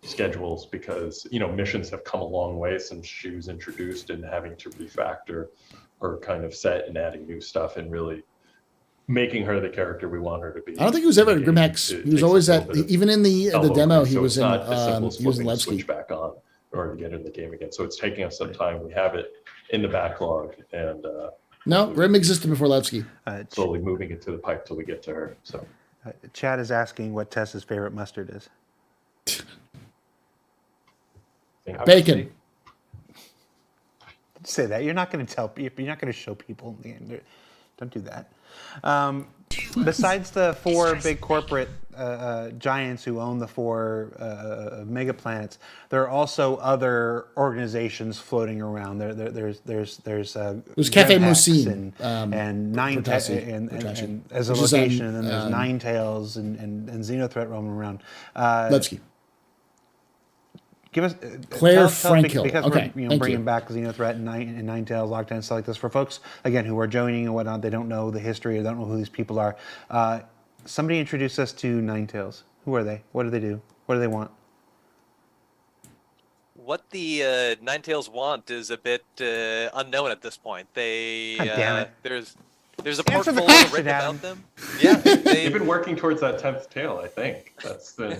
schedules? Because missions have come a long way since she was introduced, and having to refactor her kind of set and adding new stuff and really making her the character we want her to be. I don't think he was ever at Grimhex. He was always even in the demo. He was in Levski. Switch back on in order to get in the game again. So it's taking us some time. We have it in the backlog, and no, Grim existed before Levski. Slowly moving it to the pipe till we get to her. So Chad is asking what Tessa's favorite mustard is. Bacon. Say that. You're not going to tell. You're not going to show people. Don't do that. Besides the 4 big corporate giants who own the 4 mega planets, there are also other organizations floating around. There's Cafe Grimhex Musin and Nine and as a location, and then there's Ninetales and Xenothreat roaming around. Levski. Give us Claire Frankel. Because okay, we're bringing back Xenothreat and Ninetales, Lockdown, and stuff like this. For folks, again, who are joining and whatnot, they don't know the history or don't know who these people are. Somebody introduce us to Ninetales. Who are they? What do they do? What do they want? What the Ninetales want is a bit unknown at this point. They God damn it. There's a portfolio written about them. Yeah, they've been working towards that 10th tail. I think that's been.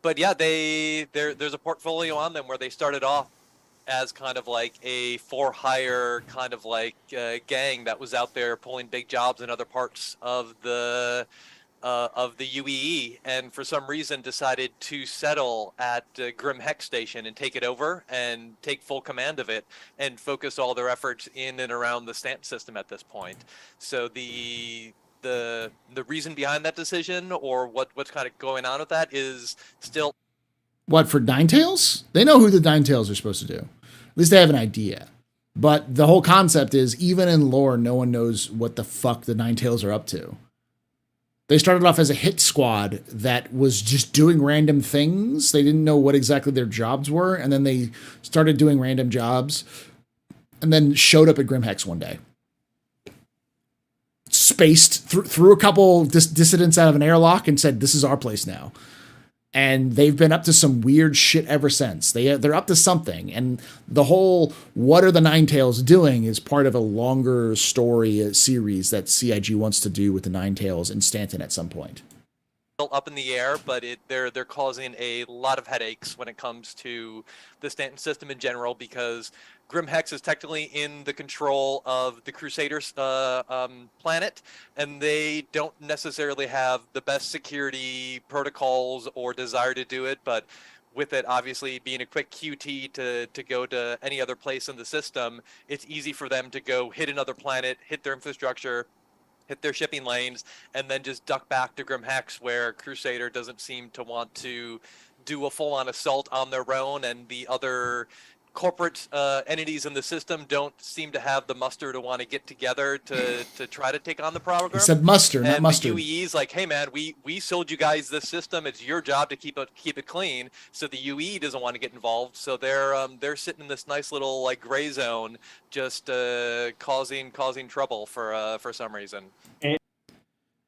But yeah, there's a portfolio on them where they started off as kind of like a for-hire kind of like gang that was out there pulling big jobs in other parts of the UEE, and for some reason decided to settle at Grim Hex Station and take it over and take full command of it and focus all their efforts in and around the Stanton system at this point. So the reason behind that decision, or what's kind of going on with that, is still. What, for Ninetales? They know who the Ninetales are supposed to do. At least they have an idea. But the whole concept is, even in lore, no one knows what the fuck the Ninetales are up to. They started off as a hit squad that was just doing random things. They didn't know what exactly their jobs were, and then they started doing random jobs, and then showed up at Grimhex one day. Spaced threw a couple dissidents out of an airlock and said, "This is our place now." And they've been up to some weird shit ever since. They're up to something, and the whole "What are the Ninetales doing" is part of a longer story series that CIG wants to do with the Ninetales in Stanton at some point. Up in the air, but they're causing a lot of headaches when it comes to the Stanton system in general, because Grim Hex is technically in the control of the Crusaders planet, and they don't necessarily have the best security protocols or desire to do it, but with it obviously being a quick QT to go to any other place in the system, it's easy for them to go hit another planet, hit their infrastructure, hit their shipping lanes, and then just duck back to Grim Hex, where Crusader doesn't seem to want to do a full-on assault on their own, and the other corporate entities in the system don't seem to have the muster to want to get together to try to take on the program. He said muster, not mustard. The UEE's like, hey man, we sold you guys this system. It's your job to keep it clean. So the UEE doesn't want to get involved. So they're sitting in this nice little like gray zone, just causing trouble for some reason.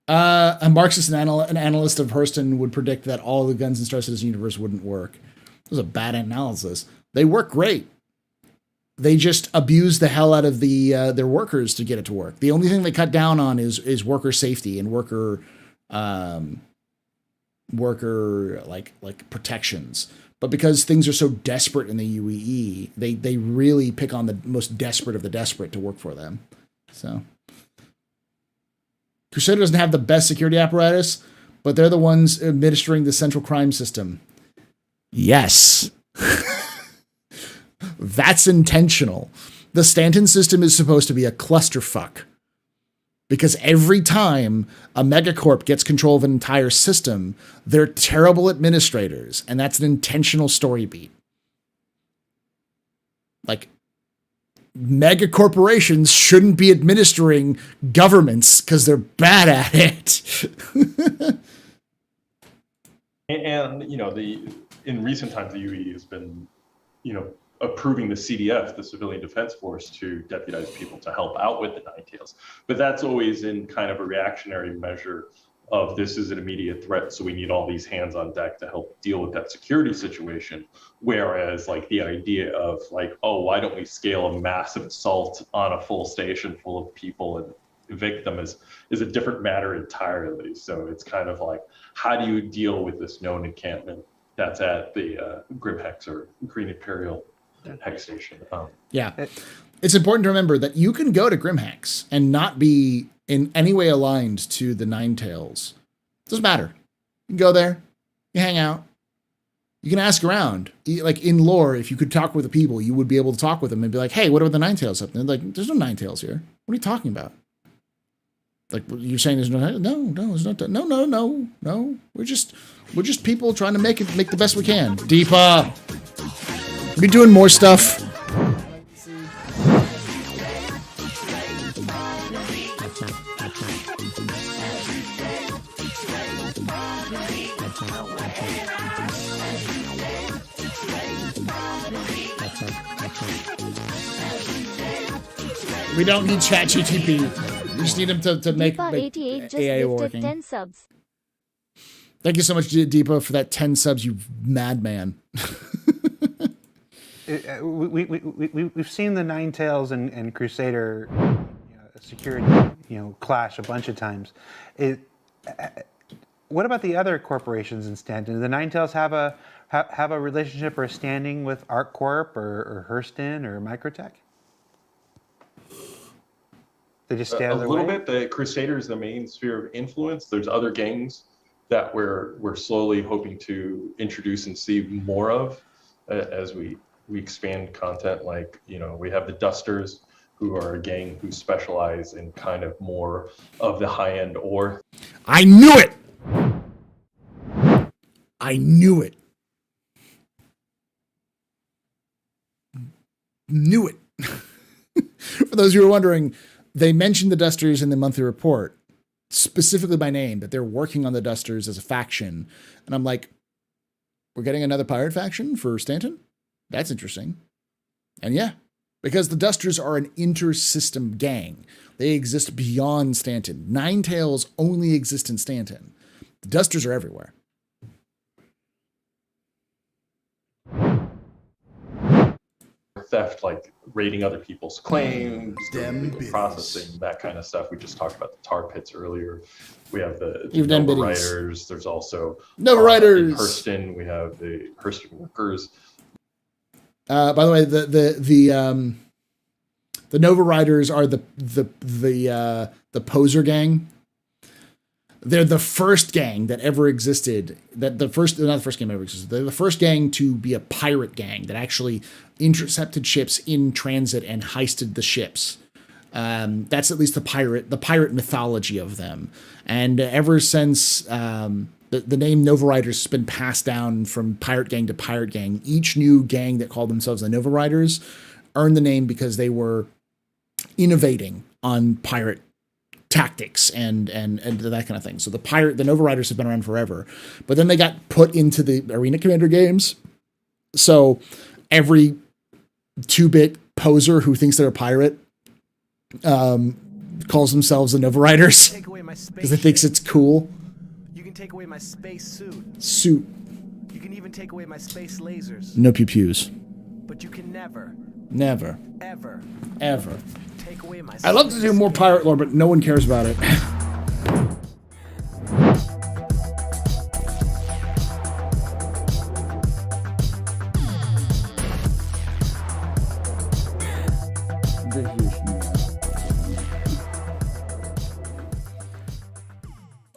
A Marxist and an analyst of Hurston would predict that all the guns in Star Citizen universe wouldn't work. It was a bad analysis. They work great. They just abuse the hell out of their workers to get it to work. The only thing they cut down on is worker safety and worker like protections. But because things are so desperate in the UEE, they really pick on the most desperate of the desperate to work for them. So Crusader doesn't have the best security apparatus, but they're the ones administering the central crime system. Yes. That's intentional. The Stanton system is supposed to be a clusterfuck, because every time a megacorp gets control of an entire system, they're terrible administrators, and that's an intentional story beat. Like, mega corporations shouldn't be administering governments because they're bad at it. And in recent times, the UE has been, approving the CDF, the Civilian Defense Force, to deputize people to help out with the Nine Tails. But that's always in kind of a reactionary measure of this is an immediate threat, so we need all these hands on deck to help deal with that security situation. Whereas like the idea of like, oh, why don't we scale a massive assault on a full station full of people and evict them is a different matter entirely. So it's kind of like, how do you deal with this known encampment that's at the Grim Hex or Green Imperial Hex Station? Yeah. It's important to remember that you can go to Grim Hex and not be in any way aligned to the Nine Tails. Doesn't matter. You can go there, you hang out, you can ask around. Like in lore, if you could talk with the people, you would be able to talk with them and be like, hey, what are the Nine Tails up there? Like, there's no Nine Tails here. What are you talking about? Like, you're saying there's no, there's not, no. We're just people trying to make the best we can. Deepa, be doing more stuff. We don't need ChatGPT. We just need him to make AI working. 10 subs. Thank you so much, Deepa, for that 10 subs, you madman. We've seen the Nine Tails and Crusader security clash a bunch of times. What about the other corporations in Stanton? Do the Nine Tails have a relationship or a standing with ArcCorp or Hurston or Microtech? They just stay out of their way? A little bit. The Crusader is the main sphere of influence. There's other gangs that we're slowly hoping to introduce and see more of as we expand content. Like, we have the Dusters, who are a gang who specialize in kind of more of the high-end ore. I knew it! I knew it. Knew it. For those who are wondering, they mentioned the Dusters in the monthly report, specifically by name, that they're working on the Dusters as a faction. And I'm like, we're getting another pirate faction for Stanton? That's interesting. And yeah, because the Dusters are an inter-system gang. They exist beyond Stanton. Nine Tails only exist in Stanton. The Dusters are everywhere. Theft, like raiding other people's claims, processing, that kind of stuff. We just talked about the tar pits earlier. We have the Nova Riders. There's also Nova Riders. In Hurston, we have the Hurston Workers. By the way, the Nova Riders are the poser gang. They're the first gang that ever existed. They're not the first gang that ever existed. They're the first gang to be a pirate gang that actually intercepted ships in transit and heisted the ships. That's at least the pirate mythology of them. And ever since the name Nova Riders has been passed down from pirate gang to pirate gang, each new gang that called themselves the Nova Riders earned the name because they were innovating on pirate tactics and that kind of thing. So the Nova Riders have been around forever, but then they got put into the Arena Commander games. So every 2-bit poser who thinks they're a pirate calls themselves the Nova Riders because they thinks it's cool. You can take away my space suit. Suit. You can even take away my space lasers. No pew-pews. But you can never, ever take away my I'd love to do more pirate lore, but no one cares about it.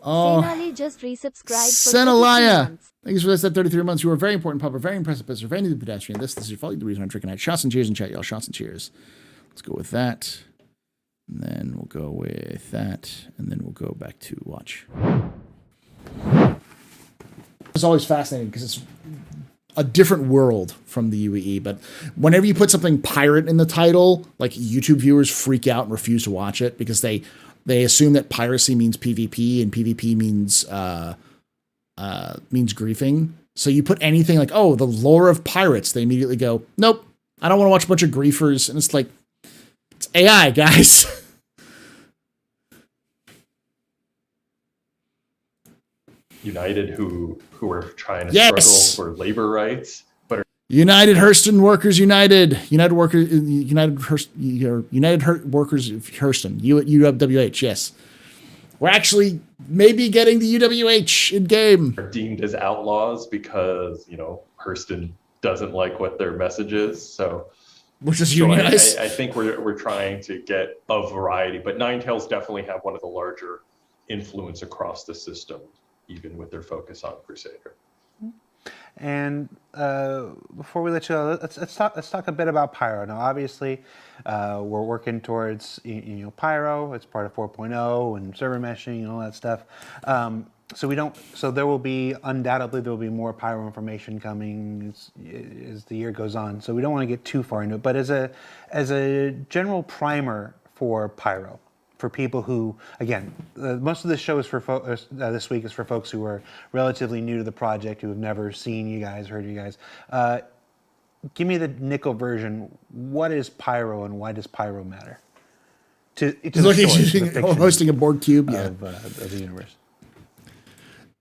Oh, Senali just resubscribed for Senalaya. 33 months. Thanks for that 33 months. You were very important, Papa. Very impressive, Mr. Very new pedestrian. This is your fault. The reason I'm drinking. Shots and cheers in chat, y'all. Shots and cheers. Let's go with that. And then we'll go with that. And then we'll go back to watch. It's always fascinating because it's a different world from the UEE. But whenever you put something pirate in the title, like YouTube viewers freak out and refuse to watch it because they assume that piracy means PvP and PvP means griefing. So you put anything like, oh, the lore of pirates, they immediately go, nope, I don't want to watch a bunch of griefers. And it's like, it's AI, guys. United who are trying to Yes! struggle for labor rights, but are United Hurston Workers United. United Workers Hurston. UWH, yes. We're actually maybe getting the UWH in game. are deemed as outlaws because, you know, Hurston doesn't like what their message is. So which is so unionized. I think we're trying to get a variety, but Ninetales definitely have one of the larger influence across the system, even with their focus on Crusader. And before we let you go, let's talk a bit about Pyro. Now, obviously, we're working towards Pyro. It's part of 4.0 and server meshing and all that stuff. So there will be undoubtedly more Pyro information coming as the year goes on. So we don't want to get too far into it. But as a general primer for Pyro, for people who, again, most of the show is for this week is for folks who are relatively new to the project, who have never seen you guys, heard you guys. Give me the nickel version. What is Pyro and why does Pyro matter? Hosting a board cube of the universe.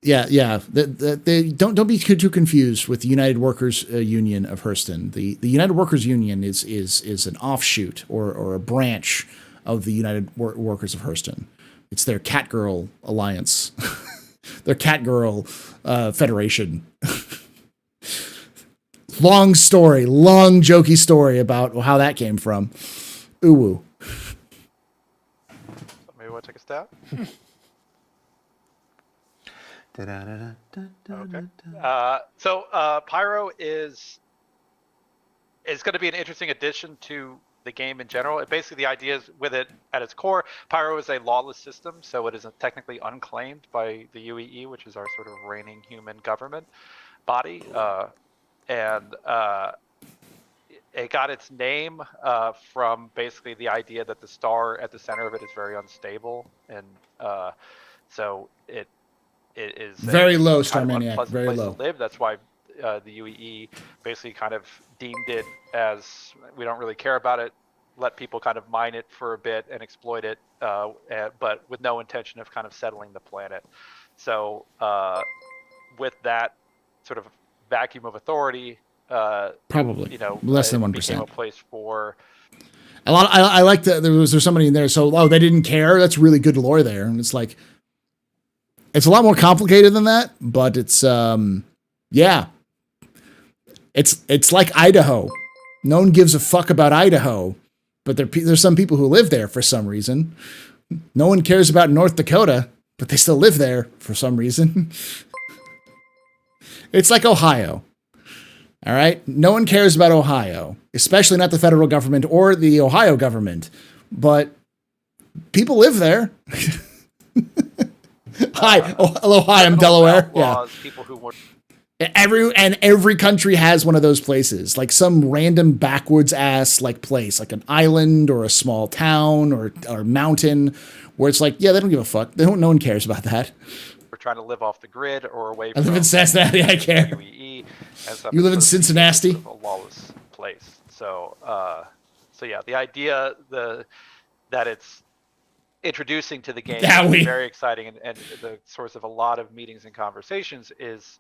Yeah. They don't be too confused with the United Workers Union of Hurston. The United Workers Union is an offshoot or a branch of the United Workers of Hurston. It's their Catgirl alliance, their Catgirl federation. Long jokey story about how that came from. Ooh. Maybe want to take a stab? Okay. So Pyro is going to be an interesting addition to the game in general. Basically, the idea is with it at its core, Pyro is a lawless system, so it is technically unclaimed by the UEE, which is our sort of reigning human government body. And it got its name from basically the idea that the star at the center of it is very unstable, and so it is very low, Starmaniac, very low. To live. That's why the UEE basically kind of deemed it as we don't really care about it, let people kind of mine it for a bit and exploit it, but with no intention of kind of settling the planet. So with that sort of vacuum of authority, probably less than 1%, became a place for a lot. I like that there's somebody in there. So they didn't care. That's really good lore there, and it's like it's a lot more complicated than that, but it's yeah. It's like Idaho. No one gives a fuck about Idaho, but there's some people who live there for some reason. No one cares about North Dakota, but they still live there for some reason. It's like Ohio. All right? No one cares about Ohio, especially not the federal government or the Ohio government, but people live there. Hello, hi, I'm Delaware. Yeah. People who want Every country has one of those places, like some random backwoods ass like place, like an island or a small town or mountain, where it's like, yeah, they don't give a fuck. No one cares about that. We're trying to live off the grid or away I from live in Cincinnati. I care. UEE, You live in Cincinnati. Sort of a lawless place. So yeah, the idea that it's introducing to the game is very exciting, and the source of a lot of meetings and conversations is,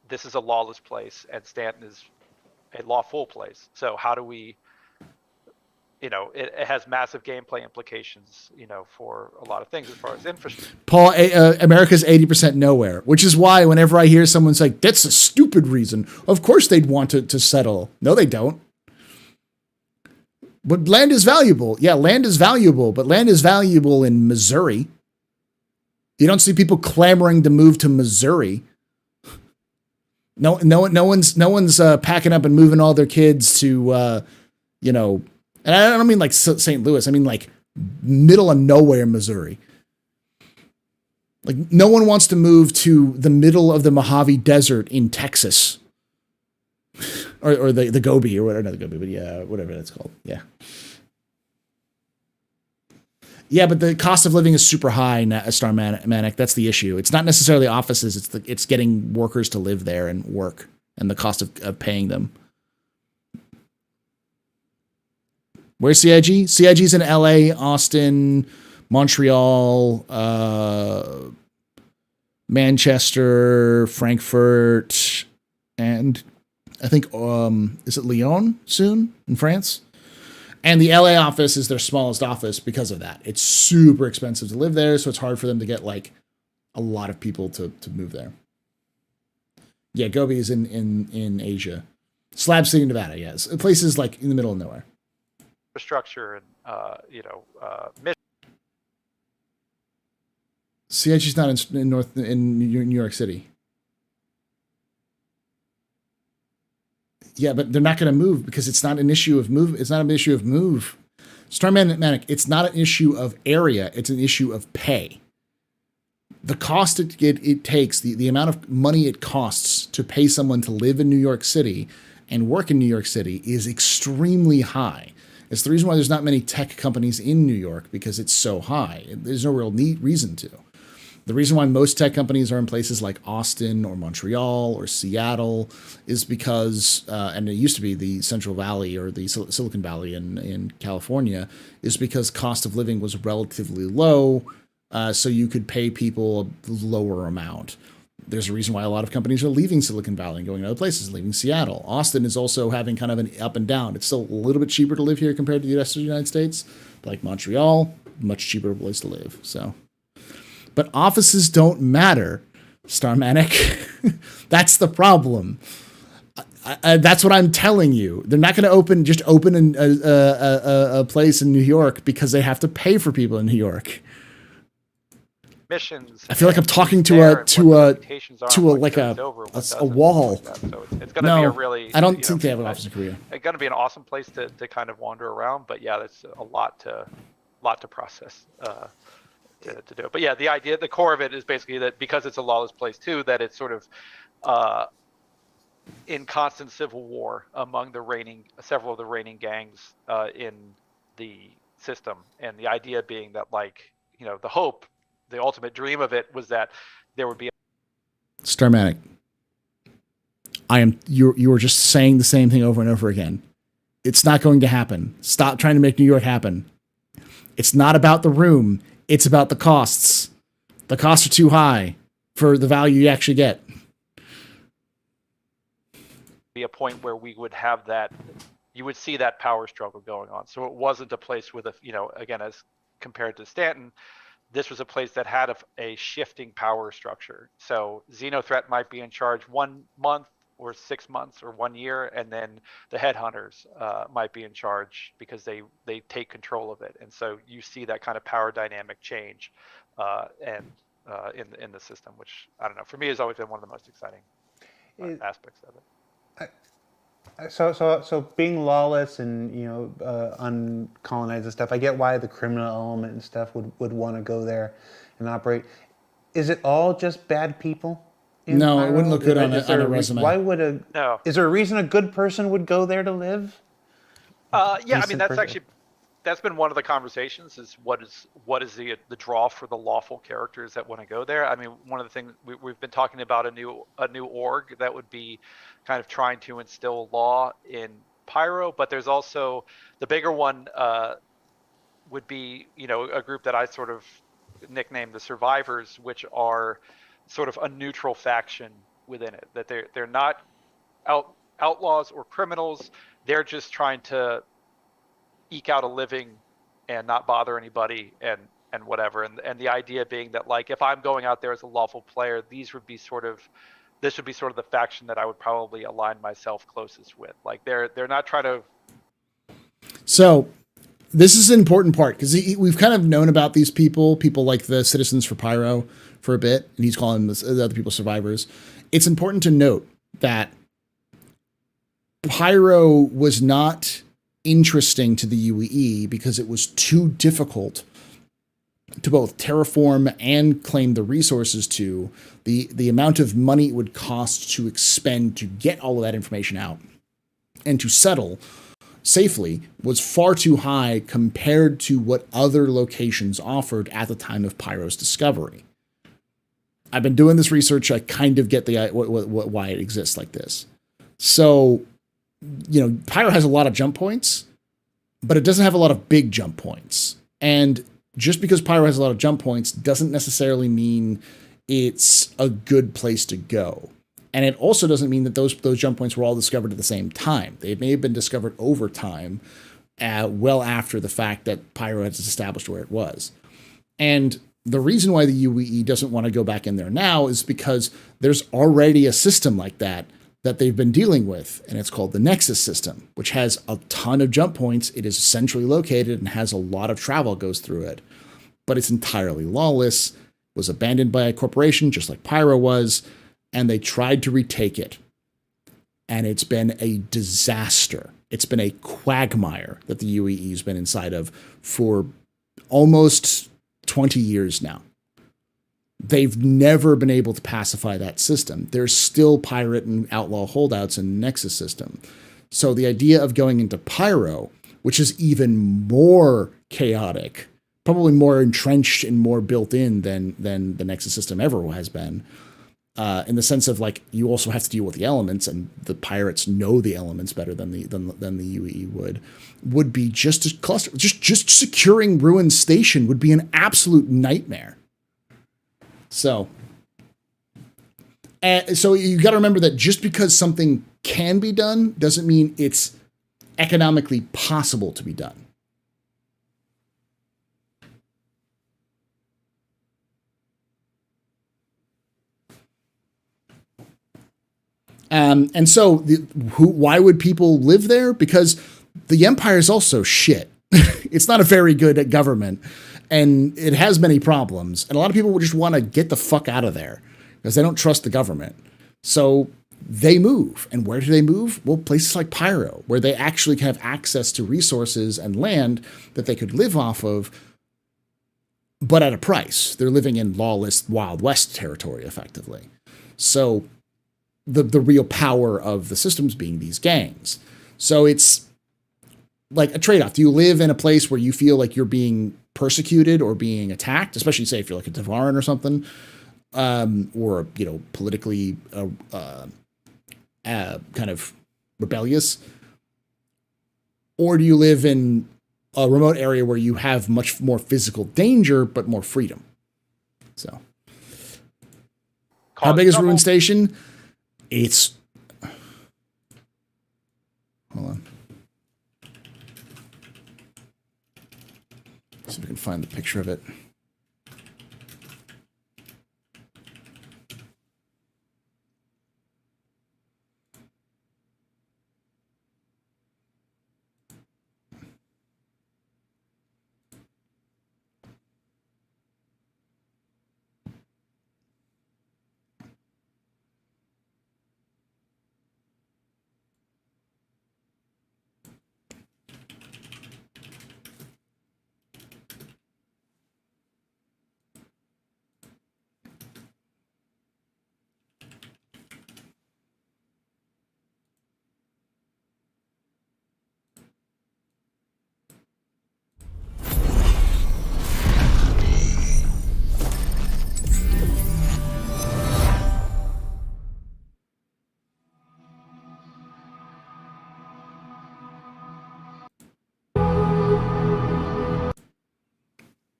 this is a lawless place and Stanton is a lawful place. So how do we, it has massive gameplay implications, for a lot of things as far as infrastructure. Paul, America's 80% nowhere, which is why whenever I hear someone's like, that's a stupid reason, of course they'd want to settle. No, they don't. But land is valuable. Yeah, land is valuable, but land is valuable in Missouri. You don't see people clamoring to move to Missouri. No one's packing up and moving all their kids to, and I don't mean like St. Louis. I mean like middle of nowhere, Missouri. Like no one wants to move to the middle of the Mojave Desert in Texas or the Gobi or whatever, not the Gobi, but yeah, whatever that's called. Yeah. Yeah, but the cost of living is super high, Star Manic. That's the issue. It's not necessarily offices. It's getting workers to live there and work, and the cost of paying them. Where's CIG? CIG's in LA, Austin, Montreal, Manchester, Frankfurt, and I think is it Lyon soon in France? And the LA office is their smallest office because of that. It's super expensive to live there, so it's hard for them to get like a lot of people to move there. Yeah, Gobi is in Asia. Slab City, Nevada, yes. Places like in the middle of nowhere. Infrastructure and CIG's not in New York City. Yeah, but they're not going to move because it's not an issue of move. It's not an issue of move. Starman Manic, it's not an issue of area. It's an issue of pay. The cost it takes, the amount of money it costs to pay someone to live in New York City and work in New York City is extremely high. It's the reason why there's not many tech companies in New York, because it's so high. There's no real reason to. The reason why most tech companies are in places like Austin or Montreal or Seattle is because, and it used to be the Central Valley or the Silicon Valley in California, is because cost of living was relatively low, so you could pay people a lower amount. There's a reason why a lot of companies are leaving Silicon Valley and going to other places, leaving Seattle. Austin is also having kind of an up and down. It's still a little bit cheaper to live here compared to the rest of the United States. Like Montreal, much cheaper place to live. So. But offices don't matter, Starmanic. That's the problem. That's what I'm telling you. They're not going to open a place in New York because they have to pay for people in New York. Missions. I feel like I'm talking to a wall. So it's going to be a really. I don't think they have an office in Korea. It's going to be an awesome place to kind of wander around, but yeah, that's a lot to process. To do it. But yeah, the idea, the core of it is basically that because it's a lawless place too, that it's sort of in constant civil war among several of the reigning gangs in the system. And the idea being that, like, the hope, the ultimate dream of it was that there would be Starmanic. You are just saying the same thing over and over again. It's not going to happen. Stop trying to make New York happen. It's not about the room. It's about the costs. The costs are too high for the value you actually get. be a point where we would have that, you would see that power struggle going on. So it wasn't a place with again, as compared to Stanton, this was a place that had a shifting power structure. So Xenothreat might be in charge 1 month or 6 months or 1 year, and then the headhunters might be in charge because they take control of it. And so you see that kind of power dynamic change in the system, which, I don't know, for me has always been one of the most exciting aspects of it. So being lawless and uncolonized and stuff, I get why the criminal element and stuff would want to go there and operate. Is it all just bad people? No, Pyro? it wouldn't look good on a resume. Why would is there a reason a good person would go there to live? Yeah, I mean that's been one of the conversations, is what is the draw for the lawful characters that want to go there. I mean, one of the things we've been talking about a new org that would be kind of trying to instill law in Pyro, but there's also the bigger one would be a group that I sort of nicknamed the Survivors, which are sort of a neutral faction within it, that they're not outlaws or criminals. They're just trying to eke out a living and not bother anybody and whatever. And the idea being that, like, if I'm going out there as a lawful player, this would be sort of the faction that I would probably align myself closest with. Like, they're not trying to. So this is an important part, because we've kind of known about these people like the Citizens for Pyro for a bit, and he's calling the other people survivors. It's important to note that Pyro was not interesting to the UEE because it was too difficult to both terraform and claim the resources to. The amount of money it would cost to expend to get all of that information out and to settle safely was far too high compared to what other locations offered at the time of Pyro's discovery. I've been doing this research. I kind of get why it exists like this. So, Pyro has a lot of jump points, but it doesn't have a lot of big jump points. And just because Pyro has a lot of jump points doesn't necessarily mean it's a good place to go. And it also doesn't mean that those jump points were all discovered at the same time. They may have been discovered over time, well after the fact that Pyro has established where it was. And the reason why the UEE doesn't want to go back in there now is because there's already a system like that they've been dealing with, and it's called the Nexus system, which has a ton of jump points. It is centrally located and has a lot of travel goes through it, but it's entirely lawless, was abandoned by a corporation just like Pyro was, and they tried to retake it. And it's been a disaster. It's been a quagmire that the UEE has been inside of for almost 20 years now. They've never been able to pacify that system. There's still pirate and outlaw holdouts in the Nexus system. So the idea of going into Pyro, which is even more chaotic, probably more entrenched and more built in than the Nexus system ever has been, in the sense of like you also have to deal with the elements, and the pirates know the elements better than the UEE would be just a cluster. Just securing Ruin Station would be an absolute nightmare. So you got to remember that just because something can be done doesn't mean it's economically possible to be done. And so why would people live there? Because the Empire is also shit. It's not a very good government, and it has many problems. And a lot of people would just want to get the fuck out of there because they don't trust the government. So they move. And where do they move? Well, places like Pyro, where they actually have access to resources and land that they could live off of, but at a price. They're living in lawless Wild West territory, effectively. So the real power of the systems being these gangs. So it's like a trade-off. Do you live in a place where you feel like you're being persecuted or being attacked, especially say if you're like a Tavaran or something, or politically kind of rebellious, or do you live in a remote area where you have much more physical danger but more freedom? So, how big is Ruin Station? It's, hold on. See if we can find the picture of it.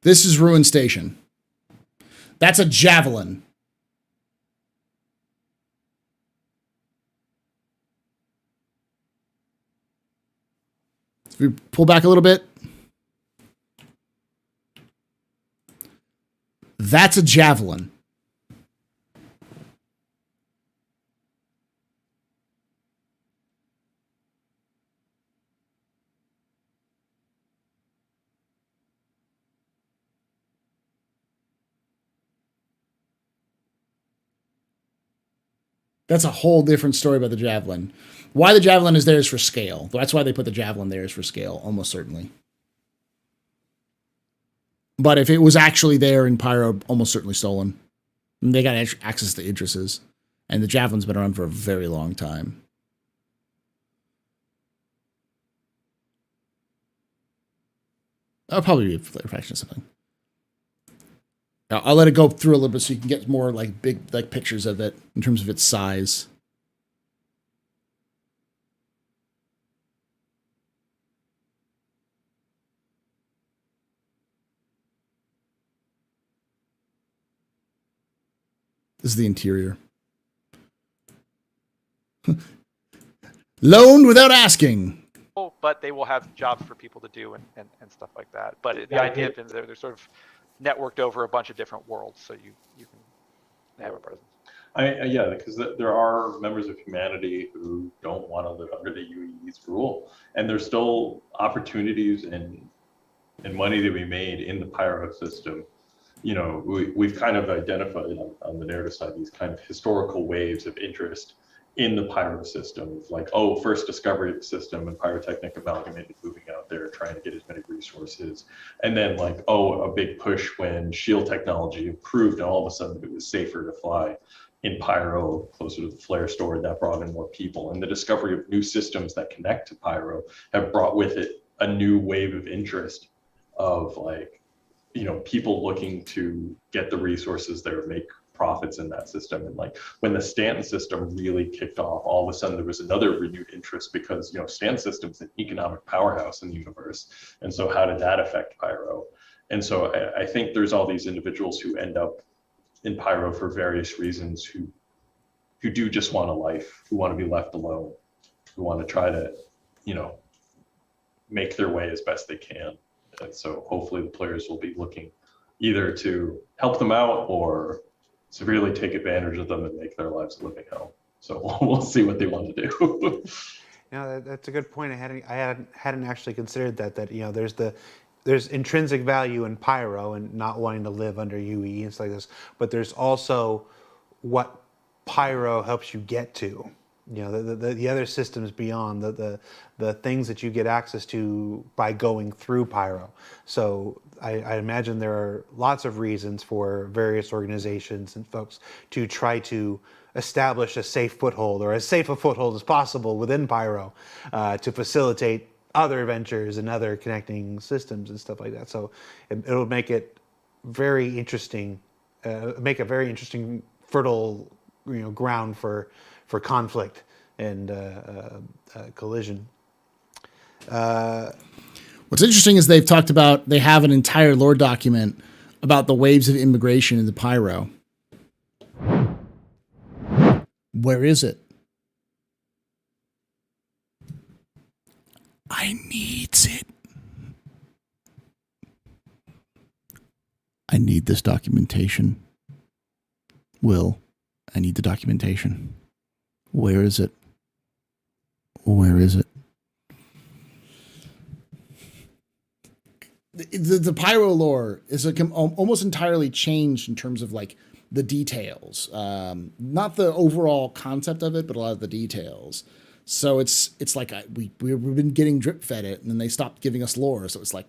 This is Ruin Station. That's a javelin. If we pull back a little bit. That's a javelin. That's a whole different story about the javelin. Why the javelin is there is for scale. That's why they put the javelin there is for scale, almost certainly. But if it was actually there in Pyro, almost certainly stolen. And they got access to Idris's. And the javelin's been around for a very long time. I'll probably be a flare faction or something. I'll let it go through a little bit so you can get more like big like pictures of it in terms of its size. This is the interior. Loaned without asking. But they will have jobs for people to do and stuff like that. But the idea is they're sort of networked over a bunch of different worlds, so you can have a presence. Yeah, because there are members of humanity who don't want to live under the UEE's rule, and there's still opportunities and money to be made in the Pyro system. You know, we've kind of identified on the narrative side these kind of historical waves of interest in the Pyro system, like, oh, first discovery of the system and Pyrotechnic Amalgamated moving out there trying to get as many resources, and then like, oh, a big push when shield technology improved and all of a sudden it was safer to fly in Pyro closer to the flare store. That brought in more people, and the discovery of new systems that connect to Pyro have brought with it a new wave of interest of like, you know, people looking to get the resources there, make profits in that system. And like when the Stanton system really kicked off, all of a sudden there was another renewed interest because, you know, Stanton system's an economic powerhouse in the universe. And so how did that affect Pyro? And so I think there's all these individuals who end up in Pyro for various reasons who do just want a life, who want to be left alone, who want to try to, you know, make their way as best they can. And so hopefully the players will be looking either to help them out or severely take advantage of them and make their lives a living hell. So we'll see what they want to do. No, that's a good point. I hadn't actually considered that you know there's intrinsic value in Pyro and not wanting to live under UEE and stuff like this, but there's also what Pyro helps you get to. You know, the other systems beyond, the things that you get access to by going through Pyro. So I imagine there are lots of reasons for various organizations and folks to try to establish a safe foothold, or as safe a foothold as possible within Pyro, to facilitate other ventures and other connecting systems and stuff like that. So it'll make it very interesting, make a very interesting fertile, you know, ground for conflict and collision. What's interesting is they've talked about, they have an entire lore document about the waves of immigration into Pyro. Where is it? I needs it. I need this documentation. Will, I need the documentation. Where is it? Where is it? The Pyro lore is almost entirely changed in terms of like the details, not the overall concept of it, but a lot of the details. So it's like we've been getting drip fed it, and then they stopped giving us lore. So it's like,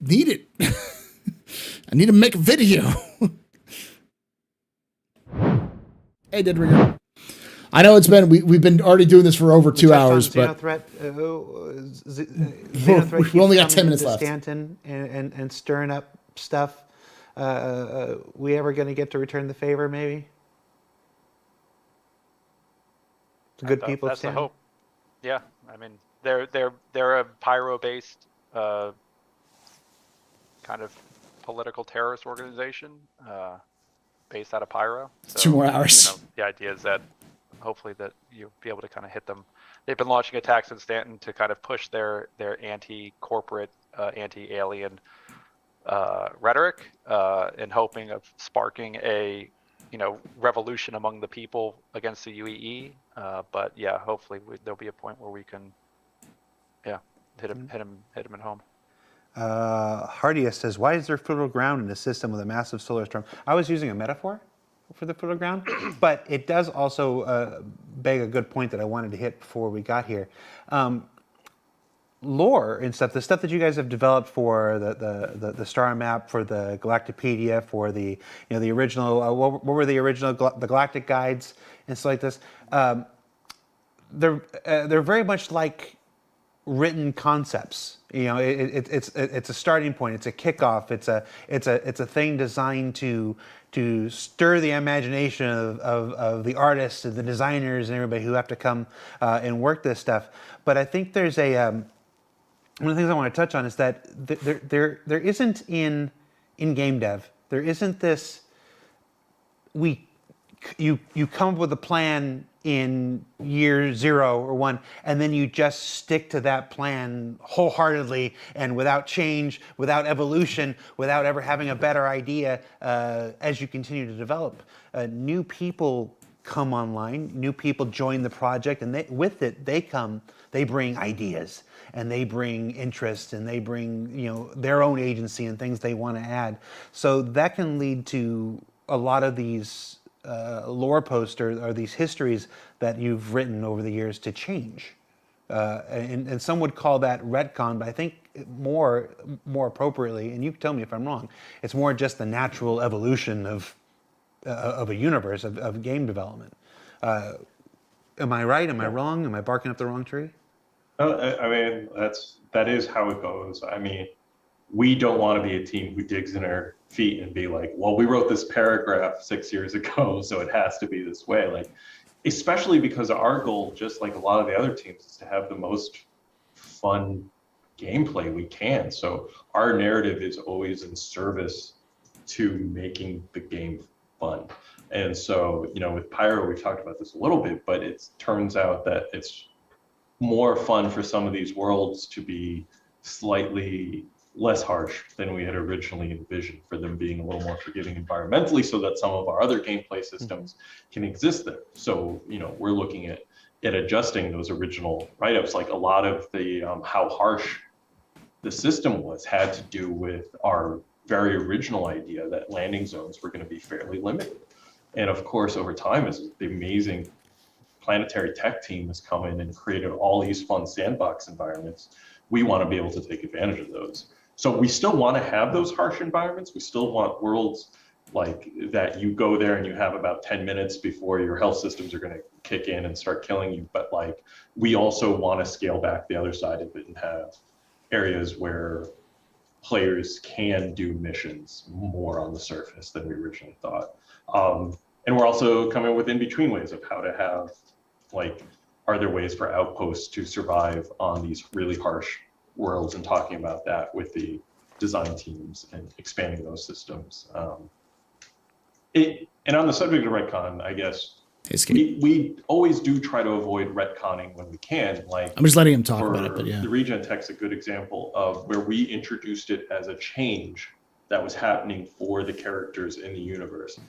need it. I need to make a video. Hey, Deadringer. I know it's been we've been already doing this for over 2 hours, but Xenothreat we only got 10 minutes left. Stanton and stirring up stuff. We ever going to get to return the favor? Maybe. The good people. That's the hope. Yeah, I mean they're a Pyro-based kind of political terrorist organization based out of Pyro. So, 2 more hours. You know, the idea is that hopefully that you'll be able to kind of hit them. They've been launching attacks in Stanton to kind of push their anti-corporate, anti-alien rhetoric, and hoping of sparking a revolution among the people against the UEE. But yeah, hopefully there'll be a point where we can, hit him at home. Hardiest says, why is there fertile ground in a system with a massive solar storm? I was using a metaphor for the fertile ground, but it does also beg a good point that I wanted to hit before we got here. Lore and stuff, the stuff that you guys have developed for the star map, for the Galactopedia, for the the original what were the original the Galactic Guides and stuff like this. They're very much like written concepts. It's a starting point. It's a kickoff. It's a thing designed to stir the imagination of the artists and the designers and everybody who have to come and work this stuff. But I think there's one of the things I want to touch on is that there isn't in game dev, there isn't this you come up with a plan in year 0 or 1, and then you just stick to that plan wholeheartedly and without change, without evolution, without ever having a better idea as you continue to develop. New people come online, new people join the project, and with it they bring ideas, and they bring interest, and they bring their own agency and things they want to add. So that can lead to a lot of these lore posts or these histories that you've written over the years to change. And some would call that retcon, but I think more appropriately, and you can tell me if I'm wrong, it's more just the natural evolution of a universe, of game development. Am I right? Am I wrong? Am I barking up the wrong tree? I mean, that is how it goes. I mean, we don't want to be a team who digs in our feet and be like, well, we wrote this paragraph 6 years ago, so it has to be this way. Like, especially because our goal, just like a lot of the other teams, is to have the most fun gameplay we can. So our narrative is always in service to making the game fun. And so, with Pyro, we've talked about this a little bit, but it turns out that it's more fun for some of these worlds to be slightly less harsh than we had originally envisioned, for them being a little more forgiving environmentally, so that some of our other gameplay systems can exist there. So, we're looking at adjusting those original write-ups. Like, a lot of the how harsh the system had to do with our very original idea that landing zones were going to be fairly limited. And of course, over time, as the amazing planetary tech team has come in and created all these fun sandbox environments, we want to be able to take advantage of those. So we still want to have those harsh environments. We still want worlds like that you go there and you have about 10 minutes before your health systems are going to kick in and start killing you. But like, we also want to scale back the other side of it and have areas where players can do missions more on the surface than we originally thought. And we're also coming with in-between ways of how to have, like, are there ways for outposts to survive on these really harsh worlds, and talking about that with the design teams and expanding those systems. And on the subject of retcon, I guess we always do try to avoid retconning when we can. Like, I'm just letting him talk about it, but yeah. The Regen Tech's a good example of where we introduced it as a change that was happening for the characters in the universe.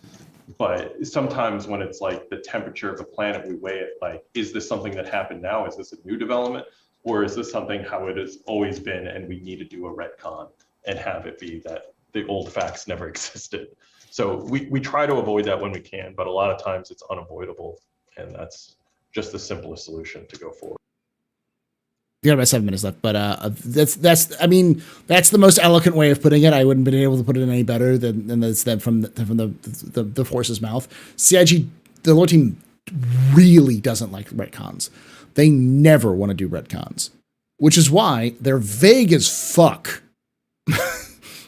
But sometimes when it's like the temperature of the planet, we weigh it like, is this something that happened now? Is this a new development? Or is this something how it has always been, and we need to do a retcon and have it be that the old facts never existed? So we try to avoid that when we can, but a lot of times it's unavoidable, and that's just the simplest solution to go forward. We got about 7 minutes left, but that's the most eloquent way of putting it. I wouldn't have been able to put it any better than from the horse's mouth. CIG, the lore team, really doesn't like retcons. They never want to do retcons, which is why they're vague as fuck.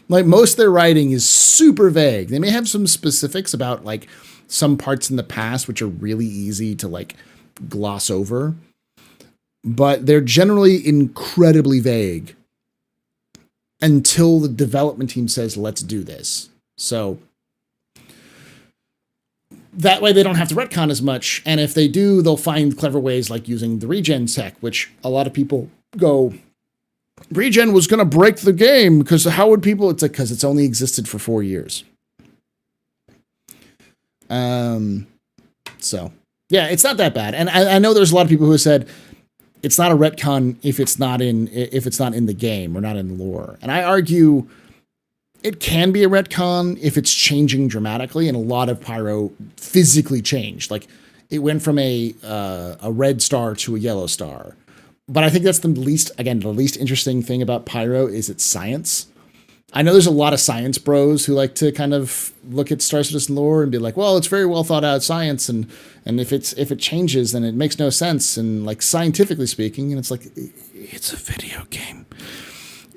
Like, most of their writing is super vague. They may have some specifics about like some parts in the past, which are really easy to like gloss over, but they're generally incredibly vague until the development team says, let's do this. So that way they don't have to retcon as much. And if they do, they'll find clever ways like using the regen tech, which a lot of people go, regen was going to break the game because how would people? It's like, because it's only existed for 4 years. So yeah, it's not that bad. And I know there's a lot of people who have said it's not a retcon if it's not in the game or not in lore. And I argue it can be a retcon if it's changing dramatically, and a lot of Pyro physically changed. Like, it went from a red star to a yellow star. But I think that's the least interesting thing about Pyro is its science. I know there's a lot of science bros who like to kind of look at Star Citizen lore and be like, well, it's very well thought out science, and if it changes, then it makes no sense, and like scientifically speaking, and it's like, it's a video game.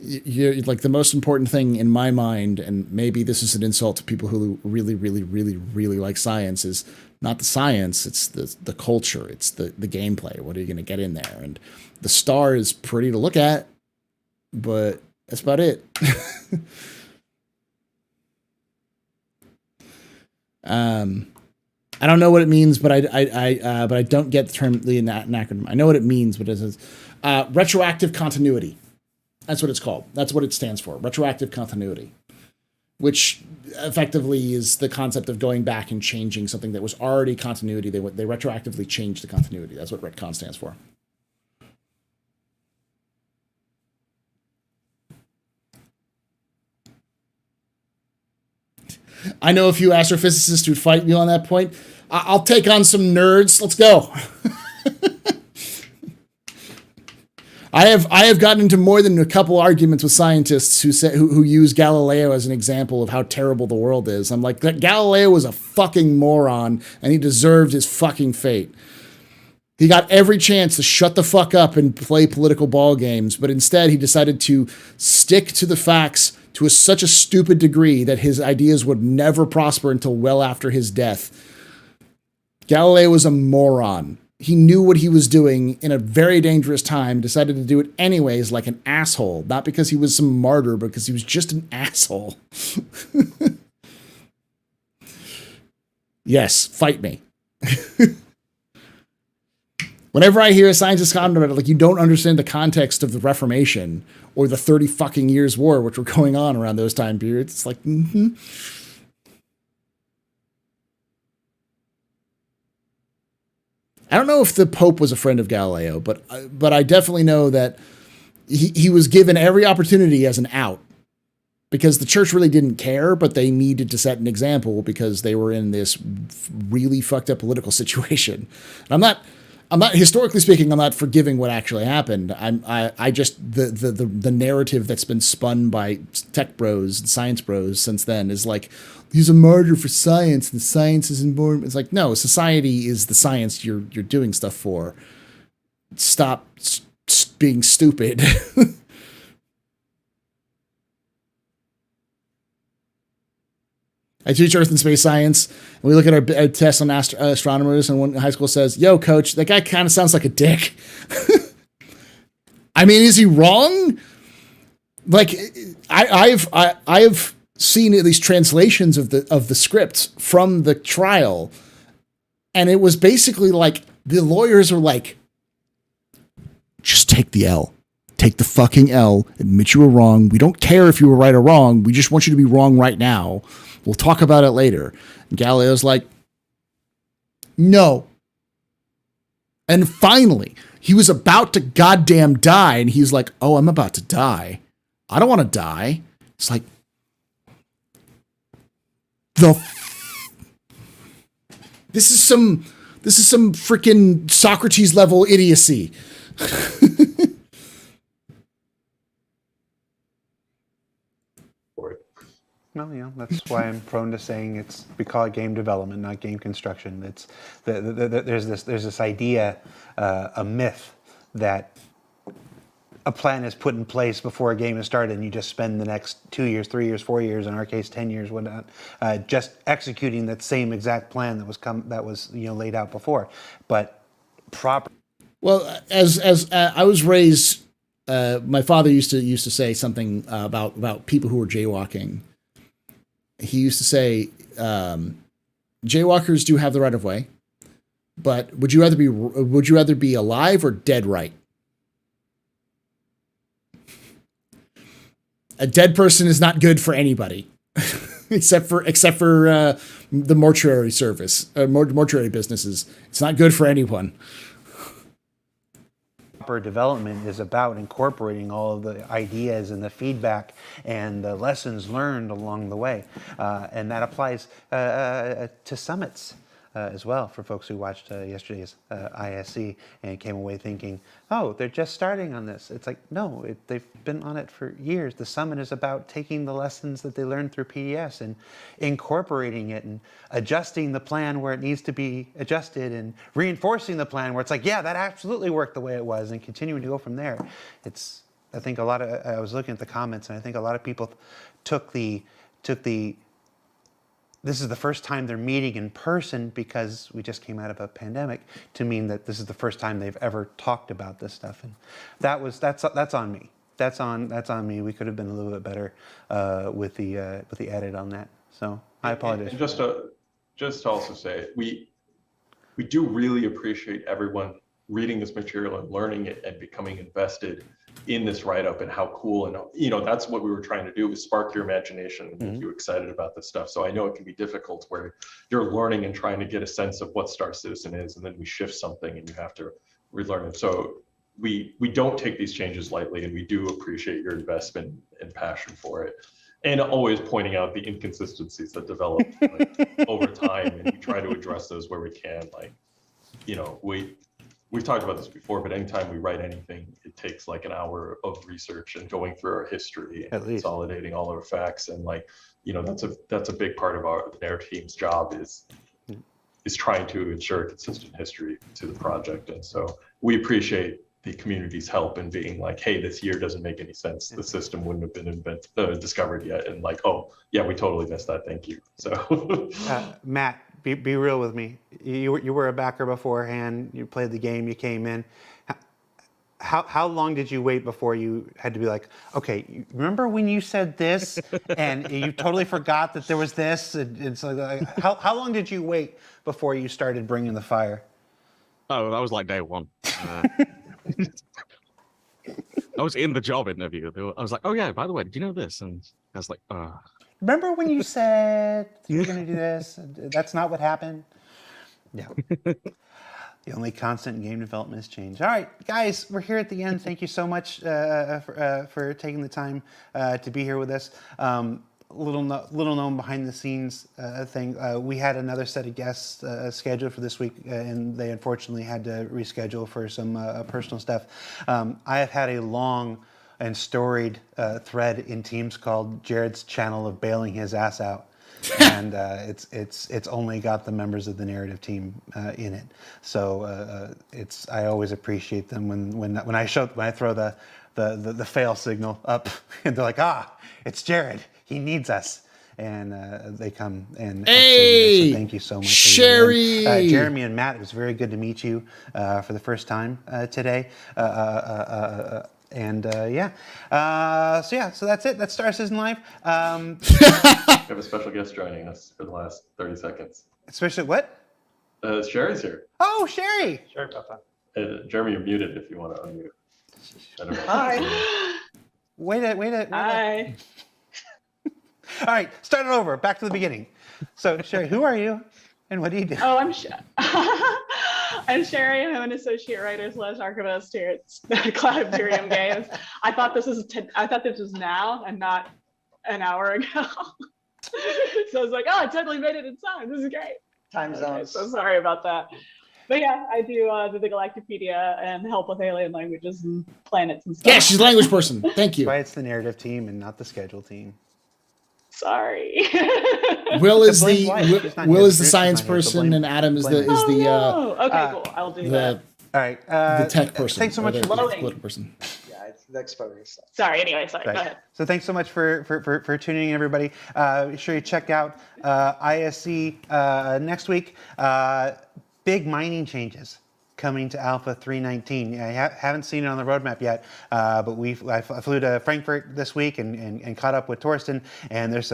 You're like, the most important thing in my mind, and maybe this is an insult to people who really, really, really, really like science, is not the science, it's the culture, it's the gameplay. What are you going to get in there? And the star is pretty to look at, but that's about it. I don't know what it means, but I don't get the term, the acronym. I know what it means, but it says retroactive continuity. That's what it's called. That's what it stands for. Retroactive continuity, which effectively is the concept of going back and changing something that was already continuity. They retroactively change the continuity. That's what retcon stands for. I know a few astrophysicists who'd fight me on that point. I'll take on some nerds. Let's go. I have gotten into more than a couple arguments with scientists who use Galileo as an example of how terrible the world is. I'm like, Galileo was a fucking moron, and he deserved his fucking fate. He got every chance to shut the fuck up and play political ball games, but instead he decided to stick to the facts to such a stupid degree that his ideas would never prosper until well after his death. Galileo was a moron. He knew what he was doing in a very dangerous time, decided to do it anyways like an asshole. Not because he was some martyr, but because he was just an asshole. Yes, fight me. Whenever I hear a scientist comment about it, like, you don't understand the context of the Reformation or the 30 fucking years war, which were going on around those time periods, it's like, I don't know if the Pope was a friend of Galileo, but I definitely know that he was given every opportunity as an out, because the church really didn't care, but they needed to set an example because they were in this really fucked up political situation. And I'm not historically speaking, I'm not forgiving what actually happened. I just, the narrative that's been spun by tech bros and science bros since then is like, he's a martyr for science, and science is important. It's like, no, society is the science you're doing stuff for. Stop being stupid. I teach Earth and space science, and we look at our tests on astronomers, and one high school says, yo, coach, that guy kind of sounds like a dick. I mean, is he wrong? Like, I've seen at least translations of the script from the trial, and it was basically like, the lawyers were like, just take the L. Take the fucking L. Admit you were wrong. We don't care if you were right or wrong. We just want you to be wrong right now. We'll talk about it later. And Galileo's like, no. And finally, he was about to goddamn die, and he's like, oh, I'm about to die. I don't want to die. It's like, this is some freaking Socrates level idiocy. Well, that's why I'm prone to saying we call it game development, not game construction. It's there's this idea, a myth, that a plan is put in place before a game is started, and you just spend the next 2 years, 3 years, 4 years, in our case 10 years, whatnot, just executing that same exact plan that was laid out before. But proper. Well, as I was raised, my father used to say something about people who were jaywalking. He used to say, jaywalkers do have the right of way, but would you rather be alive or dead right? A dead person is not good for anybody, except for the mortuary service, mortuary businesses. It's not good for anyone. Proper development is about incorporating all of the ideas and the feedback and the lessons learned along the way, and that applies to summits. as well for folks who watched yesterday's ISC and came away thinking, oh, they're just starting on this. It's like, no, they've been on it for years. The summit is about taking the lessons that they learned through PDS and incorporating it and adjusting the plan where it needs to be adjusted and reinforcing the plan where it's like, yeah, that absolutely worked the way it was, and continuing to go from there. I think a lot of, I was looking at the comments, and I think a lot of people took the this is the first time they're meeting in person because we just came out of a pandemic, to mean that this is the first time they've ever talked about this stuff. And that's on me. That's on me. We could have been a little bit better with the edit on that. So I apologize. And just to also say, we do really appreciate everyone reading this material and learning it and becoming invested in this write-up and how cool, and that's what we were trying to do, is spark your imagination and make you excited about this stuff. So I know it can be difficult where you're learning and trying to get a sense of what Star Citizen is, and then we shift something and you have to relearn it. So we don't take these changes lightly, and we do appreciate your investment and passion for it, and always pointing out the inconsistencies that develop over time, and we try to address those where we can. We've talked about this before, but anytime we write anything, it takes like an hour of research and going through our history and consolidating all our facts. And that's a big part of their team's job is trying to ensure consistent history to the project. And so we appreciate the community's help in being like, hey, this year doesn't make any sense. The system wouldn't have been discovered yet. And like, oh yeah, we totally missed that. Thank you. So Matt, be real with me. You were a backer beforehand. You played the game. You came in. How long did you wait before you had to be like, okay, remember when you said this and you totally forgot that there was this? And so how long did you wait before you started bringing the fire? Oh, that was like day one. I was in the job interview. I was like, oh yeah, by the way, did you know this? And I was like, remember when you said you were going to do this? That's not what happened. Yeah. The only constant in game development is change. All right, guys, we're here at the end. Thank you so much for taking the time to be here with us. Little known behind the scenes thing. We had another set of guests scheduled for this week, and they unfortunately had to reschedule for some personal stuff. I have had a long and storied thread in Teams called Jared's Channel of Bailing His Ass Out. And it's only got the members of the narrative team in it. So I always appreciate them when I throw the fail signal up, and they're like, it's Jared, he needs us. And they come and hey, so thank you so much, Sherry, Jeremy, and Matt. It was very good to meet you for the first time today. So that's it. That's Star Citizen Live. We have a special guest joining us for the last 30 seconds. Special what? Sherry's here. Oh, Sherry. Sure, Papa. Jeremy, you're muted if you want to unmute. I don't know. Hi. Wait a. Hi. All right, start it over. Back to the beginning. So, Sherry, who are you, and what do you do? Oh, I'm Sherry. I'm an associate writer / archivist here at Cloud Imperium Games. I thought this was now and not an hour ago. So I was like, I totally made it in time. This is great. Time zones. So sorry about that. But yeah, I do the Galactopedia and help with alien languages and planets and stuff. Yeah, she's a language person. Thank you. That's why it's the narrative team and not the schedule team. Sorry. Will is the science person, and Adam is the okay, cool. I'll do that. All right. The tech person. Thanks so much for for the political person. Yeah, it's the exposure stuff. Sorry. Anyway, go Right. ahead. So thanks so much for tuning in, everybody. Be sure you check out ISC next week. Big mining changes coming to Alpha 3.19. I haven't seen it on the roadmap yet, but I flew to Frankfurt this week and caught up with Torsten, and there's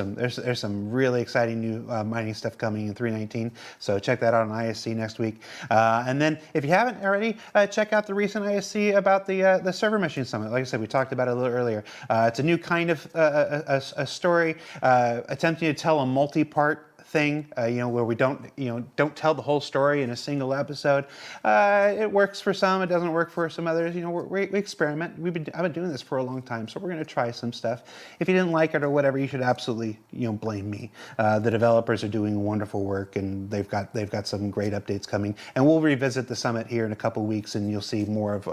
some really exciting new mining stuff coming in 3.19. So check that out on ISC next week. And then if you haven't already, check out the recent ISC about the Server Machine Summit. Like I said, we talked about it a little earlier. It's a new kind of a story attempting to tell a multi-part thing, where we don't tell the whole story in a single episode. It works for some, it doesn't work for some others. We experiment. I've been doing this for a long time, so we're going to try some stuff. If you didn't like it or whatever, you should absolutely blame me. The developers are doing wonderful work, and they've got some great updates coming. And we'll revisit the summit here in a couple weeks, and you'll see more of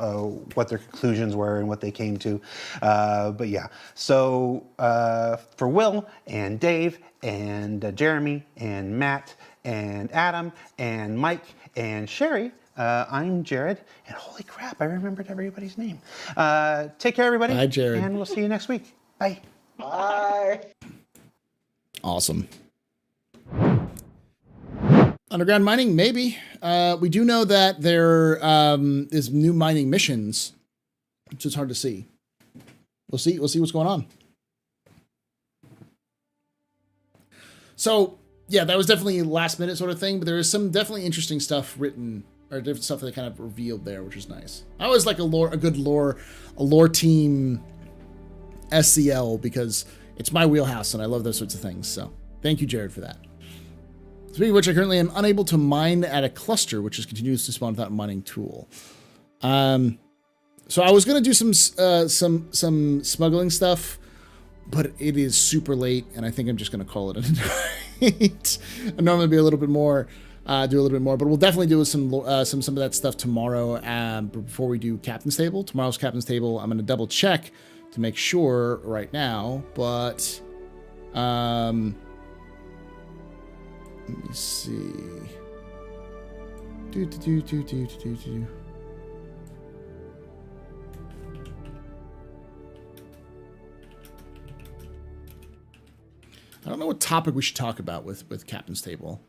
what their conclusions were and what they came to. But yeah, so for Will and Dave and Jeremy and Matt and Adam and Mike and Sherry, I'm Jared, and holy crap, I remembered everybody's name. Take care, everybody. Bye, Jared. And we'll see you next week. Bye. Bye. Awesome. Underground mining, maybe. We do know that there is new mining missions, which is hard to see. We'll see what's going on. So, yeah, that was definitely a last minute sort of thing, but there is some definitely interesting stuff written, or different stuff that they kind of revealed there, which is nice. I always like a good lore team SCL, because it's my wheelhouse and I love those sorts of things. So thank you, Jared, for that. Speaking of which, I currently am unable to mine at a cluster, which is continues to spawn without a mining tool. So I was going to do some smuggling stuff, but it is super late, and I think I'm just going to call it a night. I normally be a little bit more, do a little bit more, but we'll definitely do some of that stuff tomorrow. Before we do Captain's Table, tomorrow's Captain's Table, I'm going to double check to make sure right now, but let me see. I don't know what topic we should talk about with Captain's Table.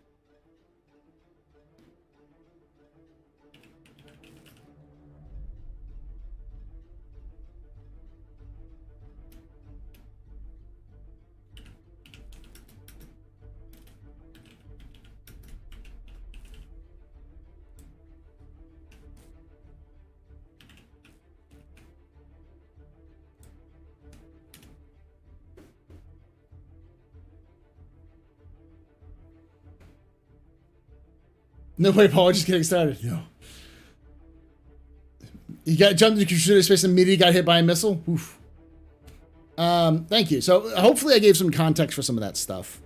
No way, Paul. Just getting started. No. You got jumped into computer space and immediately got hit by a missile. Oof. Thank you. So hopefully I gave some context for some of that stuff.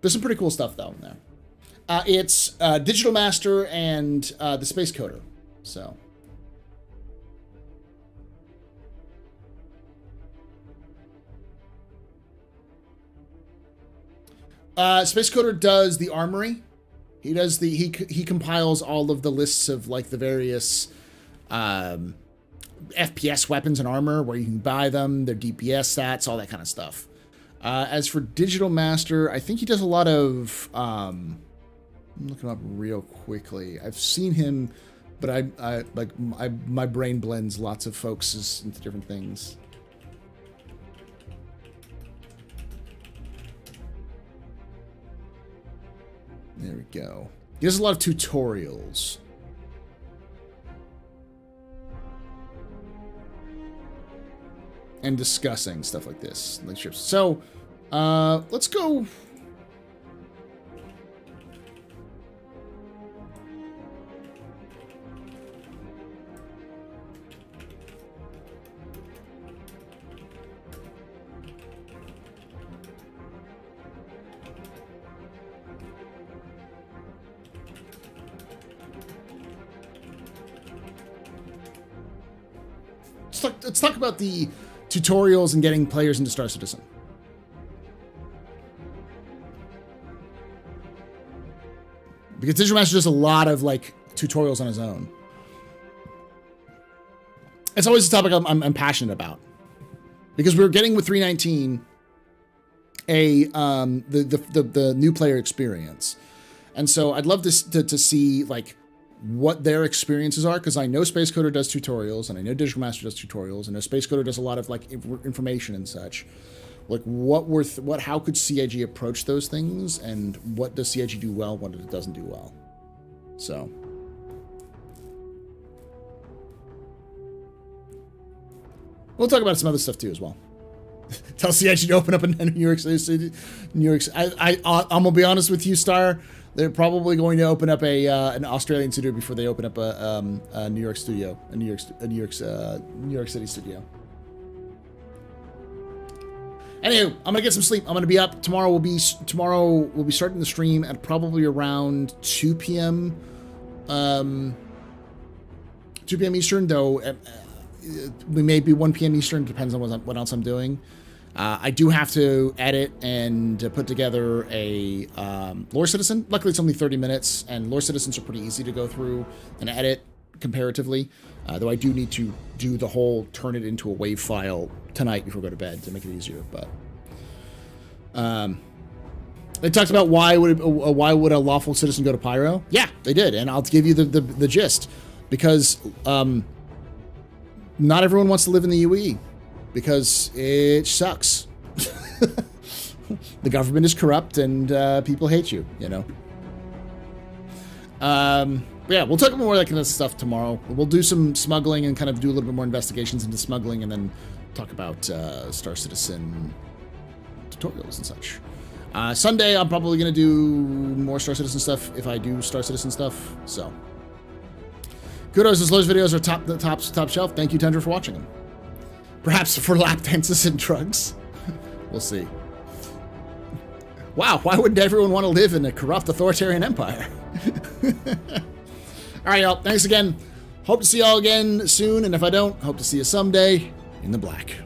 There's some pretty cool stuff though in there. It's Digital Master and the Space Coder. So. Space Coder does the armory. He does he compiles all of the lists of like the various FPS weapons and armor, where you can buy them, their DPS stats, all that kind of stuff. As for Digital Master, I think he does a lot of I'm looking him up real quickly. I've seen him, but my brain blends lots of folks into different things. There we go. He does a lot of tutorials. And discussing stuff like this. Like ships. So, let's go. Let's talk about the tutorials and getting players into Star Citizen. Because Digital Master does a lot of like tutorials on his own. It's always a topic I'm passionate about. Because we're getting with 319 the new player experience. And so I'd love to see like what their experiences are, because I know Space Coder does tutorials, and I know Digital Master does tutorials, and I know Space Coder does a lot of like information and such. Like how could CIG approach those things, and what does CIG do well, what it doesn't do well. So we'll talk about some other stuff too as well. Tell CIG to open up in New York City. I'm gonna be honest with you, Star. They're probably going to open up an Australian studio before they open up a New York studio, a New York City studio. Anywho, I'm gonna get some sleep. I'm gonna be up tomorrow. We'll be starting the stream at probably around 2 p.m. 2 p.m. Eastern, though. We may be 1 p.m. Eastern. Depends on what else I'm doing. I do have to edit and put together a Lore Citizen. Luckily, it's only 30 minutes, and Lore Citizens are pretty easy to go through and edit comparatively. Though I do need to do the whole turn it into a WAV file tonight before I go to bed to make it easier. But they talked about why would a lawful citizen go to Pyro? Yeah, they did, and I'll give you the gist. Because not everyone wants to live in the UE, because it sucks. The government is corrupt and people hate you, you know. But yeah, we'll talk more about that kind of stuff tomorrow. We'll do some smuggling and kind of do a little bit more investigations into smuggling, and then talk about Star Citizen tutorials and such. Sunday, I'm probably going to do more Star Citizen stuff if I do Star Citizen stuff, so. Kudos, as Lowe's videos are top shelf. Thank you, Tundra, for watching them. Perhaps for lap dances and drugs. We'll see. Wow, why wouldn't everyone want to live in a corrupt authoritarian empire? All right, y'all. Thanks again. Hope to see y'all again soon, and if I don't, hope to see you someday in the black.